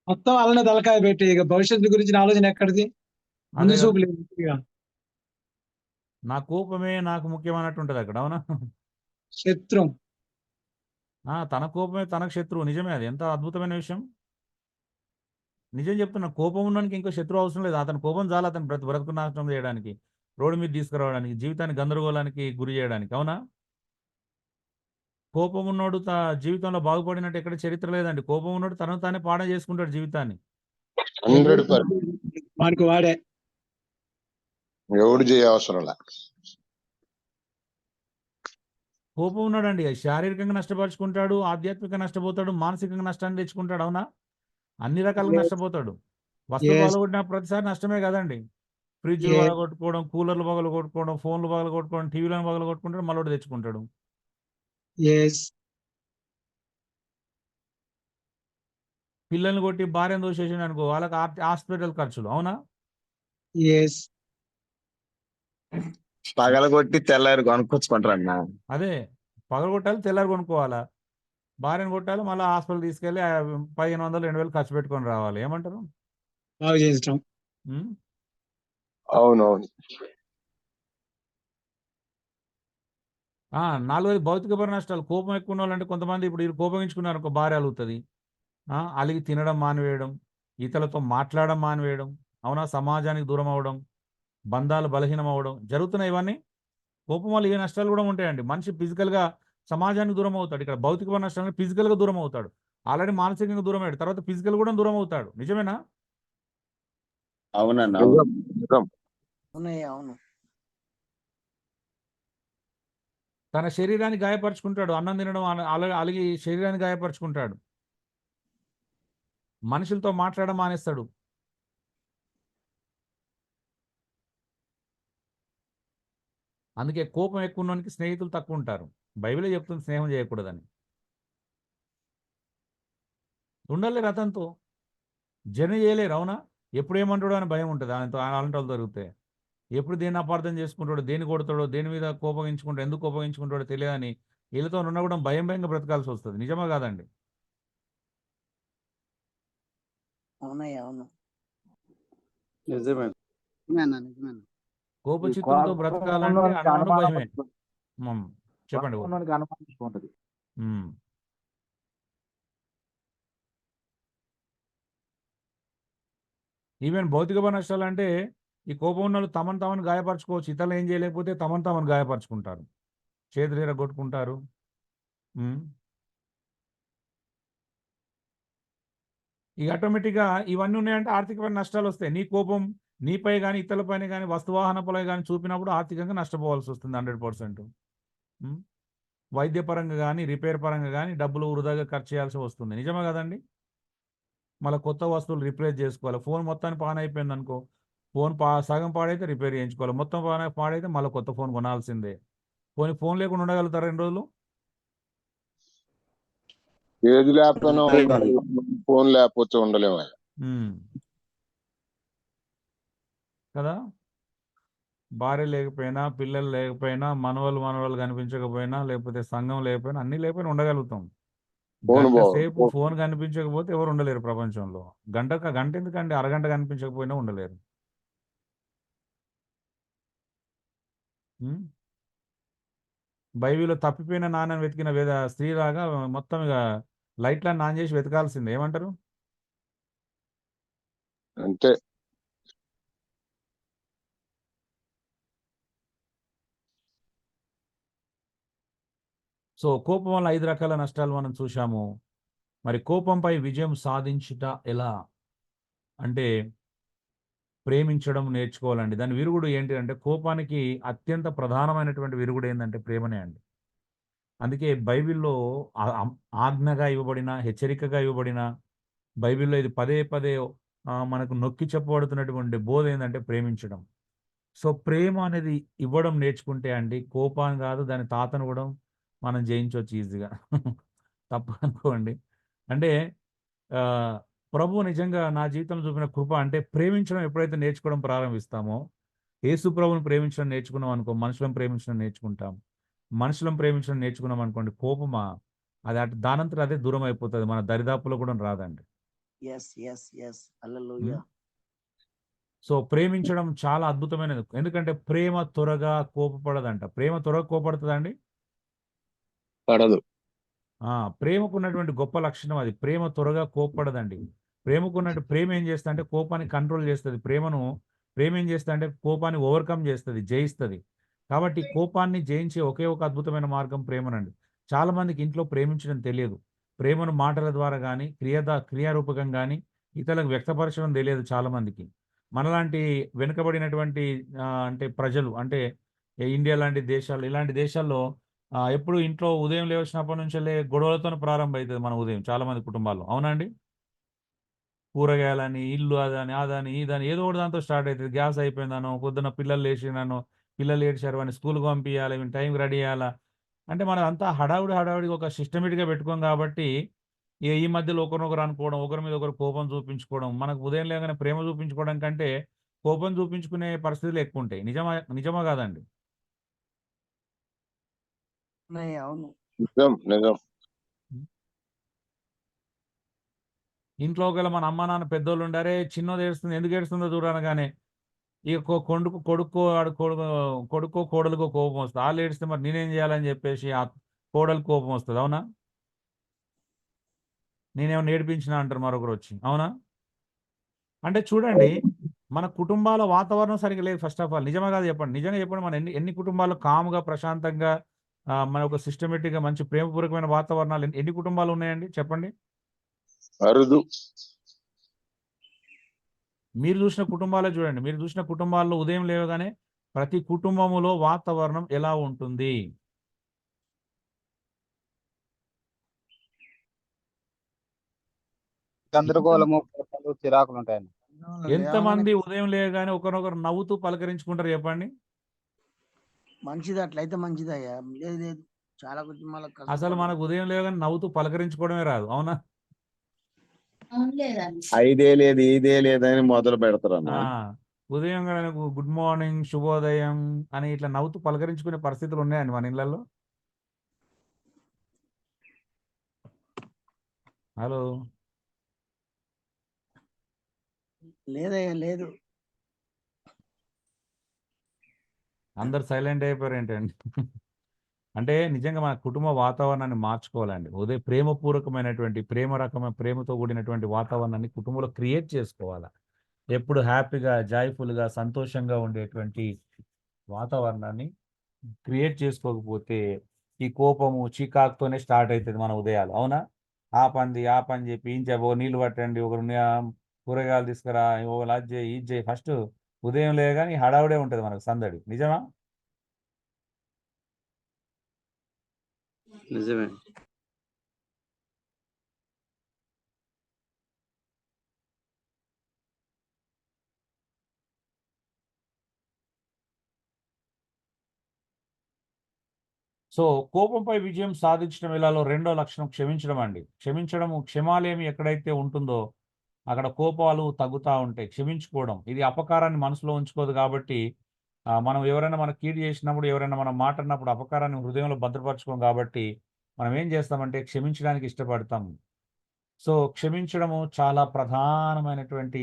మొత్తం అలానే తలకాయ పెట్టి ఇక భవిష్యత్తు గురించిన ఆలోచన ఎక్కడిది? అదే ముందు కదా. చూపు లేదు ఇక. నా కోపమే నాకు ముఖ్యం అన్నట్టు ఉంటుంది అక్కడ. అవునా? శత్రుం. తన కోపమే తనకు శత్రువు. నిజమే, అది ఎంత అద్భుతమైన విషయం. నిజం చెప్తున్నా, కోపం ఉన్నడానికి ఇంకో శత్రువు అవసరం లేదు. అతని కోపం చాలా అతను బ్రతుకు నాశనం చేయడానికి, రోడ్డు మీద తీసుకురావడానికి, జీవితాన్ని గందరగోళానికి గురి చేయడానికి. అవునా? కోపం ఉన్నోడు జీవితంలో బాగుపడినట్టు ఎక్కడ చరిత్ర లేదండి. కోపం ఉన్నోడు తనను తానే పాడ చేసుకుంటాడు జీవితాన్ని. 100% వానికి వాడే. ఎవడు చేయ అవసరం లే. కోపం ఉన్నాడండి శారీరకంగా నష్టపరుచుకుంటాడు, ఆధ్యాత్మికంగా నష్టపోతాడు, మానసికంగా నష్టాన్ని తెచ్చుకుంటాడు. అవునా? అన్ని రకాలుగా నష్టపోతాడు. వస్తువులు Yes. పగలగొట్టిన ప్రతిసారి నష్టమే కదండి. ఫ్రిడ్జ్లు Yes. పగలగొట్టుకోవడం, కూలర్లు పగలగొట్టుకోవడం, ఫోన్లు పగలగొట్టుకోవడం, టీవీలను పగలగొట్టుకుంటాడు, మళ్ళీ తెచ్చుకుంటాడు. ఎస్. పిల్లల్ని కొట్టి భార్యను దోషేసిండు అనుకో, వాళ్ళకి హాస్పిటల్ ఖర్చులు. అవునా? ఎస్. పగలగొట్టి తెల్లారి కొనుక్కొచ్చుకుంటారన్న. అదే పగలగొట్టాలి, తెల్లారి కొనుక్కోవాలా. భార్యను కొట్టాలి, మళ్ళీ హాస్పిటల్ తీసుకెళ్ళి 1500 2000 ఖర్చు పెట్టుకొని రావాలి. ఏమంటారు? బాగు చేయించడం. ఉమ్? అవునవును. నాలుగోది భౌతికపర నష్టాలు. కోపం ఎక్కువ ఉన్న వాళ్ళంటే కొంతమంది ఇప్పుడు వీళ్ళు కోపగించుకున్నారు ఒక భార్య అలుగుతుంది. అలిగి తినడం మానివేయడం, ఇతరులతో మాట్లాడడం మానివేయడం. అవునా? సమాజానికి దూరం అవ్వడం, బంధాలు బలహీనం అవ్వడం జరుగుతున్నాయి ఇవన్నీ. కోపం వల్ల ఏ నష్టాలు కూడా ఉంటాయండి. మనిషి ఫిజికల్గా సమాజానికి దూరం అవుతాడు. ఇక్కడ భౌతికపర నష్టాలు ఫిజికల్గా దూరం అవుతాడు. ఆల్రెడీ మానసికంగా దూరం అయ్యాడు, తర్వాత ఫిజికల్ కూడా దూరం అవుతాడు. నిజమేనా? అవునన్న. నిజం, నిజం. అవునయ్యా. అవును. తన శరీరాన్ని గాయపరుచుకుంటాడు. అన్నం తినడం అలిగి శరీరాన్ని గాయపరుచుకుంటాడు. మనుషులతో మాట్లాడడం మానేస్తాడు. అందుకే కోపం ఎక్కువ ఉన్నోనికి స్నేహితులు తక్కువ ఉంటారు. బైబిలే చెప్తుంది స్నేహం చేయకూడదని. ఉండలేరు అతనితో, జర్నీ చేయలేరు. అవునా? ఎప్పుడు ఏమంటాడో అని భయం ఉంటుంది ఆయనతో. అలాంటి వాళ్ళు దొరికితే ఎప్పుడు దేన్ని అపార్థం చేసుకుంటాడో, దేన్ని కొడతాడో, దేని మీద కోపగించుకుంటాడో, ఎందుకు కోపగించుకుంటాడో తెలియదని వీళ్ళతో ఉన్న కూడా భయం భయంగా బ్రతకాల్సి వస్తుంది. నిజమా కాదండి? అవునయ్యా. అవును. నిజమే. నిజమేనా. కోపచిత్తులతో బ్రతకాలంటే అను భయమే. చెప్పండి. అనుమానించుకుంటది. ఈవెన్ భౌతికమైన నష్టాలు అంటే ఈ కోపం ఉన్న వాళ్ళు తమను తామను గాయపరచుకోవచ్చు. ఇతరులు ఏం చేయలేకపోతే తమను తామను గాయపరచుకుంటారు, చేతులు ఎరగొట్టుకుంటారు. ఇక ఆటోమేటిక్గా ఇవన్నీ ఉన్నాయంటే ఆర్థికమైన నష్టాలు వస్తాయి. నీ కోపం నీపై కానీ ఇతరులపైన కానీ వస్తువాహనపై కానీ చూపినప్పుడు ఆర్థికంగా నష్టపోవాల్సి వస్తుంది 100%. వైద్యపరంగా కానీ రిపేర్ పరంగా కానీ డబ్బులు వృధాగా ఖర్చు చేయాల్సి వస్తుంది. నిజమే కదండి? మళ్ళీ కొత్త వస్తువులు రిప్లేస్ చేసుకోవాలి. ఫోన్ మొత్తాన్ని పాన్ అయిపోయింది అనుకో, ఫోన్ సగం పాడైతే రిపేర్ చేయించుకోవాలి, మొత్తం పాడైతే మళ్ళీ కొత్త ఫోన్ కొనాల్సిందే. ఫోన్ లేకుండా ఉండగలుగుతారా 2 రోజులు? ఏది లేకపోయినా ఫోన్ లేకపోతే ఉండలేము కదా? భార్య లేకపోయినా, పిల్లలు లేకపోయినా, మనవలు కనిపించకపోయినా, లేకపోతే సంఘం లేకపోయినా, అన్ని లేకపోయినా ఉండగలుగుతాం. గంట సేపు ఫోన్ కనిపించకపోతే ఎవరు ఉండలేరు ప్రపంచంలో. గంట ఎందుకండి, అరగంట కనిపించకపోయినా ఉండలేరు. బైబిల్లో తప్పిపోయిన నాన్నని వెతికిన స్త్రీలాగా మొత్తం ఇక లైట్లను ఆన్ చేసి వెతకాల్సిందే. ఏమంటారు? అంతే. సో కోపం వల్ల 5 రకాల నష్టాలు మనం చూశాము. మరి కోపంపై విజయం సాధించుట ఎలా అంటే ప్రేమించడం నేర్చుకోవాలండి. దాని విరుగుడు ఏంటి అంటే కోపానికి అత్యంత ప్రధానమైనటువంటి విరుగుడు ఏంటంటే ప్రేమనే అండి. అందుకే బైబిల్‌లో ఆజ్ఞగా ఇవ్వబడిన, హెచ్చరికగా ఇవ్వబడిన బైబిల్‌లో ఇది పదే పదే మనకు నొక్కి చెప్పబడుతున్నటువంటి బోధ ఏందంటే ప్రేమించడం. సో, ప్రేమ అనేది ఇవ్వడం నేర్చుకుంటే అండి, కోపాన్ని కాదు దాని తాతను కూడా మనం జయించొచ్చు ఈజీగా. తప్పనుకోండి. అంటే ఆహ్, ప్రభువు నిజంగా నా జీవితంలో చూపిన కృప అంటే ప్రేమించడం ఎప్పుడైతే నేర్చుకోవడం ప్రారంభిస్తామో, యేసు ప్రభువుని ప్రేమించడం నేర్చుకున్నాం అనుకో, మనుషులను ప్రేమించడం నేర్చుకుంటాం. మనుషులను ప్రేమించడం నేర్చుకున్నాం అనుకోండి, కోపమా అది దానంతట అదే దూరం అయిపోతది. మన దరిదాపులో కూడా రాదండి. ఎస్ ఎస్ ఎస్ హ్మ్. హల్లెలూయా. సో, ప్రేమించడం చాలా అద్భుతమైనది. ఎందుకంటే ప్రేమ త్వరగా కోపపడదంట. ప్రేమ త్వరగా కోపపడతదా అండి? పడదు. ప్రేమకున్నటువంటి గొప్ప లక్షణం అది. ప్రేమ త్వరగా కోప్పడదండి. ప్రేమ ఏం చేస్తదంటే కోపాన్ని కంట్రోల్ చేస్తది. ప్రేమ ఏం చేస్తదంటే కోపాన్ని ఓవర్‌కమ్ చేస్తది, జయిస్తది. కాబట్టి కోపాన్ని జయించే ఒకే ఒక అద్భుతమైన మార్గం ప్రేమనండి. చాలా మందికి ఇంట్లో ప్రేమించడం తెలియదు. ప్రేమను మాటల ద్వారా గాని, క్రియారూపకం గాని ఇతరులకు వ్యక్తపరచడం తెలియదు చాలా మందికి. మనలాంటి వెనుకబడినటువంటి అంటే ప్రజలు అంటే ఇండియా లాంటి దేశాలు, ఇలాంటి దేశాల్లో ఎప్పుడు ఇంట్లో ఉదయం లేచినప్పటి నుంచెల్లే గొడవలతోనే ప్రారంభమైతది మన ఉదయం చాలా మంది కుటుంబాల్లో. అవునా అండి? కూరగాయలని, ఇల్లు అదని, అదని, ఇదని ఏదో ఒకటి దాంతో స్టార్ట్ అయితది. గ్యాస్ అయిపోయిందనో, పొద్దున్న పిల్లలు లేచిండ్రనో, పిల్లలు ఏడ్చారు వాడిని స్కూలుకి పంపియాలి, వీడిని టైంకి రెడీ చేయాలా. అంటే మనదంతా హడావిడిగా ఒక సిస్టమేటిక్‌గా పెట్టుకోం కాబట్టి, ఈ మధ్యలో ఒకరినొకరు అనుకోవడం, ఒకరి మీద ఒకరు కోపం చూపించుకోవడం, మనకు ఉదయం లేవగానే ప్రేమ చూపించుకోవడం కంటే, కోపం చూపించుకునే పరిస్థితులు ఎక్కువుంటాయి. నిజమా కాదండి? అవును. నిజం. నిజం. హ్మ్. ఇంట్లో ఒకవేళ మన అమ్మ, నాన్న పెద్దోళ్ళుండి, "అరేయ్! చిన్నోది ఏడుస్తుంది. ఎందుకు ఏడుస్తుందో చూడు" అనగానే, ఇక కొడుకో, కోడలికో కోపమొస్తది. ఆళ్ళేడిస్తే మరి నేనేం జేయాలని జెప్పేసి ఆ కోడలికి కోపమొస్తది. అవునా? నేనేమన్నా ఏడిపించినా అంటారు మరొకరొచ్చి. అవునా? అంటే చూడండి, మన కుటుంబాల వాతావరణం సరిగ్గా లేదు ఫస్ట్ ఆఫ్ ఆల్. నిజమా కాదా చెప్పండి? నిజంగా చెప్పండి మన ఎన్ని ఎన్ని కుటుంబాలు కామ్‌గా, ప్రశాంతంగా మన ఒక సిస్టమేటిక్‌గా మంచి ప్రేమపూర్వకమైన వాతావరణాలు ఎన్ని కుటుంబాలున్నాయండి చెప్పండి? అరుదు. మీరు జూసిన కుటుంబాలే జూడండి. మీరు జూసిన కుటుంబాల్లో ఉదయం లేవగానే ప్రతి కుటుంబములో వాతావరణం ఎలా ఉంటుంది? గందరగోళము, కోపాలు, చిరాకులుంటాయండి. లేవగానే ఎంతమంది ఉదయం లేవగానే ఒకరినొకరు నవ్వుతూ పలకరించుకుంటారు చెప్పండి? మంచిది, అట్లయితే మంచిదయ్యా. లేదు లేదు, చాలా కుటుంబాలకు అసలు కష్టపడుతుంది. మనకు ఉదయం లేవగానే నవ్వుతూ పలకరించుకోవడమే రాదు. అవునా? ఐదే లేదు, ఇదే లేదని మొదలు పెడతారన్న. ఆ! ఉదయం గానే గుడ్ మార్నింగ్, శుభోదయం అని ఇట్లా నవ్వుతూ పలకరించుకునే పరిస్థితులు ఉన్నాయండి మన ఇళ్లల్లో? హలో! లేదయ్యా, లేదు. అందరూ సైలెంట్ అయిపోయారేంటండి? అంటే నిజంగా మన కుటుంబ వాతావరణాన్ని మార్చుకోవాలండి. ప్రేమపూర్వకమైనటువంటి ప్రేమతో కూడినటువంటి వాతావరణాన్ని కుటుంబంలో క్రియేట్ చేసుకోవాలా. ఎప్పుడు హ్యాపీగా, జాయ్‌ఫుల్‌గా, సంతోషంగా ఉండేటువంటి వాతావరణాన్ని క్రియేట్ చేసుకోకపోతే, ఈ కోపము, చికాకుతోనే స్టార్ట్ అయితది మన ఉదయాలు. అవునా? ఆ పని చెప్పి, నీళ్ళు పట్టండి, కూరగాయలు తీసుకురా, ఒకళ్ళు అది చేయి, ఇది చేయి. ఫస్ట్ ఉదయం లేవగానే ఈ హడావుడే ఉంటది మనకు సందడి. నిజమా? నిజమే. సో, కోపంపై విజయం సాధించడం ఎలాలో రెండో లక్షణం క్షమించడం అండి. క్షమాలేమి ఎక్కడైతే ఉంటుందో, అక్కడ కోపాలు తగ్గుతా ఉంటాయి. క్షమించుకోవడం. ఇది అపకారాన్ని మనసులో ఉంచుకోదు కాబట్టి, మనం ఎవరైనా మనకు కీడు చేసినప్పుడు, ఎవరైనా మన మాట అన్నప్పుడు అపకారాన్ని హృదయంలో భద్రపరచుకోం కాబట్టి, మనం ఏం చేస్తామంటే క్షమించడానికి ఇష్టపడతాం. సో, క్షమించడము చాలా ప్రధానమైనటువంటి,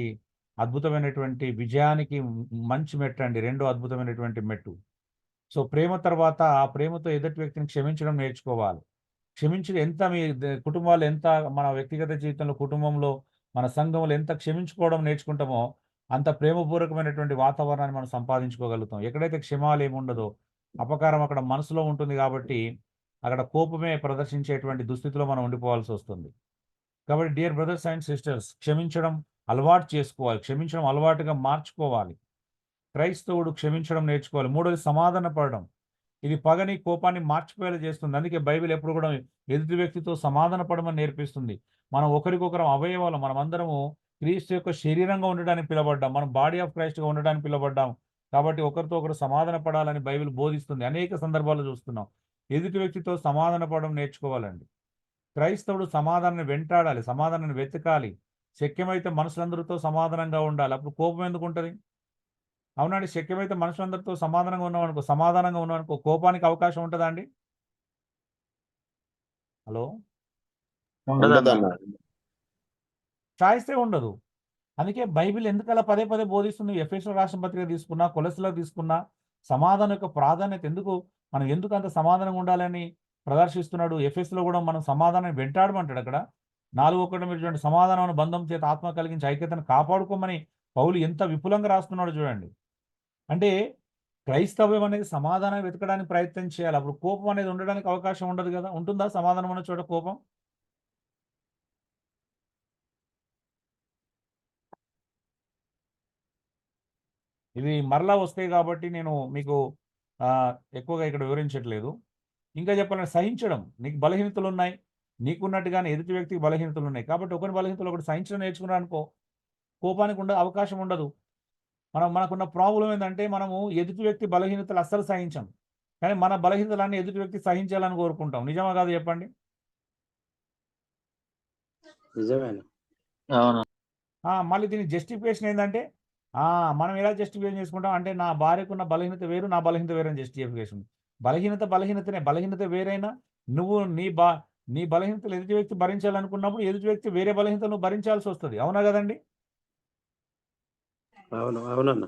అద్భుతమైనటువంటి విజయానికి మంచి మెట్టండి. రెండో అద్భుతమైనటువంటి మెట్టు. సో, ప్రేమ తర్వాత ఆ ప్రేమతో ఎదుటి వ్యక్తిని క్షమించడం నేర్చుకోవాలి. క్షమించడం ఎంత మీ కుటుంబాలు ఎంత మన వ్యక్తిగత జీవితంలో, కుటుంబంలో, మన సంఘంలో ఎంత క్షమించుకోవడం నేర్చుకుంటామో, అంత ప్రేమపూర్వకమైనటువంటి వాతావరణాన్ని మనం సంపాదించుకోగలుగుతాం. ఎక్కడైతే క్షమాలేముండదో, అపకారం అక్కడ మనసులో ఉంటుంది కాబట్టి, అక్కడ కోపమే ప్రదర్శించేటువంటి దుస్థితిలో మనం ఉండిపోవాల్సొస్తుంది. కాబట్టి డియర్ బ్రదర్స్ అండ్ సిస్టర్స్, క్షమించడం అలవాటు చేసుకోవాలి. క్షమించడం అలవాటుగా మార్చుకోవాలి. క్రైస్తవుడు క్షమించడం నేర్చుకోవాలి. మూడోది సమాధాన పడడం. ఇది పగని కోపాన్ని మార్చిపోయేలా చేస్తుంది. అందుకే బైబిల్ ఎప్పుడు కూడా ఎదుటి వ్యక్తితో సమాధాన పడమని నేర్పిస్తుంది. మనం ఒకరికొకరం అవయవాలు, మనమందరము క్రీస్తు యొక్క శరీరంగా ఉండడానికి పిలవడ్డాం. మనం బాడీ ఆఫ్ క్రైస్ట్గా ఉండడానికి పిలవడ్డాం. కాబట్టి ఒకరితో ఒకరు సమాధాన పడాలని బైబిల్ బోధిస్తుంది. అనేక సందర్భాల్లో చూస్తున్నాం. ఎదుటి వ్యక్తితో సమాధాన పడడం నేర్చుకోవాలండి. క్రైస్తవుడు సమాధానాన్ని వెంటాడాలి, సమాధానాన్ని వెతకాలి. శక్యమైతే మనుషులందరితో సమాధానంగా ఉండాలి. అప్పుడు కోపం ఎందుకు ఉంటుంది? అవునండి, శక్యమైతే మనుషులందరితో సమాధానంగా ఉన్నామనుకో కోపానికి అవకాశం ఉంటుందా అండి? హలో, ఉండదన్న. చాయిస్తే ఉండదు. అందుకే బైబిల్ ఎందుకు అలా పదే పదే బోధిస్తుంది? ఎఫెసీయుల రాసిన పత్రిక తీసుకున్నా, కొలస్సీలో తీసుకున్నా సమాధానం యొక్క ప్రాధాన్యత మనం ఎందుకు అంత సమాధానంగా ఉండాలని ప్రదర్శిస్తున్నాడు? ఎఫెసీలో కూడా మనం సమాధానాన్ని వెంటాడమంటాడు. అక్కడ 4:1 మీరు చూడండి, సమాధానం బంధం చేత ఆత్మ కలిగించి ఐక్యతను కాపాడుకోమని పౌలు ఎంత విపులంగా రాస్తున్నాడు చూడండి. అంటే క్రైస్తవ్యం అనేది సమాధానం వెతకడానికి ప్రయత్నం చేయాలి. అప్పుడు కోపం అనేది ఉండడానికి అవకాశం ఉండదు కదా. ఉంటుందా సమాధానం ఉన్న చోట కోపం? ఇవి మరలా వస్తాయి కాబట్టి నేను మీకు ఎక్కువగా ఇక్కడ వివరించట్లేదు. ఇంకా చెప్పాలంటే సహించడం. నీకు బలహీనతలు ఉన్నాయి, నీకున్నట్టుగానే ఎదుటి వ్యక్తికి బలహీనతలు ఉన్నాయి. కాబట్టి ఒకరి బలహీనతలు ఒకటి సహించడం నేర్చుకున్నాను అనుకో, కోపానికి అవకాశం ఉండదు. మనకున్న ప్రాబ్లం ఏంటంటే మనము ఎదుటి వ్యక్తి బలహీనతలు అస్సలు సహించం. కానీ మన బలహీనతలన్నీ ఎదుటి వ్యక్తి సహించాలని కోరుకుంటాం. నిజమా కాదు చెప్పండి? నిజమేనా? అవును. మళ్ళీ దీని జస్టిఫికేషన్ ఏంటంటే మనం ఎలా జస్టిఫికేషన్ చేసుకుంటాం అంటే నా భార్యకున్న బలహీనత వేరు, నా బలహీనత వేరు అని జస్టిఫికేషన్. బలహీనతనే. బలహీనత వేరైనా నువ్వు నీ బలహీనతలు ఎదుటి వ్యక్తి భరించాలనుకున్నప్పుడు ఎదుటి వ్యక్తి వేరే బలహీనతలు నువ్వు భరించాల్సి వస్తుంది. అవునా కదండి? అవునన్నా.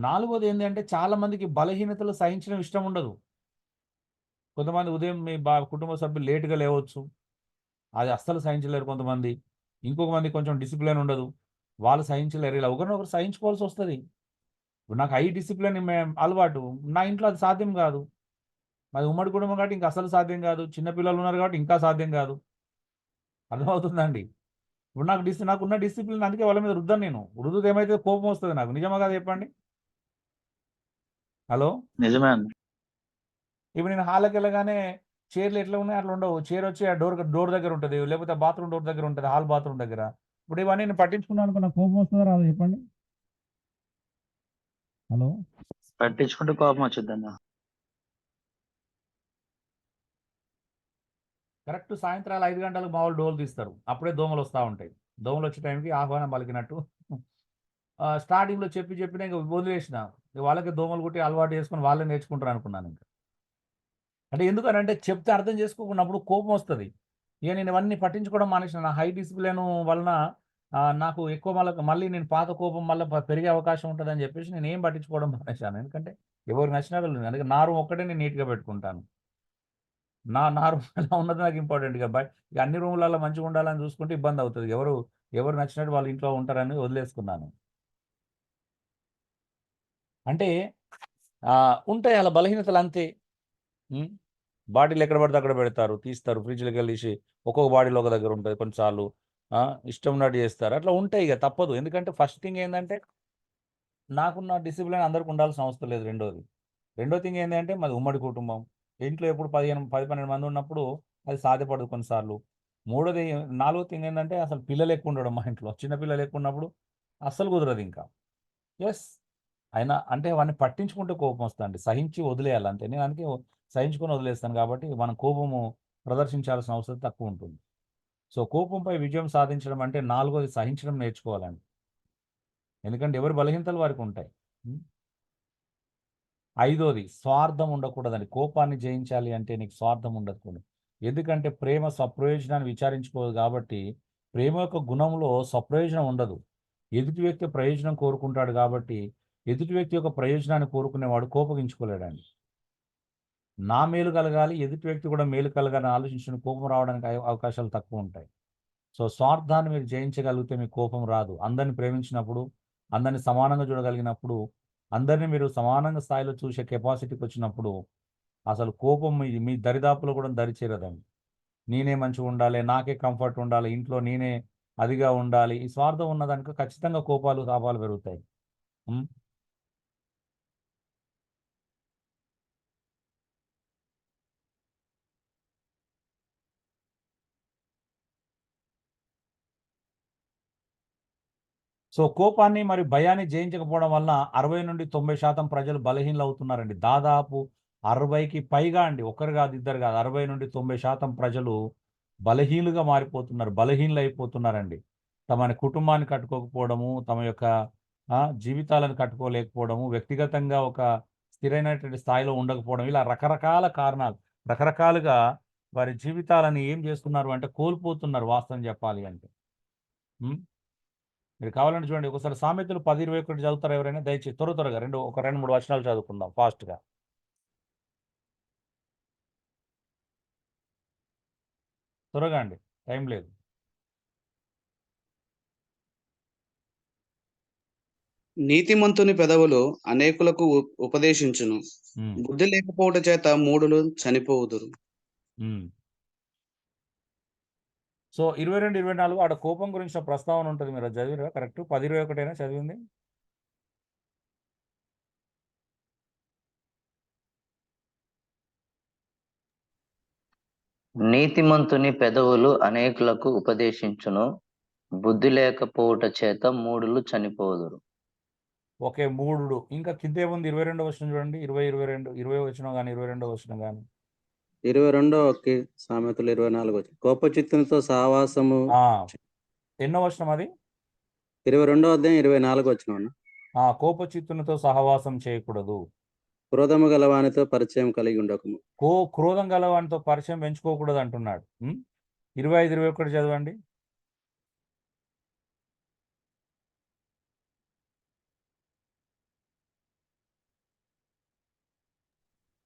నాలుగోది ఏంటంటే చాలా మందికి బలహీనతలు సహించడం ఇష్టం ఉండదు. కొంతమంది ఉదయం మీ కుటుంబ సభ్యులు లేటుగా లేవచ్చు, అది అస్సలు సహించలేరు కొంతమంది. ఇంకొక మంది కొంచెం డిసిప్లిన్ ఉండదు, వాళ్ళు సహించలేరు. ఇలా ఒకరినొకరు సహించుకోవాల్సి వస్తుంది. నాకు హై డిసిప్లిన్ అలవాటు, నా ఇంట్లో అది సాధ్యం కాదు. మాది ఉమ్మడి కుటుంబం కాబట్టి ఇంకా అసలు సాధ్యం కాదు. చిన్నపిల్లలు ఉన్నారు కాబట్టి ఇంకా సాధ్యం కాదు. అర్థమవుతుందండి? ఇప్పుడు నాకున్న డిసిప్లిన్ అందుకే వాళ్ళ మీద రుద్దను నేను. రుద్దుతో ఏమైతే కోపం వస్తుంది నాకు. నిజమా కాదు చెప్పండి? హలో, నిజమే అన్న. ఇప్పుడు నేను హాల్లోకి వెళ్ళగానే చైర్లు ఎట్లా ఉన్నాయి అట్లా ఉండవు. చైర్ వచ్చి ఆ డోర్ దగ్గర ఉంటుంది, లేకపోతే బాత్రూమ్ డోర్ దగ్గర ఉంటుంది, హాల్ బాత్రూమ్ దగ్గర. ఇప్పుడు ఇవన్నీ నేను పట్టించుకున్నాను అనుకో, నాకు కోపం వస్తుందా రాదు చెప్పండి? హలో, పట్టించుకుంటే కోపం వచ్చిందన్న. కరెక్ట్ సాయంత్రాలు 5 గంటలకు మా వాళ్ళు డోర్లు తీస్తారు. అప్పుడే దోమలు వస్తూ ఉంటాయి. దోమలు వచ్చే టైంకి ఆహ్వానం పలికినట్టు స్టార్టింగ్లో చెప్పిన ఇంకా వదిలేసిన. వాళ్ళకి దోమలు కుట్టి అలవాటు చేసుకుని వాళ్ళే నేర్చుకుంటారు అనుకున్నాను. ఇంకా అంటే ఎందుకనంటే చెప్తే అర్థం చేసుకోకున్నప్పుడు కోపం వస్తుంది. ఇక నేను ఇవన్నీ పట్టించుకోవడం మానేసిన. నా హై డిసిప్లిన్ వలన నాకు ఎక్కువ మళ్ళీ నేను పాత కోపం మళ్ళీ పెరిగే అవకాశం ఉంటుందని చెప్పేసి నేను ఏం పట్టించుకోవడం మానేశాను. ఎందుకంటే ఎవరికి నచ్చినా వెళ్ళింది. అందుకే నా రూమ్ ఒక్కటే నేను నీట్గా పెట్టుకుంటాను. నా రూమ్ ఎలా ఉన్నది నాకు ఇంపార్టెంట్. ఇక అన్ని రూములలో మంచిగా ఉండాలని చూసుకుంటే ఇబ్బంది అవుతుంది. ఎవరు నచ్చినట్టు వాళ్ళ ఇంట్లో ఉంటారని వదిలేసుకున్నాను. అంటే ఉంటాయి అలా బలహీనతలు అంతే. బాటిల్ ఎక్కడ పడితే అక్కడ పెడతారు, తీస్తారు, ఫ్రిడ్జ్లోకి వెళ్ళేసి ఒక్కొక్క బాటిల్ ఒక దగ్గర ఉంటుంది. కొన్నిసార్లు ఇష్టం ఉన్నట్టు చేస్తారు. అట్లా ఉంటాయి, ఇక తప్పదు. ఎందుకంటే ఫస్ట్ థింగ్ ఏంటంటే నాకున్న డిసిప్లిన్ అందరికి ఉండాల్సిన అవసరం లేదు. రెండో థింగ్ ఏంటంటే మాది ఉమ్మడి కుటుంబం. ఇంట్లో ఎప్పుడు 10-12 మంది ఉన్నప్పుడు అది సాధ్యపడదు కొన్నిసార్లు. నాలుగో థింగ్ ఏంటంటే అసలు పిల్లలు ఎక్కువ ఉండడం మా ఇంట్లో. చిన్న పిల్లలు ఎక్కువ ఉన్నప్పుడు అస్సలు కుదరదు ఇంకా. ఎస్, అయినా అంటే అవన్నీ పట్టించుకుంటే కోపం వస్తుందండి. సహించి వదిలేయాలి అంతే. నేను అందుకే సహించుకొని వదిలేస్తాను. కాబట్టి మనం కోపము ప్రదర్శించాల్సిన అవసరం తక్కువ ఉంటుంది. సో కోపంపై విజయం సాధించడం అంటే నాలుగోది సహించడం నేర్చుకోవాలండి. ఎందుకంటే ఎవరి బలహీనతలు వారికి ఉంటాయి. ఐదోది స్వార్థం ఉండకూడదండి. కోపాన్ని జయించాలి అంటే నీకు స్వార్థం ఉండకూడదు. ఎందుకంటే ప్రేమ స్వప్రయోజనాన్ని విచారించుకోదు. కాబట్టి ప్రేమ యొక్క గుణంలో స్వప్రయోజనం ఉండదు. ఎదుటి వ్యక్తి ప్రయోజనం కోరుకుంటాడు. కాబట్టి ఎదుటి వ్యక్తి యొక్క ప్రయోజనాన్ని కోరుకునేవాడు కోపగించుకోలేడండి. నా మేలు కలగాలి, ఎదుటి వ్యక్తి కూడా మేలు కలగాలని ఆలోచించిన కోపం రావడానికి అవకాశాలు తక్కువ ఉంటాయి. సో స్వార్థాన్ని మీరు జయించగలిగితే మీకు కోపం రాదు. అందరిని ప్రేమించినప్పుడు, అందరిని సమానంగా చూడగలిగినప్పుడు, అందరినీ మీరు సమానంగా స్థాయిలో చూసే కెపాసిటీకి వచ్చినప్పుడు అసలు కోపం మీ దరిదాపులో కూడా దరిచేరదండి. నేనే మంచిగా ఉండాలి, నాకే కంఫర్ట్ ఉండాలి, ఇంట్లో నేనే అదిగా ఉండాలి. ఈ స్వార్థం ఉన్నదానికి ఖచ్చితంగా కోపాలు తాపాలు పెరుగుతాయి. సో కోపాన్ని మరియు భయాన్ని జయించకపోవడం వల్ల 60 నుండి 90% ప్రజలు బలహీనలు అవుతున్నారండి. దాదాపు 60కి పైగా అండి, ఒకరు కాదు ఇద్దరు కాదు, 60 నుండి 90% ప్రజలు బలహీనులుగా మారిపోతున్నారు, బలహీనలు అయిపోతున్నారండి. తమ కుటుంబాన్ని కట్టుకోకపోవడము, తమ యొక్క జీవితాలను కట్టుకోలేకపోవడము, వ్యక్తిగతంగా ఒక స్థిరైనటువంటి స్థాయిలో ఉండకపోవడం, ఇలా రకరకాల కారణాలు, రకరకాలుగా వారి జీవితాలను ఏం చేస్తున్నారు అంటే కోల్పోతున్నారు వాస్తవం చెప్పాలి అంటే. మీరు కావాలంటే చూడండి, ఒకసారి సామెతలు 10:21 చదువుతారు ఎవరైనా దయచేసి త్వరగా 2-3 వచనాలు చదువుకుందాం ఫాస్ట్గా. త్వరగా అండి, టైం లేదు. నీతిమంతుని పెదవులు అనేకులకు ఉపదేశించును, బుద్ధి లేకపోవట చేత మూఢులు చనిపోవుదురు. సో 22-24 ఆడ కోపం గురించి ప్రస్తావన ఉంటుంది, మీరు చదివిరా? కరెక్ట్ 10:21 చదివింది. నీతిమంతుని పెదవులు అనేకులకు ఉపదేశించును, బుద్ధి లేకపోవుట చేత మూఢులు చనిపోదురు. ఓకే, మూఢుడు. ఇంకా కిందే ఉంది 22వ వచనం చూడండి, 20 వచనం కానీ 22వ వచనం కానీ. 22 సామెతలు 24 కోపచిత్తునితో సహవాసము. ఎన్నో వచనం అది? 22వ అధ్యాయం 24 వచనం. కోపచిత్తునితో సహవాసం చేయకూడదు, క్రోధము గలవానితో పరిచయం కలిగి ఉండకము. క్రోధం గలవానితో పరిచయం పెంచుకోకూడదు అంటున్నాడు. 25-21 చదవండి.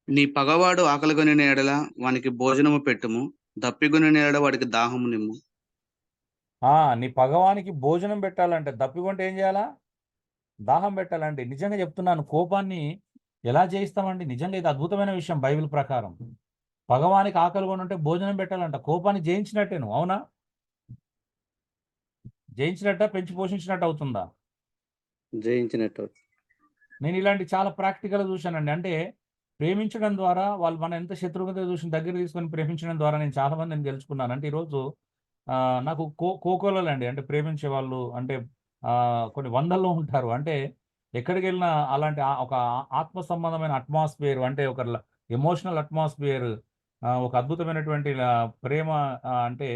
నీ పగవాడు ఆకలిగొని ఎడల వానికి భోజనము పెట్టుము, దప్పిగొని ఎడల వాడికి దాహము నిమ్ము. నీ పగవానికి భోజనం పెట్టాలంటే, దప్పికొంటే ఏం చేయాలా? దాహం పెట్టాలండి. నిజంగా చెప్తున్నాను, కోపాన్ని ఎలా జయిస్తామండి? నిజంగా ఇది అద్భుతమైన విషయం బైబిల్ ప్రకారం. పగవానికి ఆకలి కొని ఉంటే భోజనం పెట్టాలంట. కోపాన్ని జయించినట్టే నువ్వు, అవునా? జయించినట్ట, పెంచి పోషించినట్టు అవుతుందా? జయించినట్టు. నేను ఇలాంటి చాలా ప్రాక్టికల్గా చూశానండి. అంటే ప్రేమించడం ద్వారా వాళ్ళు మన ఎంత శత్రువుగా చూసిన దగ్గర తీసుకొని ప్రేమించడం ద్వారా నేను చాలా మందిని తెలుసుకున్నాను. అంటే ఈరోజు నాకు కోకోలలో అండి, అంటే ప్రేమించే వాళ్ళు అంటే కొన్ని వందల్లో ఉంటారు. అంటే ఎక్కడికి వెళ్ళినా అలాంటి ఒక ఆత్మ సంబంధమైన అట్మాస్ఫియర్, అంటే ఒక ఎమోషనల్ అట్మాస్ఫియర్, ఒక అద్భుతమైనటువంటి ప్రేమ. అంటే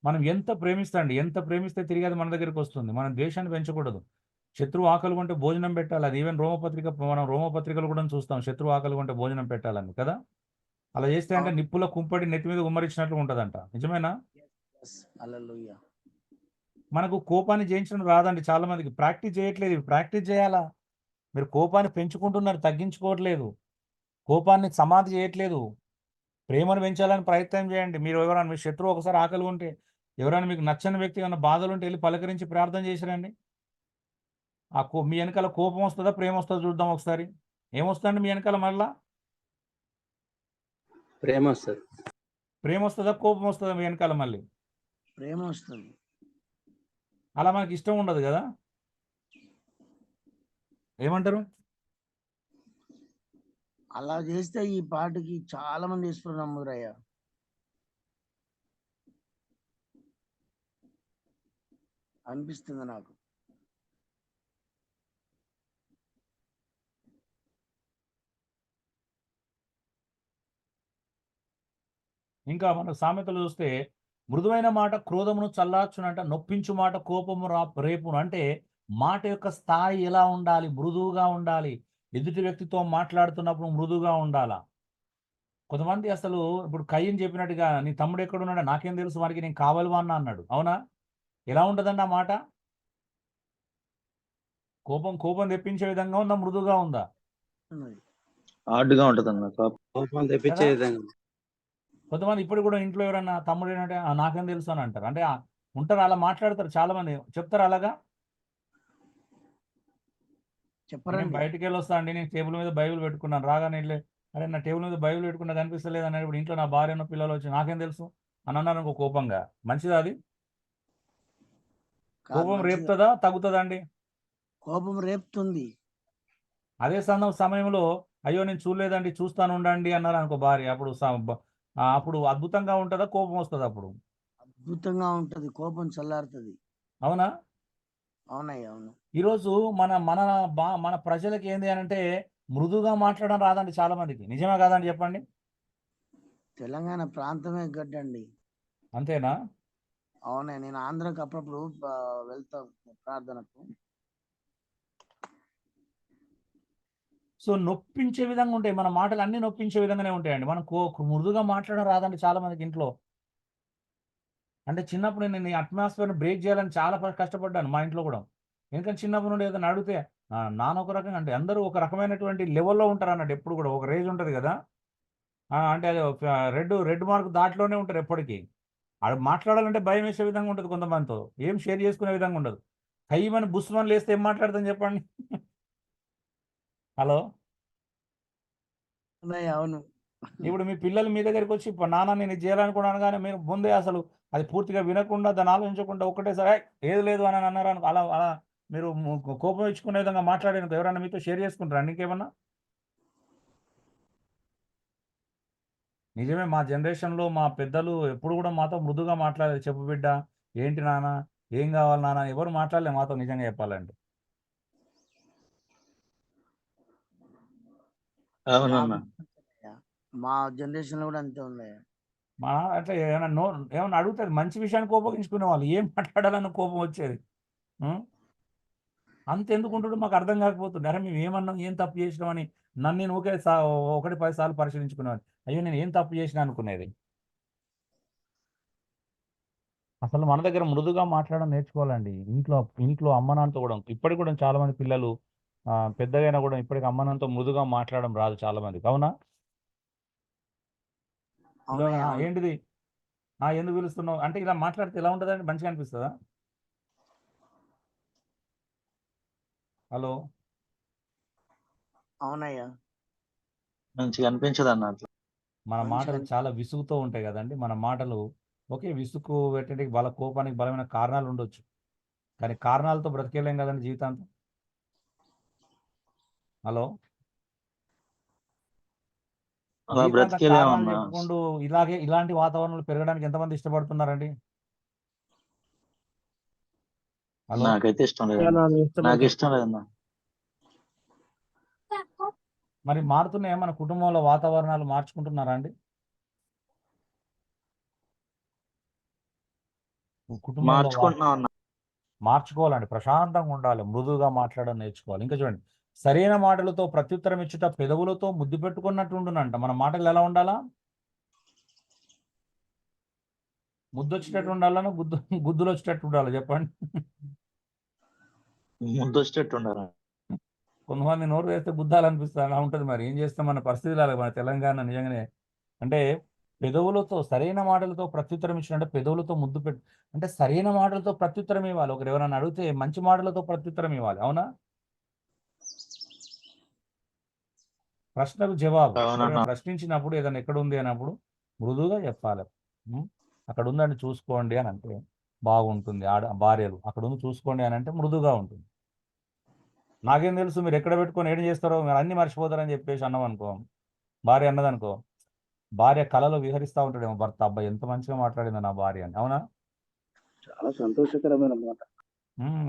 మనం ఎంత ప్రేమిస్తే తిరిగి అది మన దగ్గరికి వస్తుంది. మనం ద్వేషాన్ని పెంచకూడదు. శత్రువు ఆకలి కొంటే భోజనం పెట్టాలి. అది ఈవెన్ మనం రోమపత్రికలు కూడా చూస్తాం, శత్రువు ఆకలి కొంటే భోజనం పెట్టాలని కదా. అలా చేస్తే అంటే నిప్పుల కుంపడి నెత్తి మీద ఉమ్మరించినట్లు ఉంటుందంట. నిజమేనా? మనకు కోపాన్ని జయించడం రాదండి చాలా మందికి. ప్రాక్టీస్ చేయట్లేదు. ప్రాక్టీస్ చేయాలా? మీరు కోపాన్ని పెంచుకుంటున్నారు, తగ్గించుకోవట్లేదు. కోపాన్ని సమాధి చేయట్లేదు. ప్రేమను పెంచాలని ప్రయత్నం చేయండి. మీరు ఎవరైనా మీ శత్రువు ఒకసారి ఆకలి ఉంటే, ఎవరైనా మీకు నచ్చని వ్యక్తి ఏమైనా బాధలు ఉంటే వెళ్ళి పలకరించి ప్రార్థన చేసిరండి. మీ వెనకాల కోపం వస్తుందా, ప్రేమ వస్తుందా చూద్దాం ఒకసారి. ఏమొస్తుందండి మీ వెనకాల? మళ్ళా ప్రేమ వస్తుంది. ప్రేమ వస్తుందా, కోపం వస్తుందా మీ వెనకాల? మళ్ళీ ప్రేమ వస్తుంది. అలా మనకి ఇష్టం ఉండదు కదా. ఏమంటారు? అలా చేస్తే ఈ పాటకి చాలా మంది ఇస్తున్నారు నమ్మురయ్య. అనిపిస్తుంది నాకు. ఇంకా మన సామెతలు చూస్తే, మృదువైన మాట క్రోధమును చల్లార్చునంట, నొప్పించు మాట కోపము రేపును. అంటే మాట యొక్క స్థాయి ఎలా ఉండాలి? మృదువుగా ఉండాలి. ఎదుటి వ్యక్తితో మాట్లాడుతున్నప్పుడు మృదువుగా ఉండాలా. కొంతమంది అసలు ఇప్పుడు కయ్యని చెప్పినట్టుగా, నీ తమ్ముడు ఎక్కడున్నాడా, నాకేం తెలుసు, వారికి నేను కావాలి అన్నా అన్నాడు. అవునా? ఎలా ఉంటుందండి ఆ మాట? కోపం తెప్పించే విధంగా ఉందా, మృదువుగా ఉందా? హార్డ్గా ఉంటుంది అన్న. కోపం తెప్పించే విధంగా. కొంతమంది ఇప్పుడు కూడా ఇంట్లో ఎవరన్నా తమ్ముడు ఏంటంటే నాకేం తెలుసు అని అంటారు. అంటే ఉంటారు, అలా మాట్లాడతారు చాలా మంది. చెప్తారు అలాగా? నేను బయటికి వెళ్ళి వస్తా అండి, నేను టేబుల్ మీద బైబిల్ పెట్టుకున్నాను, రాగానే వెళ్ళి అరే నా టేబుల్ మీద బైబిల్ పెట్టుకున్నా కనిపిస్తలేదు అన్నాడు. ఇప్పుడు ఇంట్లో నా భార్య పిల్లలు వచ్చి నాకేం తెలుసు అని అన్నారు అనుకో కోపంగా. మంచిదా అది? కోపం రేపుతుందా, తగ్గుతుందా అండి? కోపం రేపుతుంది. అదే సమయంలో అయ్యో నేను చూడలేదండి, చూస్తాను ఉండండి అన్నారు అనుకో భార్య, అప్పుడు అద్భుతంగా ఉంటుందా, కోపం వస్తుంది? అప్పుడు అద్భుతంగా ఉంటది, కోపం చల్లారుతుంది. అవునా? అవునయ్య అవును. ఈరోజు మన మన మన ప్రజలకి ఏంది అని అంటే మృదుగా మాట్లాడడం రాదండి చాలా మందికి. నిజమే కాదండి చెప్పండి? తెలంగాణ ప్రాంతమే గడ్డండి. అంతేనా? అవునే, నేను ఆంధ్రాకి అప్పుడప్పుడు వెళ్తా ప్రార్థనకు. సో నొప్పించే విధంగా ఉంటాయి. మన మాటలు అన్నీ నొప్పించే విధంగానే ఉంటాయండి. మనం మృదుగా మాట్లాడడం రాదండి చాలా మందికి ఇంట్లో. అంటే చిన్నప్పుడు నేను ఈ అట్మాస్ఫియర్‌ని బ్రేక్ చేయాలని చాలా కష్టపడ్డాను మా ఇంట్లో కూడా. ఎందుకంటే చిన్నప్పటి నుండి ఏదైనా అడిగితే నాన్న ఒక రకంగా అంటే అందరూ ఒక రకమైనటువంటి లెవెల్‌లో ఉంటారన్నట్టు ఎప్పుడు కూడా. ఒక రేంజ్ ఉంటది కదా! అంటే అది రెడ్ మార్క్ దాంట్లోనే ఉంటారు ఎప్పటికి. ఆడు మాట్లాడాలంటే భయమేసే విధంగా ఉంటది కొంతమందితో. ఏం షేర్ చేసుకునే విధంగా ఉండదు. కయ్యమని బుస్సుమని లేస్తే ఏం మాట్లాడతాం చెప్పండి? హలో! అన్నయ్య అవును. ఇప్పుడు మీ పిల్లలు మీ దగ్గరికొచ్చి నాన్న నేను ఇది చేయాలనుకున్నాను అనగానే మీరు ముందే అసలు అది పూర్తిగా వినకుండా దాన్ని ఆలోచించకుండా ఒక్కటేసారి ఏది లేదు అని అన్నారనుకో అలా అలా మీరు కోపం ఇచ్చుకునే విధంగా మాట్లాడినప్పుడు ఎవరైనా మీతో షేర్ చేసుకుంటారా ఇంకేమన్నా? నిజమే మా జనరేషన్‌లో మా పెద్దలు ఎప్పుడు కూడా మాతో మృదుగా మాట్లాడేది. చెప్పు బిడ్డ, ఏంటి నాన్న, ఏం కావాలి నాన్న ఎవరు మాట్లాడలే మాతో నిజంగా చెప్పాలంటే. అవునన్నా. మా జనరేషన్ లో కూడా అంతే ఉంది. అట్లా ఏమన్నా అడుగుతారు మంచి విషయాన్ని కోపగించుకునేవాళ్ళు. ఏం మాట్లాడాలన్న కోపం వచ్చేది. అంతెందుకుంటాడో మాకు అర్థం కాకపోతుండే. అరే మేము ఏమన్నాం, ఏం తప్పు చేసినాం అని నన్ను నేను ఒకటి 10 సార్లు పరిశీలించుకునేవాడిని. అయ్యో నేను ఏం తప్పు చేసినా అనుకునేది. అసలు మన దగ్గర మృదుగా మాట్లాడడం నేర్చుకోవాలండి. ఇంట్లో అమ్మ నాన్నతో కూడా. ఇప్పటికి కూడా చాలా మంది పిల్లలు పెద్దగైనా కూడా ఇప్పటికి అమ్మ నాన్నతో మృదుగా మాట్లాడడం రాదు చాలా మందికి. అవునా? అవునయ్య అవును. ఏంటిది? ఎందుకు పిలుస్తున్నావు? అంటే ఇలా మాట్లాడితే ఎలా ఉంటదండి? మంచిగా అనిపిస్తదా? హలో! అవునయ్య. మంచిగా అనిపించదన్న అట్లా. మన మంచిగా మాటలు చాలా విసుగుతో ఉంటాయి కదండీ! మన మాటలు ఓకే. విసుగు పెట్టడానికి కోపానికి బలమైన కారణాలు ఉండొచ్చు. కానీ కారణాలతో బ్రతికేయలేం కదండీ జీవితాంతం. హలో! అలా జీవితాంతం కారణాలు బ్రతికేలేమన్నా. చెప్పుకుంటూ ఇలాంటి వాతావరణంలో పెరగడానికి ఎంతమంది ఇష్టపడుతున్నారండి? హలో! నాకైతే ఇష్టం లేదన్న. నాకు ఇష్టం లేదన్న. మరి మారుతున్నాయా మన కుటుంబంలో వాతావరణాలు మార్చుకుంటున్నారా అండి? కుటుంబంలో మార్చుకుంటున్నాం అన్న. మార్చుకోవాలండి. ప్రశాంతంగా ఉండాలి. మృదువుగా మాట్లాడడం నేర్చుకోవాలి. ఇంకా చూడండి సరైన మాటలతో ప్రత్యుత్తరం ఇచ్చుట పెదవులతో ముద్దు పెట్టుకున్నట్టు ఉండునంట. మన మాటలు ఎలా ఉండాలా? ముద్దొచ్చేటట్టు ఉండాలనో గుద్దులు వచ్చేటట్టు ఉండాలి చెప్పండి? ముందొచ్చేటట్టు ఉండాలి. కొంతమంది నోరు వేస్తే గుద్దాలనిపిస్తుంది. అలా ఉంటుంది మరి. ఏం చేస్తాం మన పరిస్థితులు అలాగ మన తెలంగాణ నిజంగానే. అంటే పెదవులతో సరైన మాటలతో ప్రత్యుత్తరం ఇచ్చినంటే పెదవులతో ముద్దు పెట్టు అంటే సరైన మాటలతో ప్రత్యుత్తరం ఇవ్వాలి. ఒకరు ఎవరైనా అడిగితే మంచి మాటలతో ప్రత్యుత్తరం ఇవ్వాలి. అవునా? ప్రశ్నకు జవాబు. ఎవరైనా అవునన్నా. ప్రశ్నించినప్పుడు ఏదైనా ఎక్కడుంది అన్నప్పుడు మృదువుగా చెప్పాలి. అక్కడ ఉందండి చూసుకోండి అని అంటే బాగుంటుంది. భార్యలు అక్కడ ఉంది చూసుకోండి అని అంటే మృదువుగా ఉంటుంది. నాకేం తెలుసు మీరు ఎక్కడ పెట్టుకొని ఏం చేస్తారో మీరు అన్నీ మర్చిపోతారని చెప్పేసి అన్నామనుకో, భార్య అన్నదనుకో, భార్య కలలో విహరిస్తా ఉంటాడేమో భర్త. అబ్బాయి ఎంత మంచిగా మాట్లాడిందో నా భార్య అని. అవునా? చాలా సంతోషకరమైన మాట.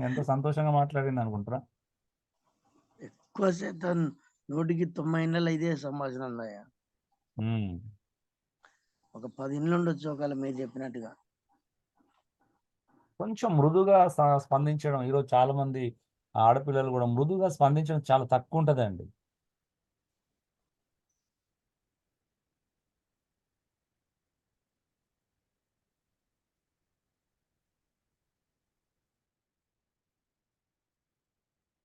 ఎంత సంతోషంగా మాట్లాడింది అనుకుంటారా? ఎక్కువ శాతం 100కి 90 ఇదే సంభాషణ ఉందయ్య. ఒక 10 ఇండ్లు ఉండొచ్చు ఒకవేళ మీరు చెప్పినట్టుగా. కొంచెం మృదుగా స్పందించడం ఈరోజు చాలా మంది ఆడపిల్లలు కూడా మృదుగా స్పందించడం చాలా తక్కువ ఉంటదండి.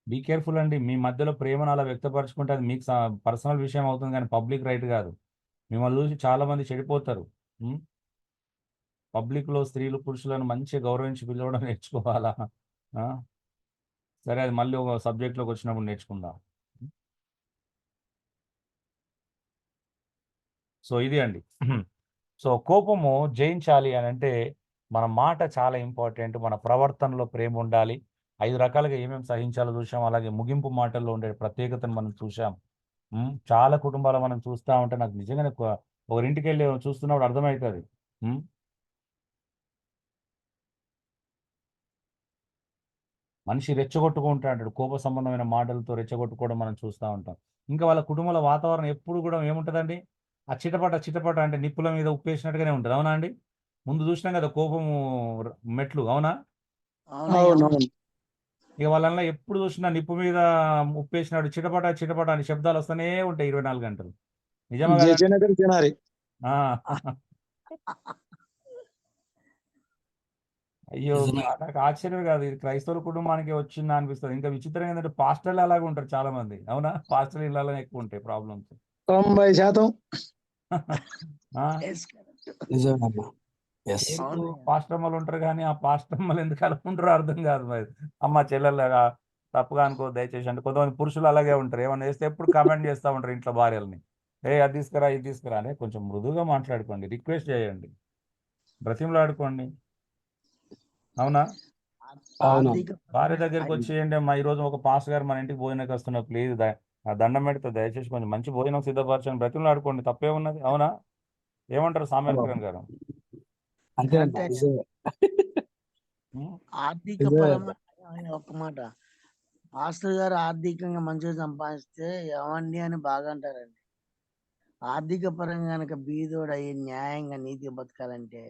బీ కేర్‌ఫుల్ అండి. మీ మధ్యలో ప్రేమను అలా వ్యక్తపరచుకుంటే అది మీకు పర్సనల్ విషయం అవుతుంది కానీ పబ్లిక్ రైట్ కాదు. మిమ్మల్ని చూసి చాలా మంది చెడిపోతారు. పబ్లిక్‌లో స్త్రీలు, పురుషులను మంచిగా గౌరవించి పిలవడం నేర్చుకోవాలా? సరే అది మళ్ళీ ఒక సబ్జెక్ట్‌లోకి వచ్చినప్పుడు నేర్చుకుందాం. సో ఇది అండి. సో కోపము జయించాలి అని అంటే మన మాట చాలా ఇంపార్టెంట్. మన ప్రవర్తనలో ప్రేమ ఉండాలి. 5 రకాలుగా ఏమేమి సహించాలో చూసాం. అలాగే ముగింపు మాటల్లో ఉండే ప్రత్యేకతను మనం చూసాం. చాలా కుటుంబాలు మనం చూస్తా ఉంటే నాకు నిజంగానే ఒకరింటికెళ్ళి చూస్తున్నప్పుడు అర్థమవుతుంది. మనిషి రెచ్చగొట్టుకుంటాడు, కోప సంబంధమైన మాటలతో రెచ్చగొట్టుకోవడం మనం చూస్తూ ఉంటాం. ఇంకా వాళ్ళ కుటుంబాల వాతావరణం ఎప్పుడు కూడా ఏముంటుందండి, ఆ చిటపట అంటే నిప్పుల మీద ఉప్పేసినట్టుగానే ఉంటుంది. అవునా అండి? ముందు చూసినాం కదా కోపము మెట్లు, అవునా? అవునయ్యా. ఇక వాళ్ళ ఎప్పుడు చూసినా నిప్పు మీద ఉప్పేసినాడు చిటపట అని శబ్దాలు వస్తూనే ఉంటాయి 24 గంటలు. నిజమా కదా? జయనగర్ తినాలి. అయ్యో, నిజమే. నాకు ఆశ్చర్యం కాదు, ఇది క్రైస్తవుల కుటుంబానికి వచ్చిందా అనిపిస్తుంది. ఇంకా విచిత్రం ఏంటంటే పాస్టర్లు అలాగే ఉంటారు చాలా మంది. అవునా? పాస్టర్ ఇళ్ళలో ఎక్కువ ఉంటాయి ప్రాబ్లమ్స్. 90% నిజమేనన్నా. ఎస్. ఎందుకు పాస్టర్మలు ఉంటారు కానీ ఆ పాస్టర్మలు ఎందుకు అలా ఉంటారో అర్థం కాదు. మరి అమ్మ చెల్లెళ్ళగా తప్పుగా అనుకో దయచేసి. అంటే కొంతమంది పురుషులు అలాగే ఉంటారు, ఏమన్నా చేస్తే ఎప్పుడు కామెంట్ చేస్తూ ఉంటారు ఇంట్లో భార్యలని. అది తీసుకురా ఇది తీసుకురా అని. కొంచెం మృదువుగా మాట్లాడుకోండి, రిక్వెస్ట్ చేయండి, బ్రతిమలాడుకోండి. అవునా? ఆర్థిక భార్య దగ్గరికి వచ్చేయండి, అమ్మా ఈరోజు ఒక పాస్టర్ గారు మన ఇంటికి భోజనానికి వస్తున్నా, ప్లీజ్ దండం పెడితే దయచేసి కొంచెం మంచి భోజనం సిద్ధపరచండి, బ్రతిమలాడుకోండి, తప్పే ఉన్నది. అవునా? ఏమంటారు సామెత కిరణ్ గారు? అంతే అన్న, నిజమే. ఆర్థిక నిజమే పరమైన అన్న. ఒక మాట, మాస్టర్ గారు ఆర్థికంగా మంచిగా సంపాదిస్తే ఏమండి అని బాగా అంటారండి. ఆర్థిక పరంగా కనుక బీదోడై న్యాయంగా నీతిగా బతకాలంటే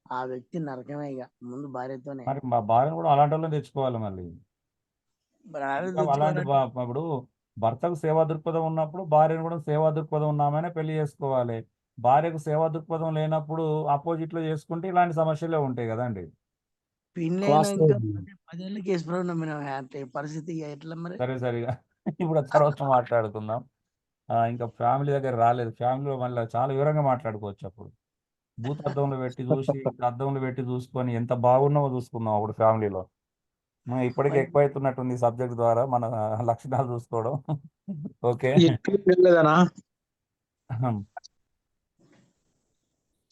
ఆ వ్యక్తి నరకమే. ఇక ముందు భార్యతోనే. మరి మా భార్యను కూడా అలాంటి వాళ్ళని తెచ్చుకోవాలి మళ్ళీ. భార్య ఇంకా అలాంటి తెచ్చుకోవాలంటే ఇప్పుడు భర్తకు సేవా దృక్పథం ఉన్నప్పుడు భార్యను కూడా సేవా దృక్పథం ఉన్నామనే పెళ్లి చేసుకోవాలి. భార్యకు సేవా దృక్పథం లేనప్పుడు ఆపోజిట్ లో చేసుకుంటే ఇలాంటి సమస్యలే ఉంటాయి కదండి. పిన్నైనాక 10 ఏళ్ళ కేసు ప్రాబ్లం పరిస్థితి ఎట్లా మరి? సరిగా ఇప్పుడు తర్వాత మాట్లాడుకుందాం. ఇంకా ఫ్యామిలీ దగ్గర రాలేదు, ఫ్యామిలీలో మళ్ళీ చాలా వివరంగా మాట్లాడుకోవచ్చు. అప్పుడు భూత అద్దంలో పెట్టి చూసి ఇంకా అద్దంలో పెట్టి చూసుకొని ఎంత బాగున్నామో చూసుకుందాం అప్పుడు ఫ్యామిలీలో. ఇప్పటికే ఎక్కువ అవుతున్నట్టుంది ఈ సబ్జెక్ట్ ద్వారా మన లక్షణాలు చూసుకోవడం. ఓకే,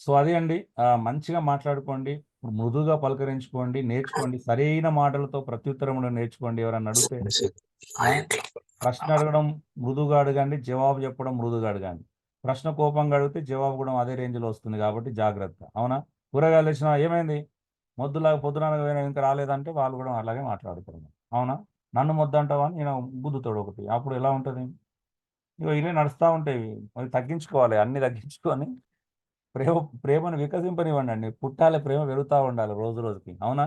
సో అది అండి. మంచిగా మాట్లాడుకోండి, మృదుగా పలకరించుకోండి, నేర్చుకోండి, సరైన మాటలతో ప్రత్యుత్తరములు నేర్చుకోండి. ఎవరన్నా అడిగితే ప్రశ్న అడగడం మృదుగా అడగండి, జవాబు చెప్పడం మృదుగా అడగండి. ప్రశ్న కోపంగా అడిగితే జవాబు కూడా అదే రేంజ్లో వస్తుంది, కాబట్టి జాగ్రత్త. అవునా? కూరగాయలు వచ్చినా ఏమైంది మొద్దులాగా పొద్దున ఇంకా రాలేదంటే వాళ్ళు కూడా అలాగే మాట్లాడుతారు. అవునా? నన్ను మొద్దు అంటావా అని నేను గుద్దుతాడు ఒకటి, అప్పుడు ఎలా ఉంటుంది? ఇవే నడుస్తూ ఉంటాయి. అవి తగ్గించుకోవాలి, అన్ని తగ్గించుకొని ప్రేమను వికసింపనివ్వండి అండి. పుట్టాలి, ప్రేమ పెరుగుతూ ఉండాలి రోజు రోజుకి. అవునా?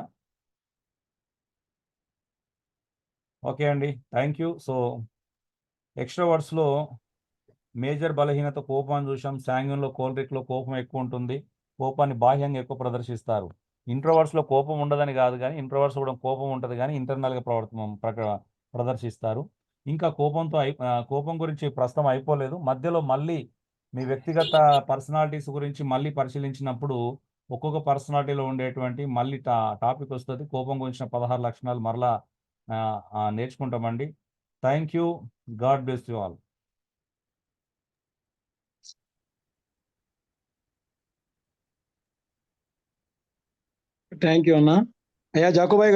ఓకే అండి, థ్యాంక్ యూ. సో ఎక్స్ట్రోవర్ట్స్లో మేజర్ బలహీనత కోపాన్ని చూసాం. శాంగ్యంలో కోల్రిక్లో కోపం ఎక్కువ ఉంటుంది, కోపాన్ని బాహ్యంగా ఎక్కువ ప్రదర్శిస్తారు. ఇంట్రోవర్ట్స్లో కోపం ఉండదని కాదు, కానీ ఇంట్రోవర్ట్స్ కూడా కోపం ఉంటుంది కానీ ఇంటర్నల్గా ప్రదర్శిస్తారు. ఇంకా కోపం గురించి ప్రస్తుతం అయిపోలేదు. మధ్యలో మళ్ళీ మీ వ్యక్తిగత పర్సనాలిటీస్ గురించి మళ్ళీ పరిశీలించినప్పుడు ఒక్కొక్క పర్సనాలిటీలో ఉండేటువంటి మళ్ళీ టాపిక్ వస్తుంది. కోపం గురించిన 16 లక్షణాలు మరలా నేర్చుకుంటామండి. Thank you. God bless you all. Thank you అన్న. అయ్యా జాకోబాయ్